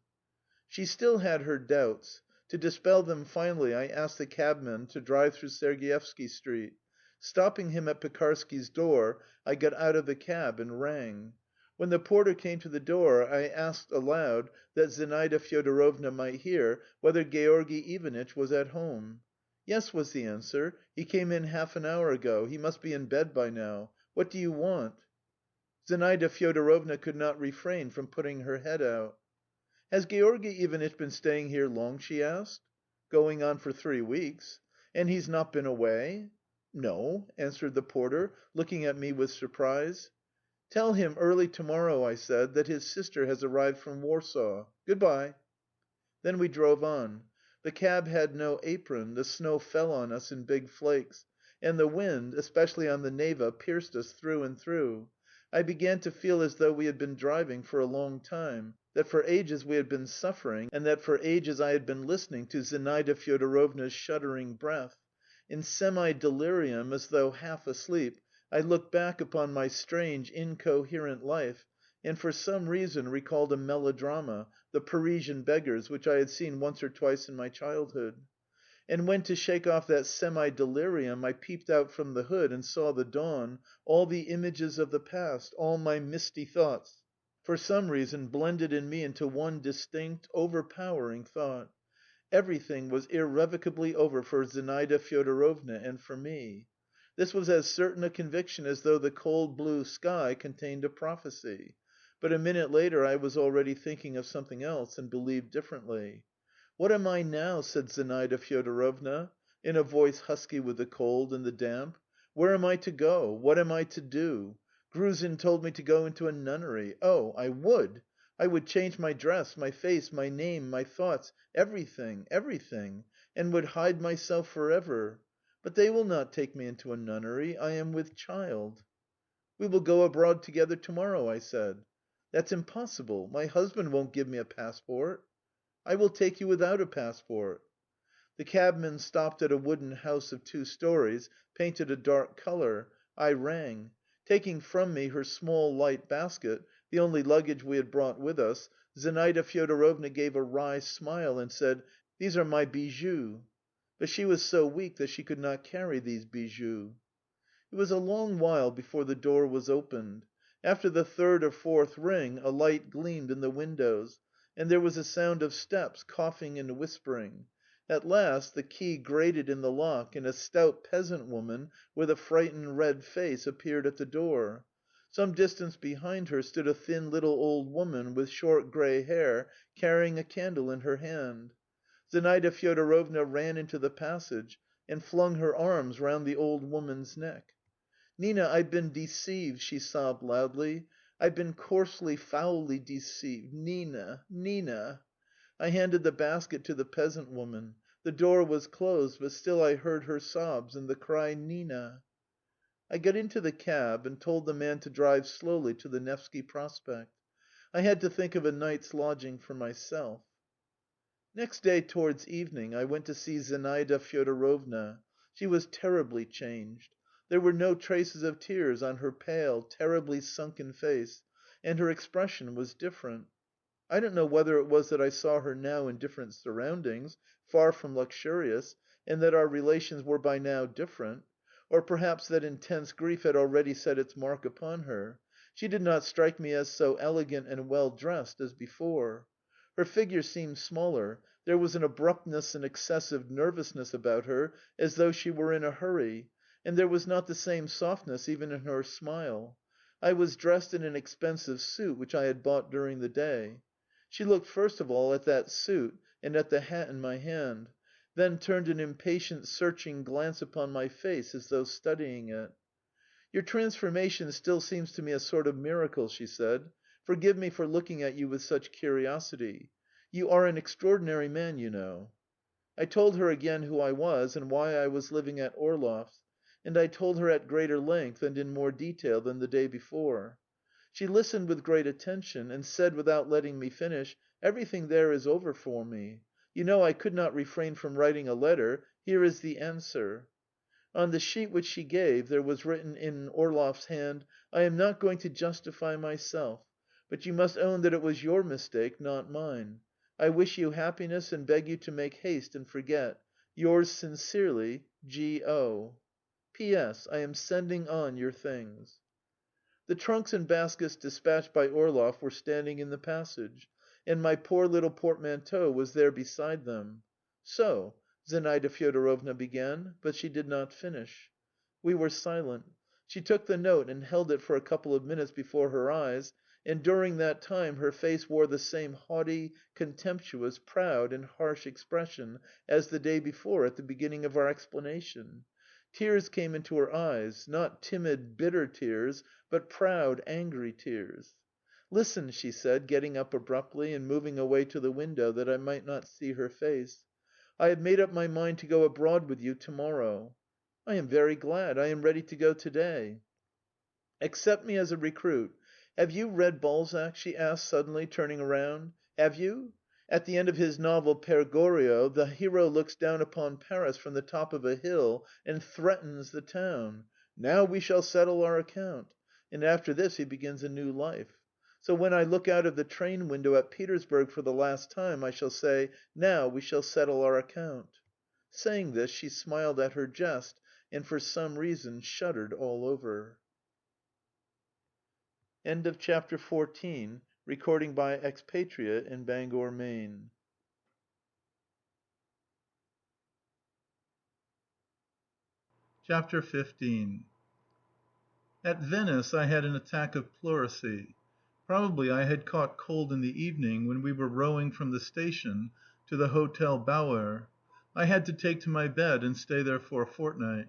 She still had her doubts. To dispel them finally, I asked the cabman to drive through Sergievsky Street. Stopping him at Pekarsky's door, I got out of the cab and rang. When the porter came to the door, I asked aloud, that Zinaida Fyodorovna might hear, whether Georgy Ivanitch was at home. "Yes," was the answer. "He came in half an hour ago. He must be in bed by now. What do you want?" Zinaida Fyodorovna could not refrain from putting her head out. "Has Georgy Ivanitch been staying here long?" she asked. "Going on for 3 weeks." "And he's not been away?" "No," answered the porter, looking at me with surprise. "Tell him early to morrow," I said, "that his sister has arrived from Warsaw. Good bye." Then we drove on. The cab had no apron, the snow fell on us in big flakes, and the wind, especially on the Neva, pierced us through and through. I began to feel as though we had been driving for a long time, that for ages we had been suffering, and that for ages I had been listening to Zinaida Fyodorovna's shuddering breath. In semi-delirium, as though half asleep, I looked back upon my strange, incoherent life, and for some reason recalled a melodrama, The Parisian Beggars, which I had seen once or twice in my childhood. And when, to shake off that semi-delirium, I peeped out from the hood and saw the dawn, all the images of the past, all my misty thoughts, for some reason blended in me into one distinct, overpowering thought. Everything was irrevocably over for Zinaida Fyodorovna and for me. This was as certain a conviction as though the cold blue sky contained a prophecy. But a minute later I was already thinking of something else, and believed differently. "What am I now?" said Zinaida Fyodorovna, in a voice husky with the cold and the damp. "Where am I to go? What am I to do? Gruzin told me to go into a nunnery. Oh, I would! I would change my dress, my face, my name, my thoughts, everything, everything, and would hide myself forever. But they will not take me into a nunnery. I am with child." "We will go abroad together to morrow," I said. "That's impossible. My husband won't give me a passport." "I will take you without a passport." The cabman stopped at a wooden house of 2 storeys, painted a dark colour. I rang. Taking from me her small light basket, the only luggage we had brought with us, Zinaida Fyodorovna gave a wry smile and said, "These are my bijoux." But she was so weak that she could not carry these bijoux. It was a long while before the door was opened. After the 3rd or 4th ring a light gleamed in the windows, and there was a sound of steps, coughing and whispering. At last the key grated in the lock, and a stout peasant woman with a frightened red face appeared at the door. Some distance behind her stood a thin little old woman with short grey hair, carrying a candle in her hand. Zinaida Fyodorovna ran into the passage and flung her arms round the old woman's neck. "Nina, I've been deceived," she sobbed loudly. "I've been coarsely, foully deceived. Nina, Nina!" I handed the basket to the peasant woman. The door was closed, but still I heard her sobs and the cry "Nina." I got into the cab and told the man to drive slowly to the Nevsky Prospect. I had to think of a night's lodging for myself. Next day towards evening I went to see Zinaida Fyodorovna. She was terribly changed. There were no traces of tears on her pale, terribly sunken face, and her expression was different. I don't know whether it was that I saw her now in different surroundings, far from luxurious, and that our relations were by now different, or perhaps that intense grief had already set its mark upon her. She did not strike me as so elegant and well dressed as before. Her figure seemed smaller; there was an abruptness and excessive nervousness about her, as though she were in a hurry, and there was not the same softness even in her smile. I was dressed in an expensive suit which I had bought during the day. She looked first of all at that suit and at the hat in my hand, then turned an impatient, searching glance upon my face as though studying it. "Your transformation still seems to me a sort of miracle," she said. "Forgive me for looking at you with such curiosity. You are an extraordinary man, you know." I told her again who I was and why I was living at Orlov's, and I told her at greater length and in more detail than the day before. She listened with great attention, and said without letting me finish, "Everything there is over for me. You know I could not refrain from writing a letter. Here is the answer." On the sheet which she gave there was written in Orlov's hand: "I am not going to justify myself, but you must own that it was your mistake, not mine. I wish you happiness and beg you to make haste and forget. Yours sincerely, G.O. P.S. I am sending on your things." The trunks and baskets dispatched by Orlov were standing in the passage, and my poor little portmanteau was there beside them. "So," Zinaida Fyodorovna began, but she did not finish. We were silent. She took the note and held it for a couple of minutes before her eyes, and during that time her face wore the same haughty, contemptuous, proud, and harsh expression as the day before at the beginning of our explanation. Tears came into her eyes, not timid, bitter tears, but proud, angry tears. "Listen," she said, getting up abruptly and moving away to the window that I might not see her face. "I have made up my mind to go abroad with you to morrow." "I am very glad. I am ready to go to day." "Accept me as a recruit. Have you read Balzac?" she asked suddenly, turning round. "Have you? At the end of his novel Pere Goriot the hero looks down upon Paris from the top of a hill and threatens the town. 'Now we shall settle our account.' And after this he begins a new life. So when I look out of the train window at Petersburg for the last time, I shall say, 'Now we shall settle our account.'" Saying this, she smiled at her jest, and for some reason shuddered all over. End of chapter 14. Recording by Expatriate in Bangor, Maine. Chapter 15. At Venice I had an attack of pleurisy. Probably I had caught cold in the evening when we were rowing from the station to the Hotel Bauer. I had to take to my bed and stay there for a fortnight.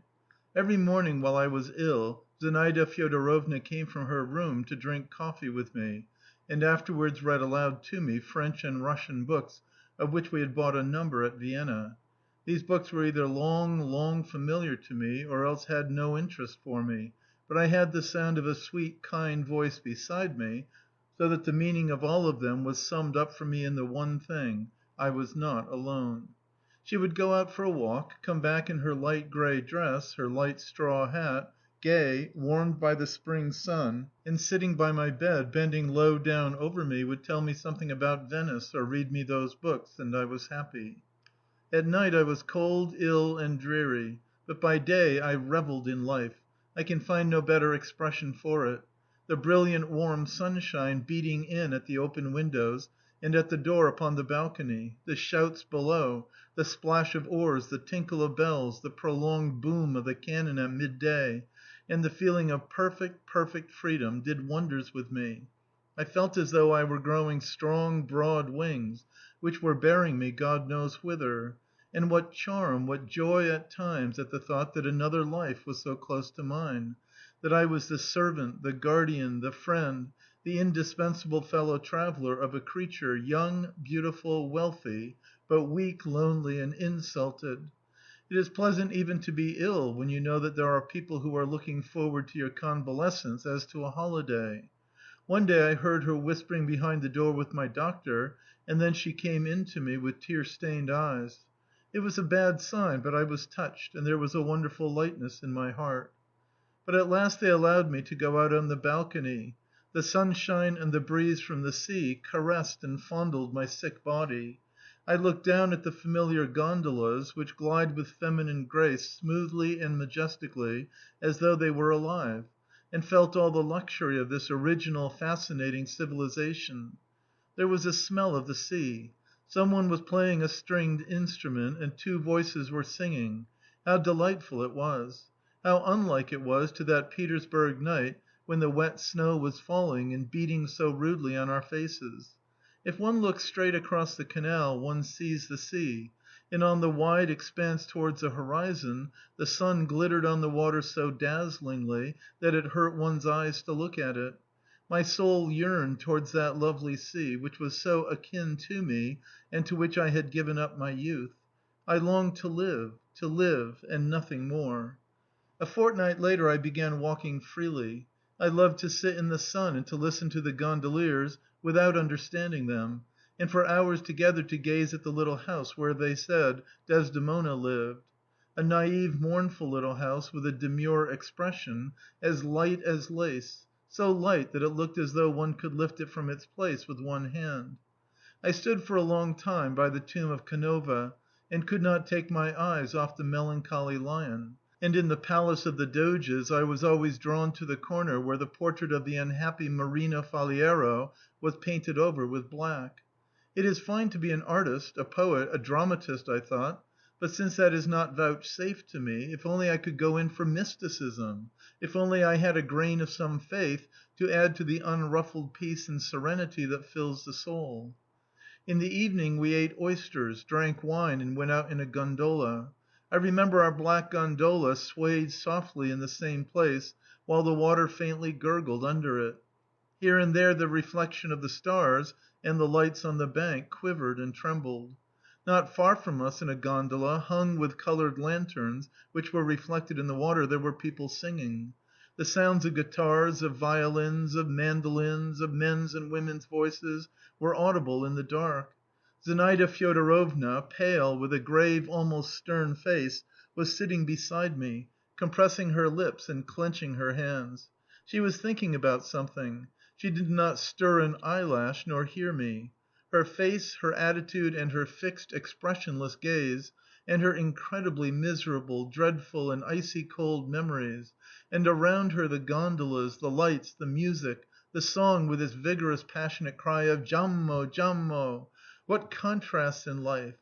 Every morning while I was ill, Zinaida Fyodorovna came from her room to drink coffee with me, and afterwards read aloud to me French and Russian books, of which we had bought a number at Vienna. These books were either long familiar to me, or else had no interest for me, but I had the sound of a sweet, kind voice beside me, so that the meaning of all of them was summed up for me in the one thing: I was not alone. She would go out for a walk, come back in her light grey dress, her light straw hat, gay, warmed by the spring sun, and sitting by my bed, bending low down over me, would tell me something about Venice or read me those books, and I was happy. At night I was cold, ill, and dreary, but by day I revelled in life. I can find no better expression for it. The brilliant warm sunshine beating in at the open windows and at the door upon the balcony, the shouts below, the splash of oars, the tinkle of bells, the prolonged boom of the cannon at midday, and the feeling of perfect freedom did wonders with me. I felt as though I were growing strong, broad wings, which were bearing me God knows whither. And what charm, what joy at times at the thought that another life was so close to mine, that I was the servant, the guardian, the friend, the indispensable fellow traveller of a creature, young, beautiful, wealthy, but weak, lonely, and insulted. It is pleasant even to be ill when you know that there are people who are looking forward to your convalescence as to a holiday. One day I heard her whispering behind the door with my doctor, and then she came in to me with tear-stained eyes. It was a bad sign, but I was touched, and there was a wonderful lightness in my heart. But at last they allowed me to go out on the balcony. The sunshine and the breeze from the sea caressed and fondled my sick body. I looked down at the familiar gondolas, which glide with feminine grace smoothly and majestically as though they were alive, and felt all the luxury of this original, fascinating civilization. There was a smell of the sea. Someone was playing a stringed instrument, and two voices were singing. How delightful it was! How unlike it was to that Petersburg night when the wet snow was falling and beating so rudely on our faces. If one looks straight across the canal one sees the sea, and on the wide expanse towards the horizon the sun glittered on the water so dazzlingly that it hurt one's eyes to look at it. My soul yearned towards that lovely sea, which was so akin to me, and to which I had given up my youth. I longed to live, and nothing more. A fortnight later I began walking freely. I loved to sit in the sun and to listen to the gondoliers without understanding them, and for hours together to gaze at the little house where, they said, Desdemona lived. A naive, mournful little house with a demure expression, as light as lace, so light that it looked as though one could lift it from its place with one hand. I stood for a long time by the tomb of Canova, and could not take my eyes off the melancholy lion. And in the Palace of the Doges I was always drawn to the corner where the portrait of the unhappy Marino Faliero was painted over with black. It is fine to be an artist, a poet, a dramatist, I thought, but since that is not vouchsafed to me, if only I could go in for mysticism, if only I had a grain of some faith to add to the unruffled peace and serenity that fills the soul. In the evening we ate oysters, drank wine, and went out in a gondola. I remember our black gondola swayed softly in the same place, while the water faintly gurgled under it. Here and there the reflection of the stars and the lights on the bank quivered and trembled. Not far from us in a gondola, hung with coloured lanterns, which were reflected in the water, there were people singing. The sounds of guitars, of violins, of mandolins, of men's and women's voices were audible in the dark. Zinaida Fyodorovna, pale, with a grave, almost stern face, was sitting beside me, compressing her lips and clenching her hands. She was thinking about something. She did not stir an eyelash nor hear me. Her face, her attitude, and her fixed, expressionless gaze, and her incredibly miserable, dreadful, and icy cold memories, and around her the gondolas, the lights, the music, the song with its vigorous, passionate cry of "Jammo! Jammo!" What contrasts in life!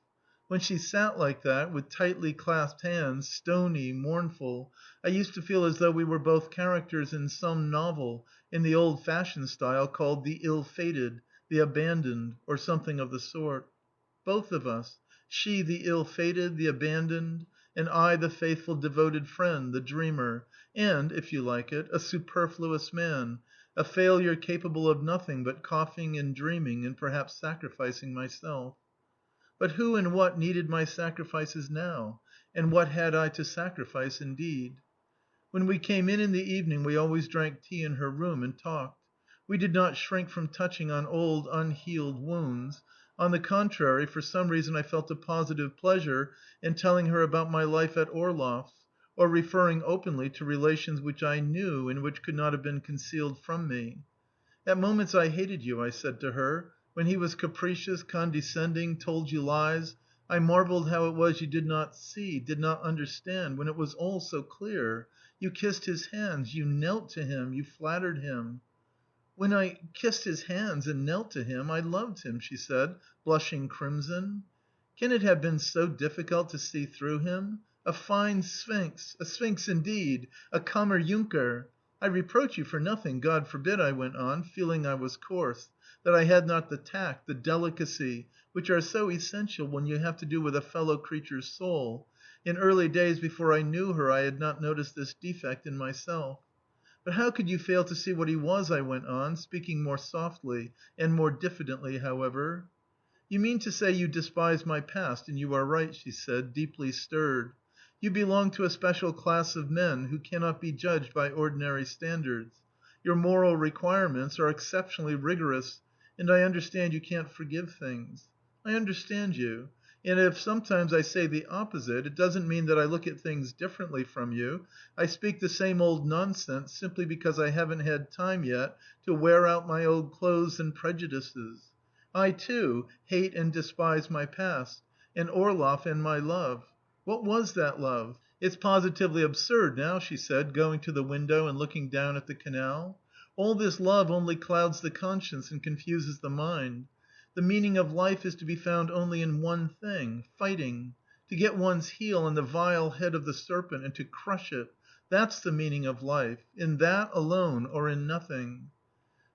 When she sat like that, with tightly clasped hands, stony, mournful, I used to feel as though we were both characters in some novel in the old fashioned style called "The Ill Fated," "The Abandoned," or something of the sort. Both of us, she the ill fated, the abandoned, and I the faithful, devoted friend, the dreamer, and, if you like it, a superfluous man, a failure capable of nothing but coughing and dreaming and perhaps sacrificing myself. But who and what needed my sacrifices now? And what had I to sacrifice indeed? When we came in the evening we always drank tea in her room and talked. We did not shrink from touching on old unhealed wounds. On the contrary, for some reason I felt a positive pleasure in telling her about my life at Orlov's, or referring openly to relations which I knew and which could not have been concealed from me. "At moments I hated you," I said to her. "When he was capricious, condescending, told you lies, I marvelled how it was you did not see, did not understand, when it was all so clear. You kissed his hands, you knelt to him, you flattered him." "When I kissed his hands and knelt to him, I loved him," she said, blushing crimson. "Can it have been so difficult to see through him? A fine sphinx! A sphinx indeed! A Kammer Junker! I reproach you for nothing, God forbid," I went on, feeling I was coarse, that I had not the tact, the delicacy, which are so essential when you have to do with a fellow creature's soul. In early days before I knew her I had not noticed this defect in myself. "But how could you fail to see what he was?" I went on, speaking more softly, and more diffidently, however. "You mean to say you despise my past, and you are right," she said, deeply stirred. "You belong to a special class of men who cannot be judged by ordinary standards. Your moral requirements are exceptionally rigorous, and I understand you can't forgive things. I understand you. And if sometimes I say the opposite, it doesn't mean that I look at things differently from you. I speak the same old nonsense simply because I haven't had time yet to wear out my old clothes and prejudices. I, too, hate and despise my past, and Orlov and my love. What was that love? It's positively absurd now," she said, going to the window and looking down at the canal. "All this love only clouds the conscience and confuses the mind. The meaning of life is to be found only in one thing fighting. To get one's heel on the vile head of the serpent and to crush it that's the meaning of life. In that alone, or in nothing."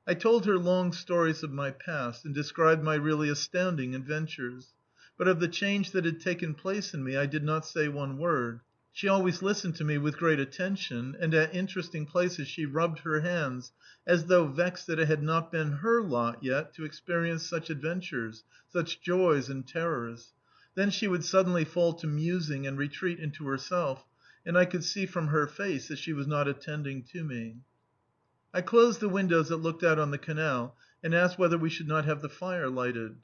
I told her long stories of my past, and described my really astounding adventures. But of the change that had taken place in me I did not say one word. She always listened to me with great attention, and at interesting places she rubbed her hands, as though vexed that it had not been her lot yet to experience such adventures, such joys and terrors. Then she would suddenly fall to musing and retreat into herself, and I could see from her face that she was not attending to me. I closed the windows that looked out on the canal, and asked whether we should not have the fire lighted.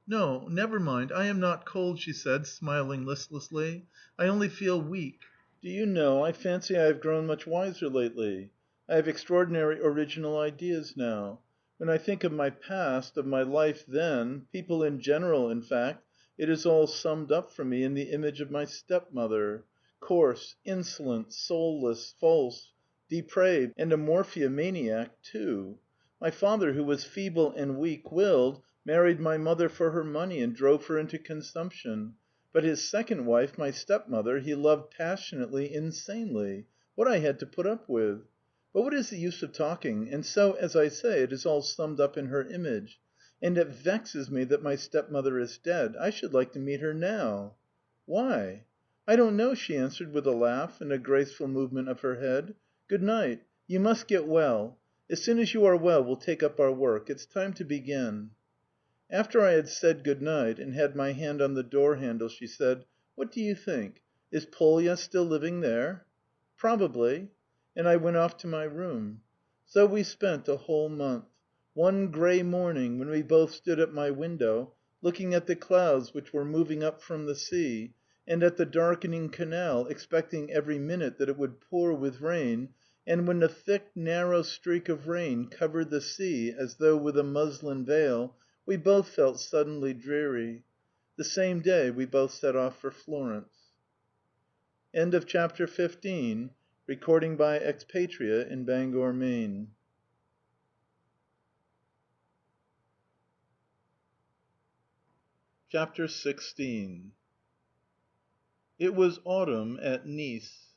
"No, never mind, I am not cold," she said, smiling listlessly. "I only feel weak." Do you know, I fancy I have grown much wiser lately. I have extraordinary original ideas now. When I think of my past, of my life then, people in general, in fact, it is all summed up for me in the image of my stepmother: coarse, insolent, soulless, false, depraved, and a morphiamaniac too. My father, who was feeble and weak-willed, married my mother for her money and drove her into consumption. But his second wife, my stepmother, he loved passionately, insanely. What I had to put up with! But what is the use of talking? And so, as I say, it is all summed up in her image. And it vexes me that my stepmother is dead. I should like to meet her now." "Why?" "I don't know," she answered with a laugh and a graceful movement of her head. "Good night. You must get well. As soon as you are well we'll take up our work. It's time to begin." After I had said good night and had my hand on the door handle, she said, "What do you think? Is Polya still living there?" "Probably." And I went off to my room. So we spent a whole month. One grey morning, when we both stood at my window, looking at the clouds which were moving up from the sea, and at the darkening canal, expecting every minute that it would pour with rain, and when a thick, narrow streak of rain covered the sea as though with a muslin veil, we both felt suddenly dreary. The same day we both set off for Florence. End of chapter 15. Recording by Expatriate in Bangor, Maine. Chapter 16. It was autumn at Nice.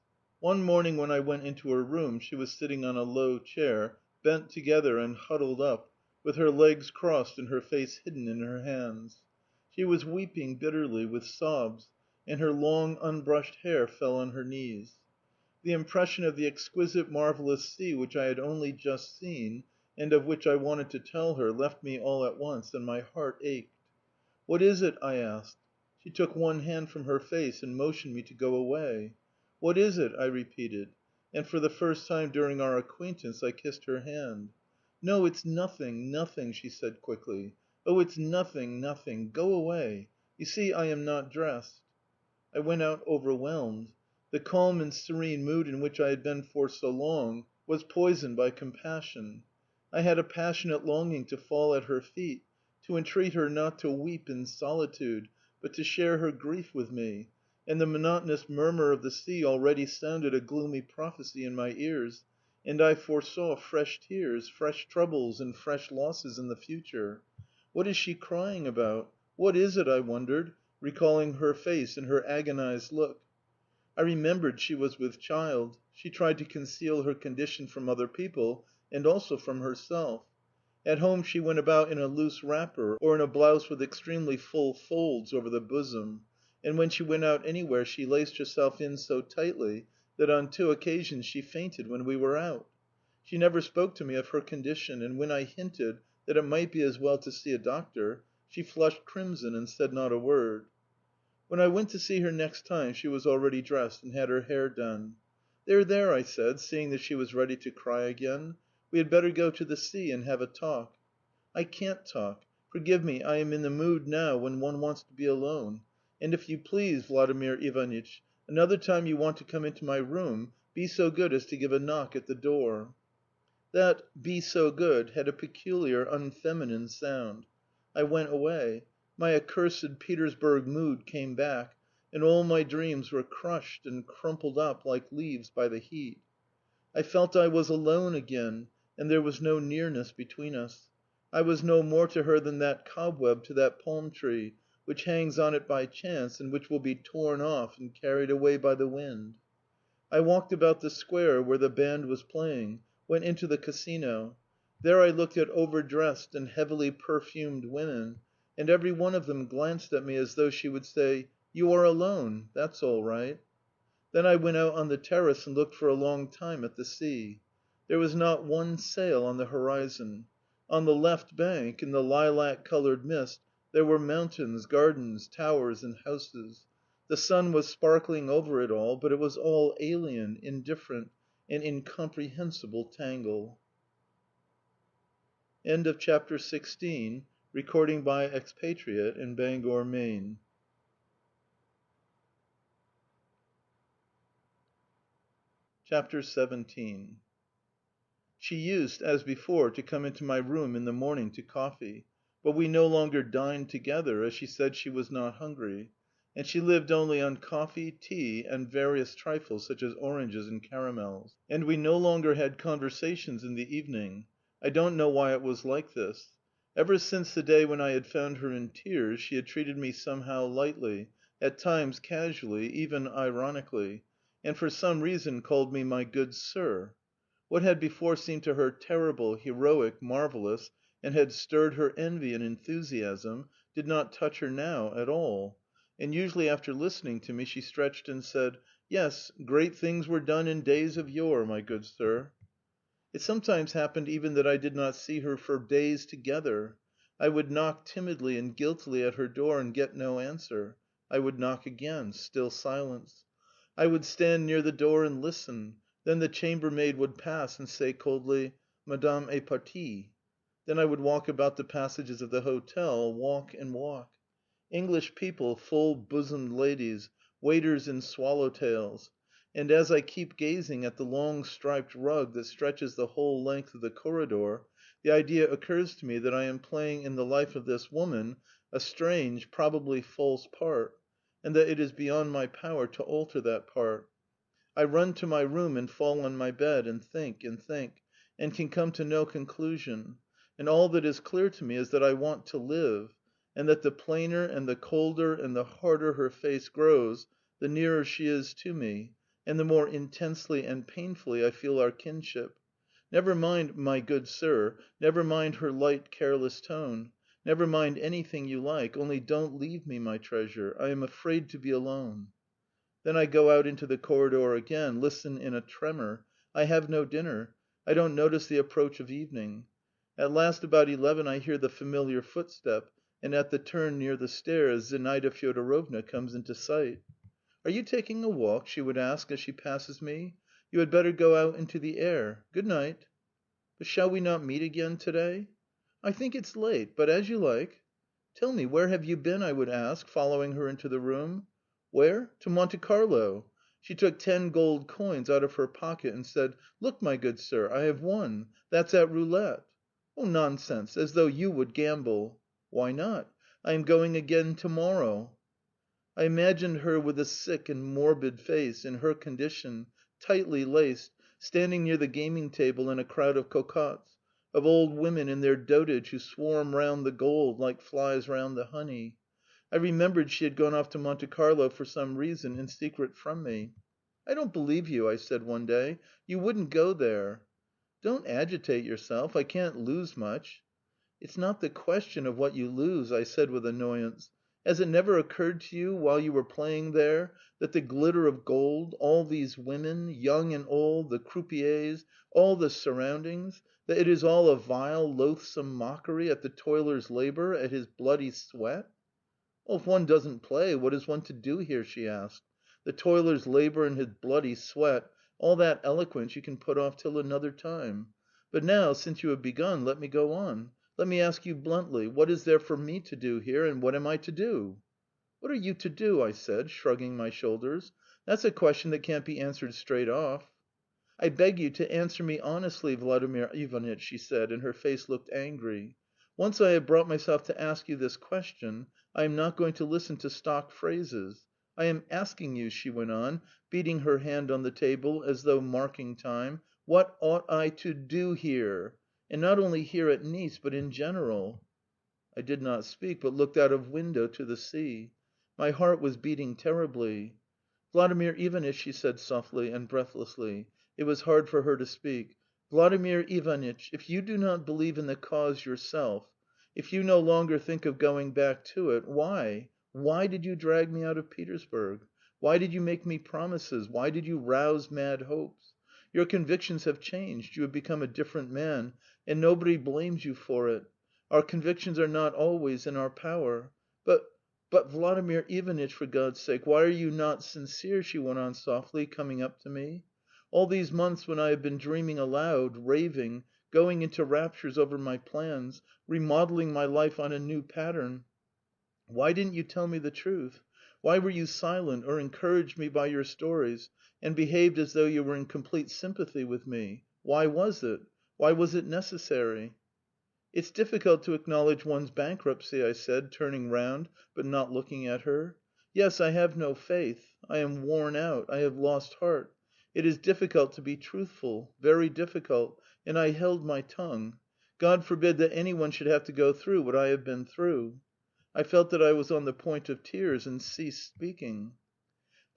One morning when I went into her room she was sitting on a low chair, bent together and huddled up, with her legs crossed and her face hidden in her hands. She was weeping bitterly, with sobs, and her long unbrushed hair fell on her knees. The impression of the exquisite, marvellous sea which I had only just seen, and of which I wanted to tell her, left me all at once, and my heart ached. "What is it?" I asked. She took one hand from her face and motioned me to go away. "What is it?" I repeated, and for the first time during our acquaintance I kissed her hand. "No, it's nothing, nothing," she said quickly. "Oh, it's nothing, nothing. Go away. You see, I am not dressed." I went out overwhelmed. The calm and serene mood in which I had been for so long was poisoned by compassion. I had a passionate longing to fall at her feet, to entreat her not to weep in solitude, but to share her grief with me, and the monotonous murmur of the sea already sounded a gloomy prophecy in my ears, and I foresaw fresh tears, fresh troubles, and fresh losses in the future. What is she crying about? What is it, I wondered, recalling her face and her agonized look. I remembered she was with child. She tried to conceal her condition from other people, and also from herself. At home she went about in a loose wrapper, or in a blouse with extremely full folds over the bosom, and when she went out anywhere she laced herself in so tightly that on 2 occasions she fainted when we were out. She never spoke to me of her condition, and when I hinted that it might be as well to see a doctor, she flushed crimson and said not a word. When I went to see her next time she was already dressed and had her hair done. "There, there," I said, seeing that she was ready to cry again. "We had better go to the sea and have a talk." "I can't talk. Forgive me, I am in the mood now when one wants to be alone. And if you please, Vladimir Ivanitch, another time you want to come into my room, be so good as to give a knock at the door." That "be so good" had a peculiar, unfeminine sound. I went away. My accursed Petersburg mood came back, and all my dreams were crushed and crumpled up like leaves by the heat. I felt I was alone again, and there was no nearness between us. I was no more to her than that cobweb to that palm tree, which hangs on it by chance, and which will be torn off and carried away by the wind. I walked about the square where the band was playing, went into the casino. There I looked at overdressed and heavily perfumed women, and every one of them glanced at me as though she would say, "You are alone. That's all right." Then I went out on the terrace and looked for a long time at the sea. There was not one sail on the horizon. On the left bank, in the lilac coloured mist, there were mountains, gardens, towers, and houses. The sun was sparkling over it all, but it was all alien, indifferent, an incomprehensible tangle. End of chapter 16. Recording by Expatriate in Bangor, Maine. Chapter 17. She used, as before, to come into my room in the morning to coffee, but we no longer dined together, as she said she was not hungry, and she lived only on coffee, tea, and various trifles such as oranges and caramels. And we no longer had conversations in the evening. I don't know why it was like this. Ever since the day when I had found her in tears, she had treated me somehow lightly, at times casually, even ironically, and for some reason called me "my good sir." What had before seemed to her terrible, heroic, marvellous, and had stirred her envy and enthusiasm, did not touch her now at all, and usually after listening to me she stretched and said, "Yes, great things were done in days of yore, my good sir." It sometimes happened even that I did not see her for days together. I would knock timidly and guiltily at her door and get no answer. I would knock again. Still silence. I would stand near the door and listen. Then the chambermaid would pass and say coldly, "Madame est partie." Then I would walk about the passages of the hotel, walk and walk. English people, full-bosomed ladies, waiters in swallow-tails. And as I keep gazing at the long striped rug that stretches the whole length of the corridor, the idea occurs to me that I am playing in the life of this woman a strange, probably false part, and that it is beyond my power to alter that part. I run to my room and fall on my bed and think, and can come to no conclusion, and all that is clear to me is that I want to live, and that the plainer and the colder and the harder her face grows, the nearer she is to me, and the more intensely and painfully I feel our kinship. Never mind, "my good sir," never mind her light, careless tone. Never mind anything you like, only don't leave me, my treasure. I am afraid to be alone. Then I go out into the corridor again, listen in a tremor. I have no dinner. I don't notice the approach of evening. At last, about 11, I hear the familiar footstep, and at the turn near the stairs Zinaida Fyodorovna comes into sight. "Are you taking a walk?" she would ask as she passes me. "You had better go out into the air. Good night." "But shall we not meet again to day?" "I think it's late, but as you like." "Tell me, where have you been?" I would ask, following her into the room. "Where? To Monte Carlo." She took 10 gold coins out of her pocket and said, "Look, my good sir, I have won. That's at roulette." "Oh, nonsense! As though you would gamble." "Why not? I am going again to morrow." I imagined her with a sick and morbid face, in her condition, tightly laced, standing near the gaming table in a crowd of cocottes, of old women in their dotage who swarm round the gold like flies round the honey. I remembered she had gone off to Monte Carlo for some reason, in secret from me. "I don't believe you," I said one day. "You wouldn't go there." "Don't agitate yourself. I can't lose much." "It's not the question of what you lose," I said with annoyance. "Has it never occurred to you, while you were playing there, that the glitter of gold, all these women, young and old, the croupiers, all the surroundings, that it is all a vile, loathsome mockery at the toiler's labour, at his bloody sweat?" "Well, if one doesn't play, what is one to do here?" she asked. "The toiler's labour and his bloody sweat, all that eloquence you can put off till another time. But now, since you have begun, let me go on. Let me ask you bluntly, what is there for me to do here, and what am I to do?" "What are you to do?" I said, shrugging my shoulders. "That's a question that can't be answered straight off." "I beg you to answer me honestly, Vladimir Ivanitch," she said, and her face looked angry. "Once I have brought myself to ask you this question, I am not going to listen to stock phrases. I am asking you," she went on, beating her hand on the table as though marking time, "what ought I to do here? And not only here at Nice, but in general." I did not speak, but looked out of window to the sea. My heart was beating terribly. "Vladimir Ivanitch," she said softly and breathlessly. It was hard for her to speak. "Vladimir Ivanitch, if you do not believe in the cause yourself, if you no longer think of going back to it, why did you drag me out of Petersburg? Why did you make me promises? Why did you rouse mad hopes? Your convictions have changed, you have become a different man, and nobody blames you for it. Our convictions are not always in our power. But But, Vladimir Ivanitch, for God's sake, why are you not sincere?" she went on softly, coming up to me. "All these months when I have been dreaming aloud, raving, going into raptures over my plans, remodelling my life on a new pattern, why didn't you tell me the truth? Why were you silent or encouraged me by your stories, and behaved as though you were in complete sympathy with me? Why was it? Why was it necessary?" "It's difficult to acknowledge one's bankruptcy," I said, turning round, but not looking at her. "Yes, I have no faith. I am worn out. I have lost heart. It is difficult to be truthful, very difficult, and I held my tongue. God forbid that any one should have to go through what I have been through." I felt that I was on the point of tears and ceased speaking.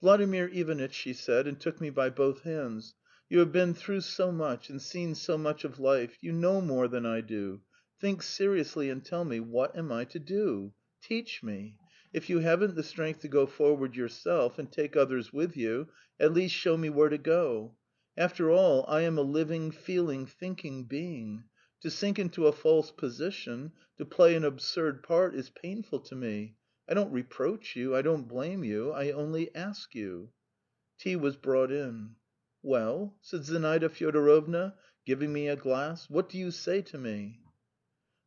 "Vladimir Ivanitch," she said, and took me by both hands, "you have been through so much and seen so much of life. You know more than I do. Think seriously and tell me, what am I to do? Teach me. If you haven't the strength to go forward yourself and take others with you, at least show me where to go. After all, I am a living, feeling, thinking being. To sink into a false position, to play an absurd part, is painful to me. I don't reproach you, I don't blame you, I only ask you." Tea was brought in. "Well?" said Zinaida Fyodorovna, giving me a glass. "What do you say to me?"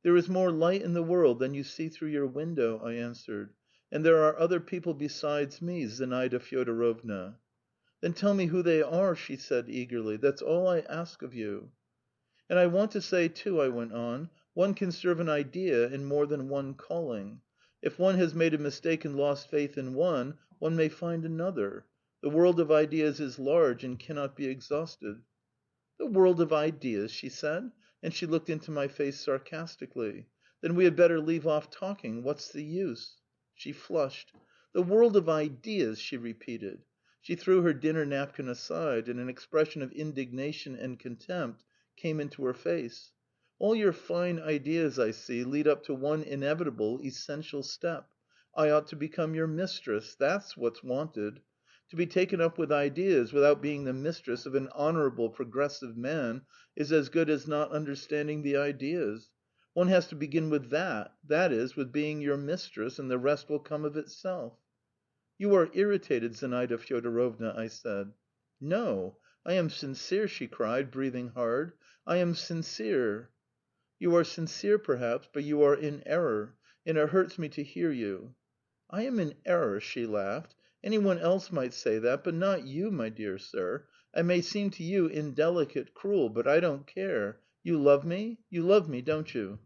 "There is more light in the world than you see through your window," I answered. "And there are other people besides me, Zinaida Fyodorovna." "Then tell me who they are," she said eagerly. "That's all I ask of you." "And I want to say, too," I went on, "one can serve an idea in more than one calling. If one has made a mistake and lost faith in one, one may find another. The world of ideas is large and cannot be exhausted." "The world of ideas?" she said, and she looked into my face sarcastically. "Then we had better leave off talking. What's the use?" She flushed. "The world of ideas!" she repeated. She threw her dinner napkin aside, and an expression of indignation and contempt came into her face. "All your fine ideas, I see, lead up to one inevitable, essential step. I ought to become your mistress. That's what's wanted. To be taken up with ideas without being the mistress of an honourable, progressive man is as good as not understanding the ideas. One has to begin with that is, with being your mistress, and the rest will come of itself." "You are irritated, Zinaida Fyodorovna," I said. "No, I am sincere," she cried, breathing hard. "I am sincere." "You are sincere, perhaps, but you are in error, and it hurts me to hear you." "I am in error?" she laughed. "Any one else might say that, but not you, my dear sir. I may seem to you indelicate, cruel, but I don't care. You love me? You love me, don't you?"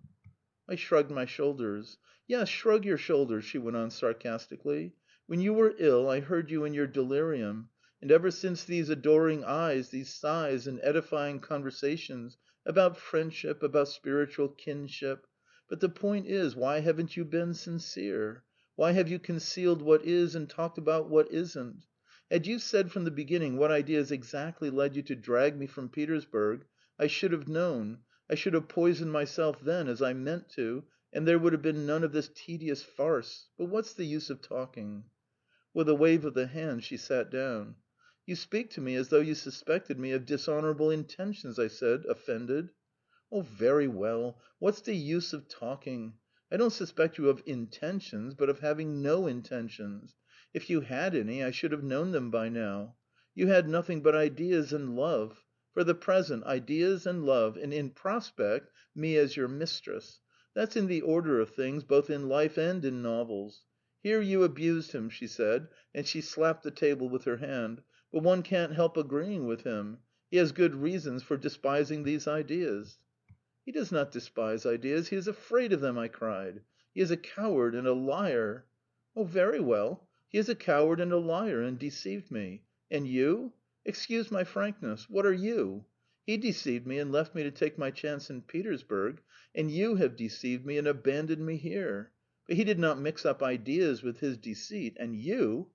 I shrugged my shoulders. "Yes, shrug your shoulders," she went on sarcastically. "When you were ill I heard you in your delirium, and ever since these adoring eyes, these sighs and edifying conversations about friendship, about spiritual kinship. But the point is, why haven't you been sincere? Why have you concealed what is and talked about what isn't? Had you said from the beginning what ideas exactly led you to drag me from Petersburg, I should have known. I should have poisoned myself then, as I meant to, and there would have been none of this tedious farce. But what's the use of talking?" With a wave of the hand she sat down. "You speak to me as though you suspected me of dishonourable intentions," I said, offended. "Oh, very well. What's the use of talking? I don't suspect you of intentions, but of having no intentions. If you had any, I should have known them by now. You had nothing but ideas and love. For the present, ideas and love, and in prospect, me as your mistress. That's in the order of things, both in life and in novels. Here you abused him," she said, and she slapped the table with her hand, "but one can't help agreeing with him. He has good reasons for despising these ideas." "He does not despise ideas, he is afraid of them," I cried. "He is a coward and a liar." "Oh, very well. He is a coward and a liar, and deceived me. And you? Excuse my frankness. What are you? He deceived me and left me to take my chance in Petersburg, and you have deceived me and abandoned me here. But he did not mix up ideas with his deceit, and you...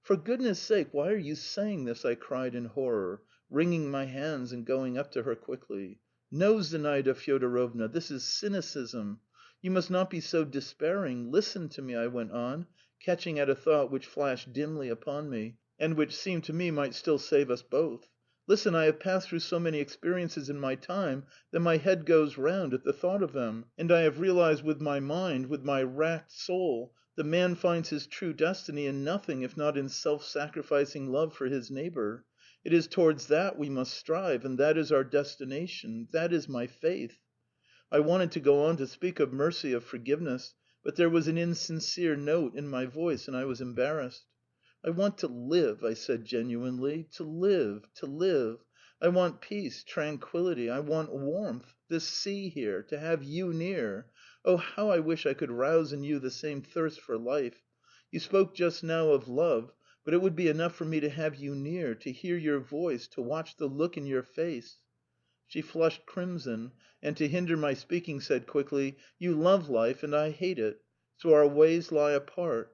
"For goodness' sake, why are you saying this?" I cried in horror, wringing my hands and going up to her quickly. "No, Zinaida Fyodorovna, this is cynicism. You must not be so despairing. Listen to me," I went on, catching at a thought which flashed dimly upon me, and which seemed to me might still save us both. "Listen, I have passed through so many experiences in my time that my head goes round at the thought of them, and I have realised with my mind, with my racked soul, The man finds his true destiny in nothing if not in self-sacrificing love for his neighbour. It is towards that we must strive, and that is our destination. That is my faith." I wanted to go on to speak of mercy, of forgiveness, but there was an insincere note in my voice, and I was embarrassed. "I want to live," I said genuinely. "To live, to live. I want peace, tranquillity. I want warmth, this sea here, to have you near. Oh, how I wish I could rouse in you the same thirst for life! You spoke just now of love, but it would be enough for me to have you near, to hear your voice, to watch the look in your face." She flushed crimson, and to hinder my speaking said quickly: "You love life and I hate it, so our ways lie apart."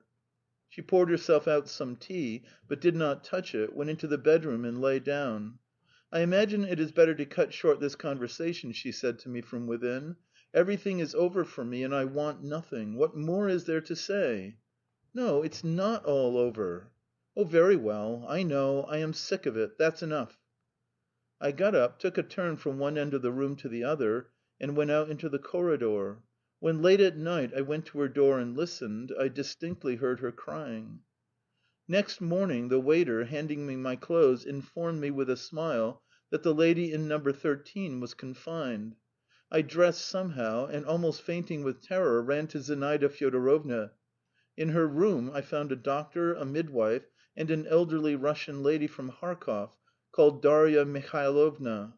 She poured herself out some tea, but did not touch it, went into the bedroom and lay down. "I imagine it is better to cut short this conversation," she said to me from within. "Everything is over for me, and I want nothing. What more is there to say?" "No, it's not all over." "Oh, very well. I know. I am sick of it. That's enough." I got up, took a turn from one end of the room to the other, and went out into the corridor. When late at night I went to her door and listened, I distinctly heard her crying. Next morning the waiter, handing me my clothes, informed me with a smile that the lady in number 13 was confined. I dressed somehow, and almost fainting with terror, ran to Zinaida Fyodorovna. In her room I found a doctor, a midwife, and an elderly Russian lady from Harkov, called Darya Mihailovna.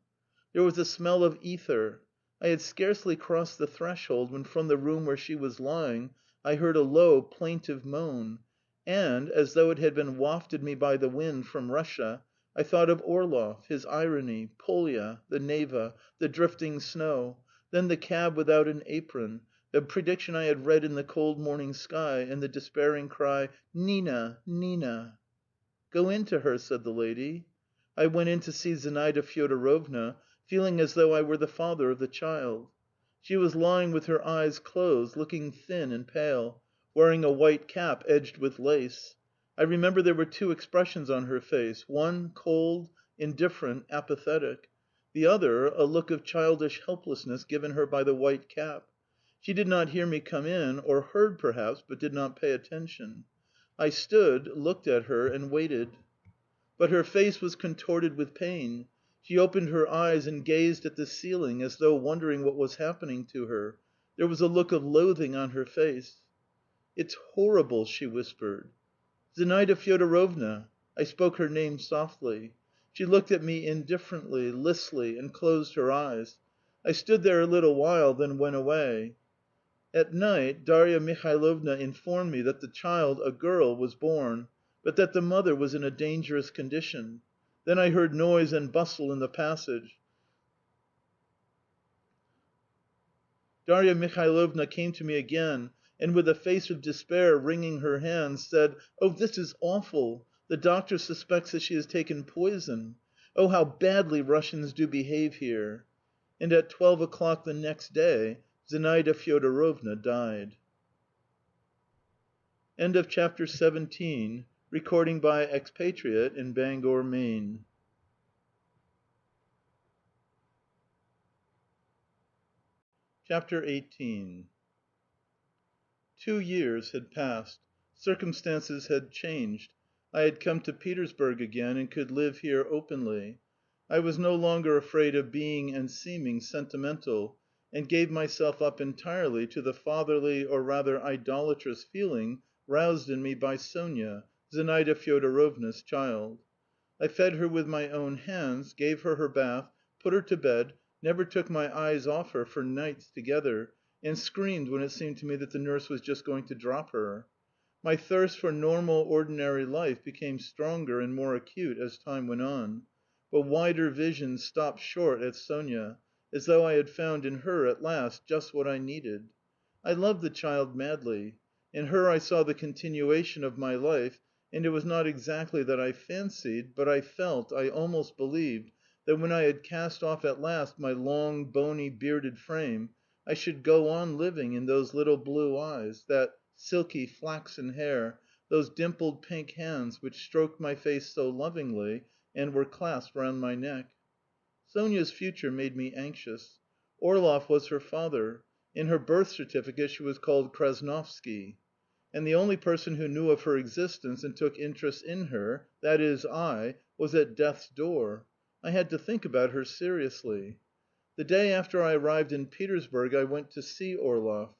There was a smell of ether. I had scarcely crossed the threshold when from the room where she was lying I heard a low, plaintive moan, and, as though it had been wafted me by the wind from Russia, I thought of Orlov, his irony, Polya, the Neva, the drifting snow, then the cab without an apron, the prediction I had read in the cold morning sky, and the despairing cry, "Nina, Nina!" "Go in to her," said the lady. I went in to see Zinaida Fyodorovna, feeling as though I were the father of the child. She was lying with her eyes closed, looking thin and pale, wearing a white cap edged with lace. I remember there were two expressions on her face: one cold, indifferent, apathetic; the other a look of childish helplessness given her by the white cap. She did not hear me come in, or heard perhaps, but did not pay attention. I stood, looked at her, and waited. But her face was contorted with pain. She opened her eyes and gazed at the ceiling as though wondering what was happening to her. There was a look of loathing on her face. "It's horrible," she whispered. "Zinaida Fyodorovna!" I spoke her name softly. She looked at me indifferently, listlessly, and closed her eyes. I stood there a little while, then went away. At night Darya Mihailovna informed me that the child, a girl, was born, but that the mother was in a dangerous condition. Then I heard noise and bustle in the passage. Darya Mihailovna came to me again, and with a face of despair wringing her hands, said: "Oh, this is awful! The doctor suspects that she has taken poison. Oh, how badly Russians do behave here!" And at 12 o'clock the next day Zinaida Fyodorovna died. End of chapter 17. Recording by Expatriate in Bangor, Maine. Chapter 18. 2 years had passed. Circumstances had changed. I had come to Petersburg again and could live here openly. I was no longer afraid of being and seeming sentimental, and gave myself up entirely to the fatherly, or rather idolatrous, feeling roused in me by Sonia, Zinaida Fyodorovna's child. I fed her with my own hands, gave her her bath, put her to bed, never took my eyes off her for nights together, and screamed when it seemed to me that the nurse was just going to drop her. My thirst for normal, ordinary life became stronger and more acute as time went on, but wider vision stopped short at Sonia, as though I had found in her at last just what I needed. I loved the child madly. In her I saw the continuation of my life, and it was not exactly that I fancied, but I felt, I almost believed, that when I had cast off at last my long, bony, bearded frame, I should go on living in those little blue eyes, that silky, flaxen hair, those dimpled pink hands which stroked my face so lovingly and were clasped round my neck. Sonia's future made me anxious. Orlov was her father. In her birth certificate she was called Krasnovsky. and the only person who knew of her existence and took interest in her, that is, I, was at death's door. I had to think about her seriously. The day after I arrived in Petersburg I went to see Orlov.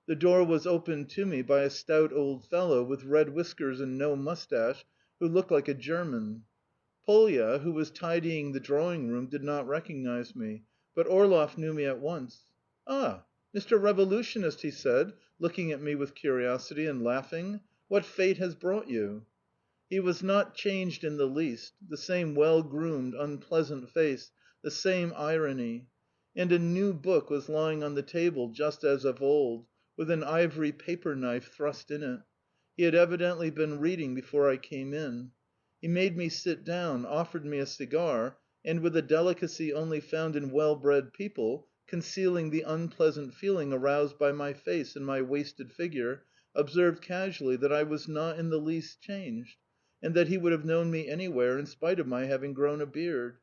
The door was opened to me by a stout old fellow with red whiskers and no moustache, who looked like a German. Polya, who was tidying the drawing room, did not recognize me, but Orlov knew me at once. "Ah, Mr. Revolutionist," he said, looking at me with curiosity and laughing. "What fate has brought you?" He was not changed in the least: the same well groomed, unpleasant face, the same irony. And a new book was lying on the table just as of old, with an ivory paper knife thrust in it. He had evidently been reading before I came in. He made me sit down, offered me a cigar, and with a delicacy only found in well bred people, concealing the unpleasant feeling aroused by my face and my wasted figure, observed casually that I was not in the least changed, and that he would have known me anywhere in spite of my having grown a beard.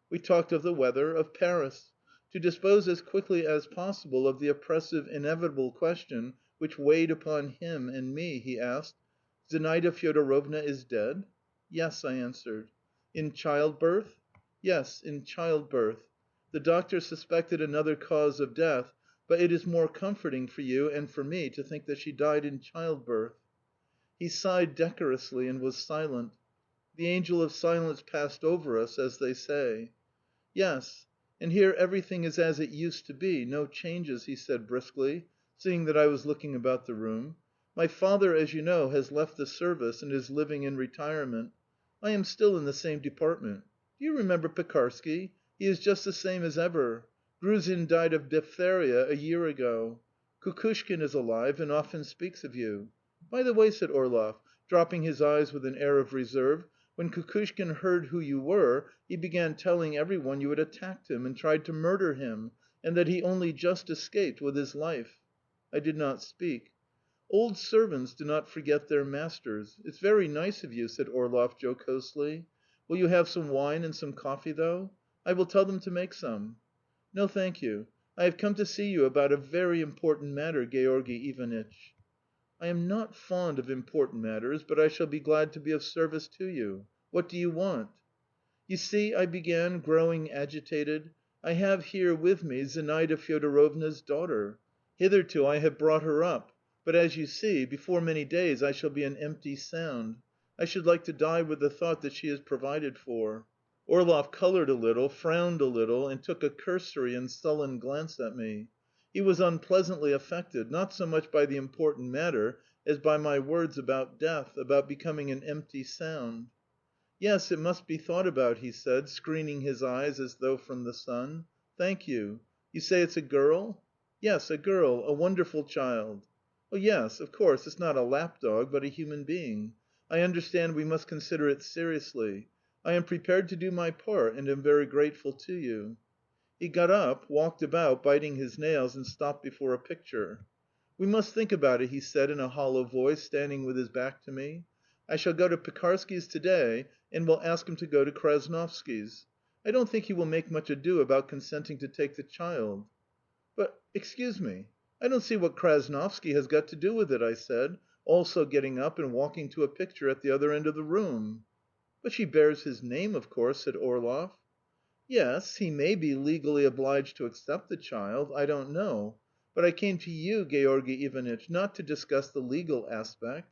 We talked of the weather, of Paris. To dispose as quickly as possible of the oppressive, inevitable question which weighed upon him and me, he asked: "Zinaida Fyodorovna is dead?" "Yes," I answered. "In childbirth?" "Yes, in childbirth. The doctor suspected another cause of death, but it is more comforting for you and for me to think that she died in childbirth." He sighed decorously and was silent. The angel of silence passed over us, as they say. "Yes, and here everything is as it used to be, no changes," he said briskly, seeing that I was looking about the room. "My father, as you know, has left the service and is living in retirement. I am still in the same department. Do you remember Pekarsky? He is just the same as ever. Gruzin died of diphtheria a year ago. Kukushkin is alive and often speaks of you. By the way," said Orlov, dropping his eyes with an air of reserve, "when Kukushkin heard who you were, he began telling every one you had attacked him and tried to murder him, and that he only just escaped with his life." I did not speak. "Old servants do not forget their masters. It's very nice of you," said Orlov jocosely. "Will you have some wine and some coffee, though? I will tell them to make some." "No, thank you. I have come to see you about a very important matter, Georgy Ivanitch." "I am not fond of important matters, but I shall be glad to be of service to you. What do you want?" "You see," I began, growing agitated, "I have here with me Zinaida Fyodorovna's daughter. Hitherto I have brought her up, but, as you see, before many days I shall be an empty sound. I should like to die with the thought that she is provided for." Orlov coloured a little, frowned a little, and took a cursory and sullen glance at me. He was unpleasantly affected, not so much by the important matter as by my words about death, about becoming an empty sound. "Yes, it must be thought about," he said, screening his eyes as though from the sun. "Thank you. You say it's a girl?" "Yes, a girl, a wonderful child." "Oh, yes, of course, it's not a lap dog, but a human being. I understand we must consider it seriously. I am prepared to do my part, and am very grateful to you." He got up, walked about, biting his nails, and stopped before a picture. "We must think about it," he said in a hollow voice, standing with his back to me. "I shall go to Pekarsky's to day, and will ask him to go to Krasnovsky's. I don't think he will make much ado about consenting to take the child." "But, excuse me, I don't see what Krasnovsky has got to do with it," I said, also getting up and walking to a picture at the other end of the room. "But she bears his name, of course," said Orlov. "Yes, he may be legally obliged to accept the child. I don't know. But I came to you, Georgy Ivanitch, not to discuss the legal aspect."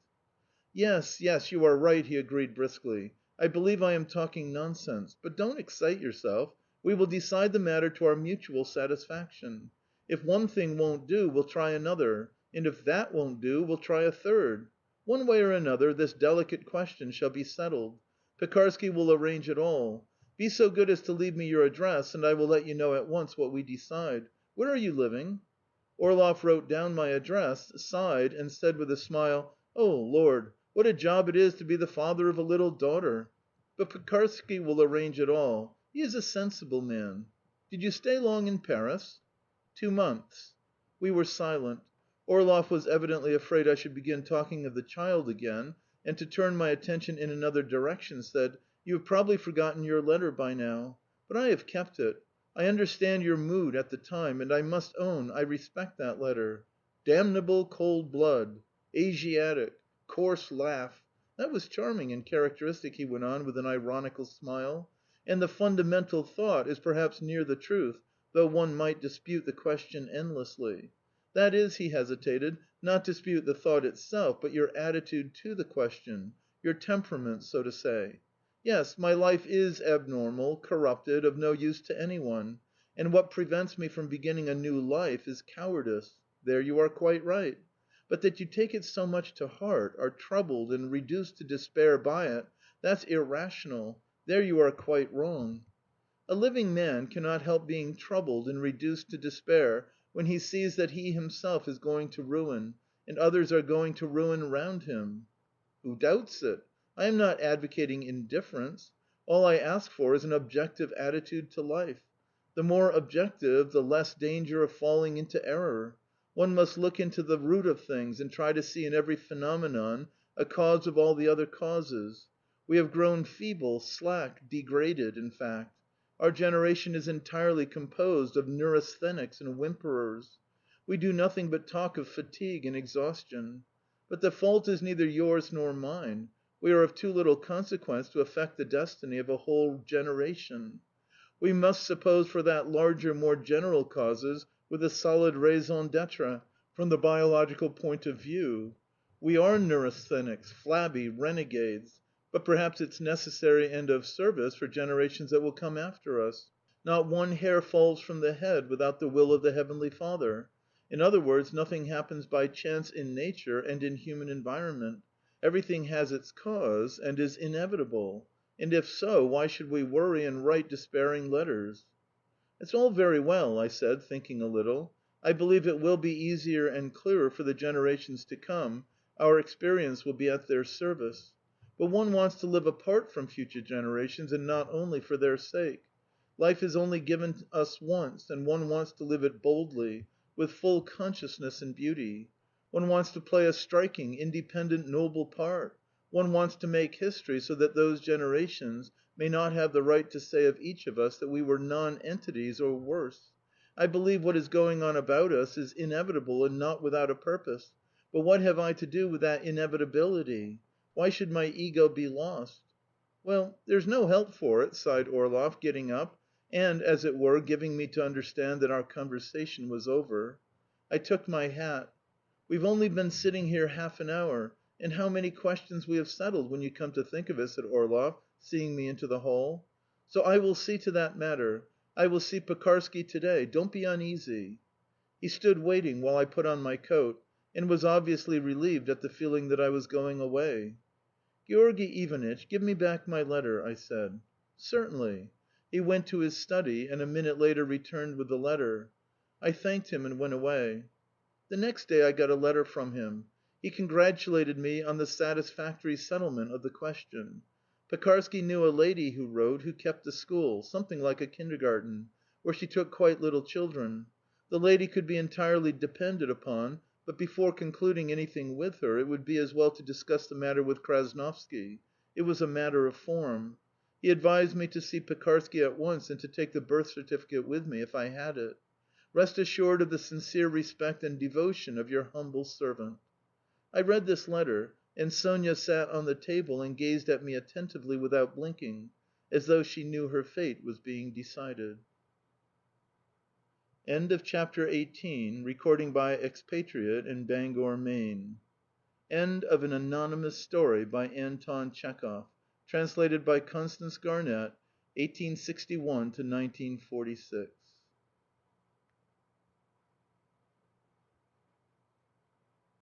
"Yes, yes, you are right," he agreed briskly. "I believe I am talking nonsense. But don't excite yourself. We will decide the matter to our mutual satisfaction. If one thing won't do, we'll try another, and if that won't do, we'll try a third. One way or another, this delicate question shall be settled. Pekarsky will arrange it all. Be so good as to leave me your address, and I will let you know at once what we decide. Where are you living?" Orlov wrote down my address, sighed, and said with a smile: "Oh, Lord, what a job it is to be the father of a little daughter! But Pekarsky will arrange it all. He is a sensible man. Did you stay long in Paris?" "2 months." We were silent. Orlov was evidently afraid I should begin talking of the child again, and to turn my attention in another direction, said: "You have probably forgotten your letter by now. But I have kept it. I understand your mood at the time, and I must own I respect that letter. Damnable cold blood!" Asiatic. Coarse laugh. That was charming and characteristic," he went on with an ironical smile. "And the fundamental thought is perhaps near the truth, though one might dispute the question endlessly. That is," he hesitated, "not dispute the thought itself, but your attitude to the question, your temperament, so to say. Yes, my life is abnormal, corrupted, of no use to anyone, and what prevents me from beginning a new life is cowardice. There you are quite right. But that you take it so much to heart, are troubled and reduced to despair by it, that's irrational. There you are quite wrong. A living man cannot help being troubled and reduced to despair when he sees that he himself is going to ruin, and others are going to ruin round him. Who doubts it? I am not advocating indifference. All I ask for is an objective attitude to life. The more objective, the less danger of falling into error. One must look into the root of things and try to see in every phenomenon a cause of all the other causes. We have grown feeble, slack, degraded, in fact. Our generation is entirely composed of neurasthenics and whimperers. We do nothing but talk of fatigue and exhaustion. But the fault is neither yours nor mine. We are of too little consequence to affect the destiny of a whole generation. We must suppose for that larger, more general causes with a solid raison d'être from the biological point of view. We are neurasthenics, flabby, renegades, but perhaps it's necessary and of service for generations that will come after us. Not one hair falls from the head without the will of the Heavenly Father. In other words, nothing happens by chance in nature and in human environment. Everything has its cause and is inevitable. And if so, why should we worry and write despairing letters? "It's all very well," I said, thinking a little. "I believe it will be easier and clearer for the generations to come, our experience will be at their service. But one wants to live apart from future generations and not only for their sake. Life is only given us once, and one wants to live it boldly, with full consciousness and beauty. One wants to play a striking, independent, noble part. One wants to make history so that those generations may not have the right to say of each of us that we were nonentities or worse. I believe what is going on about us is inevitable and not without a purpose. But what have I to do with that inevitability? Why should my ego be lost?" "Well, there's no help for it," sighed Orlov, getting up, and, as it were, giving me to understand that our conversation was over. I took my hat. "We've only been sitting here half an hour, and how many questions we have settled, when you come to think of it," said Orlov, seeing me into the hall. "So I will see to that matter. I will see Pekarsky to day. Don't be uneasy." He stood waiting while I put on my coat, and was obviously relieved at the feeling that I was going away. "Georgy Ivanitch, give me back my letter," I said. "Certainly." He went to his study, and a minute later returned with the letter. I thanked him and went away. The next day I got a letter from him. He congratulated me on the satisfactory settlement of the question. Pekarsky knew a lady, who wrote, who kept a school something like a kindergarten where she took quite little children. The lady could be entirely depended upon, but before concluding anything with her, it would be as well to discuss the matter with Krasnovsky. It was a matter of form. He advised me to see Pekarsky at once and to take the birth certificate with me, if I had it. "Rest assured of the sincere respect and devotion of your humble servant." I read this letter, and Sonia sat on the table and gazed at me attentively without blinking, as though she knew her fate was being decided. End of chapter 18. Recording by Expatriate in Bangor, Maine. End of an anonymous story by Anton Chekhov, translated by Constance Garnett, 1861 to 1946.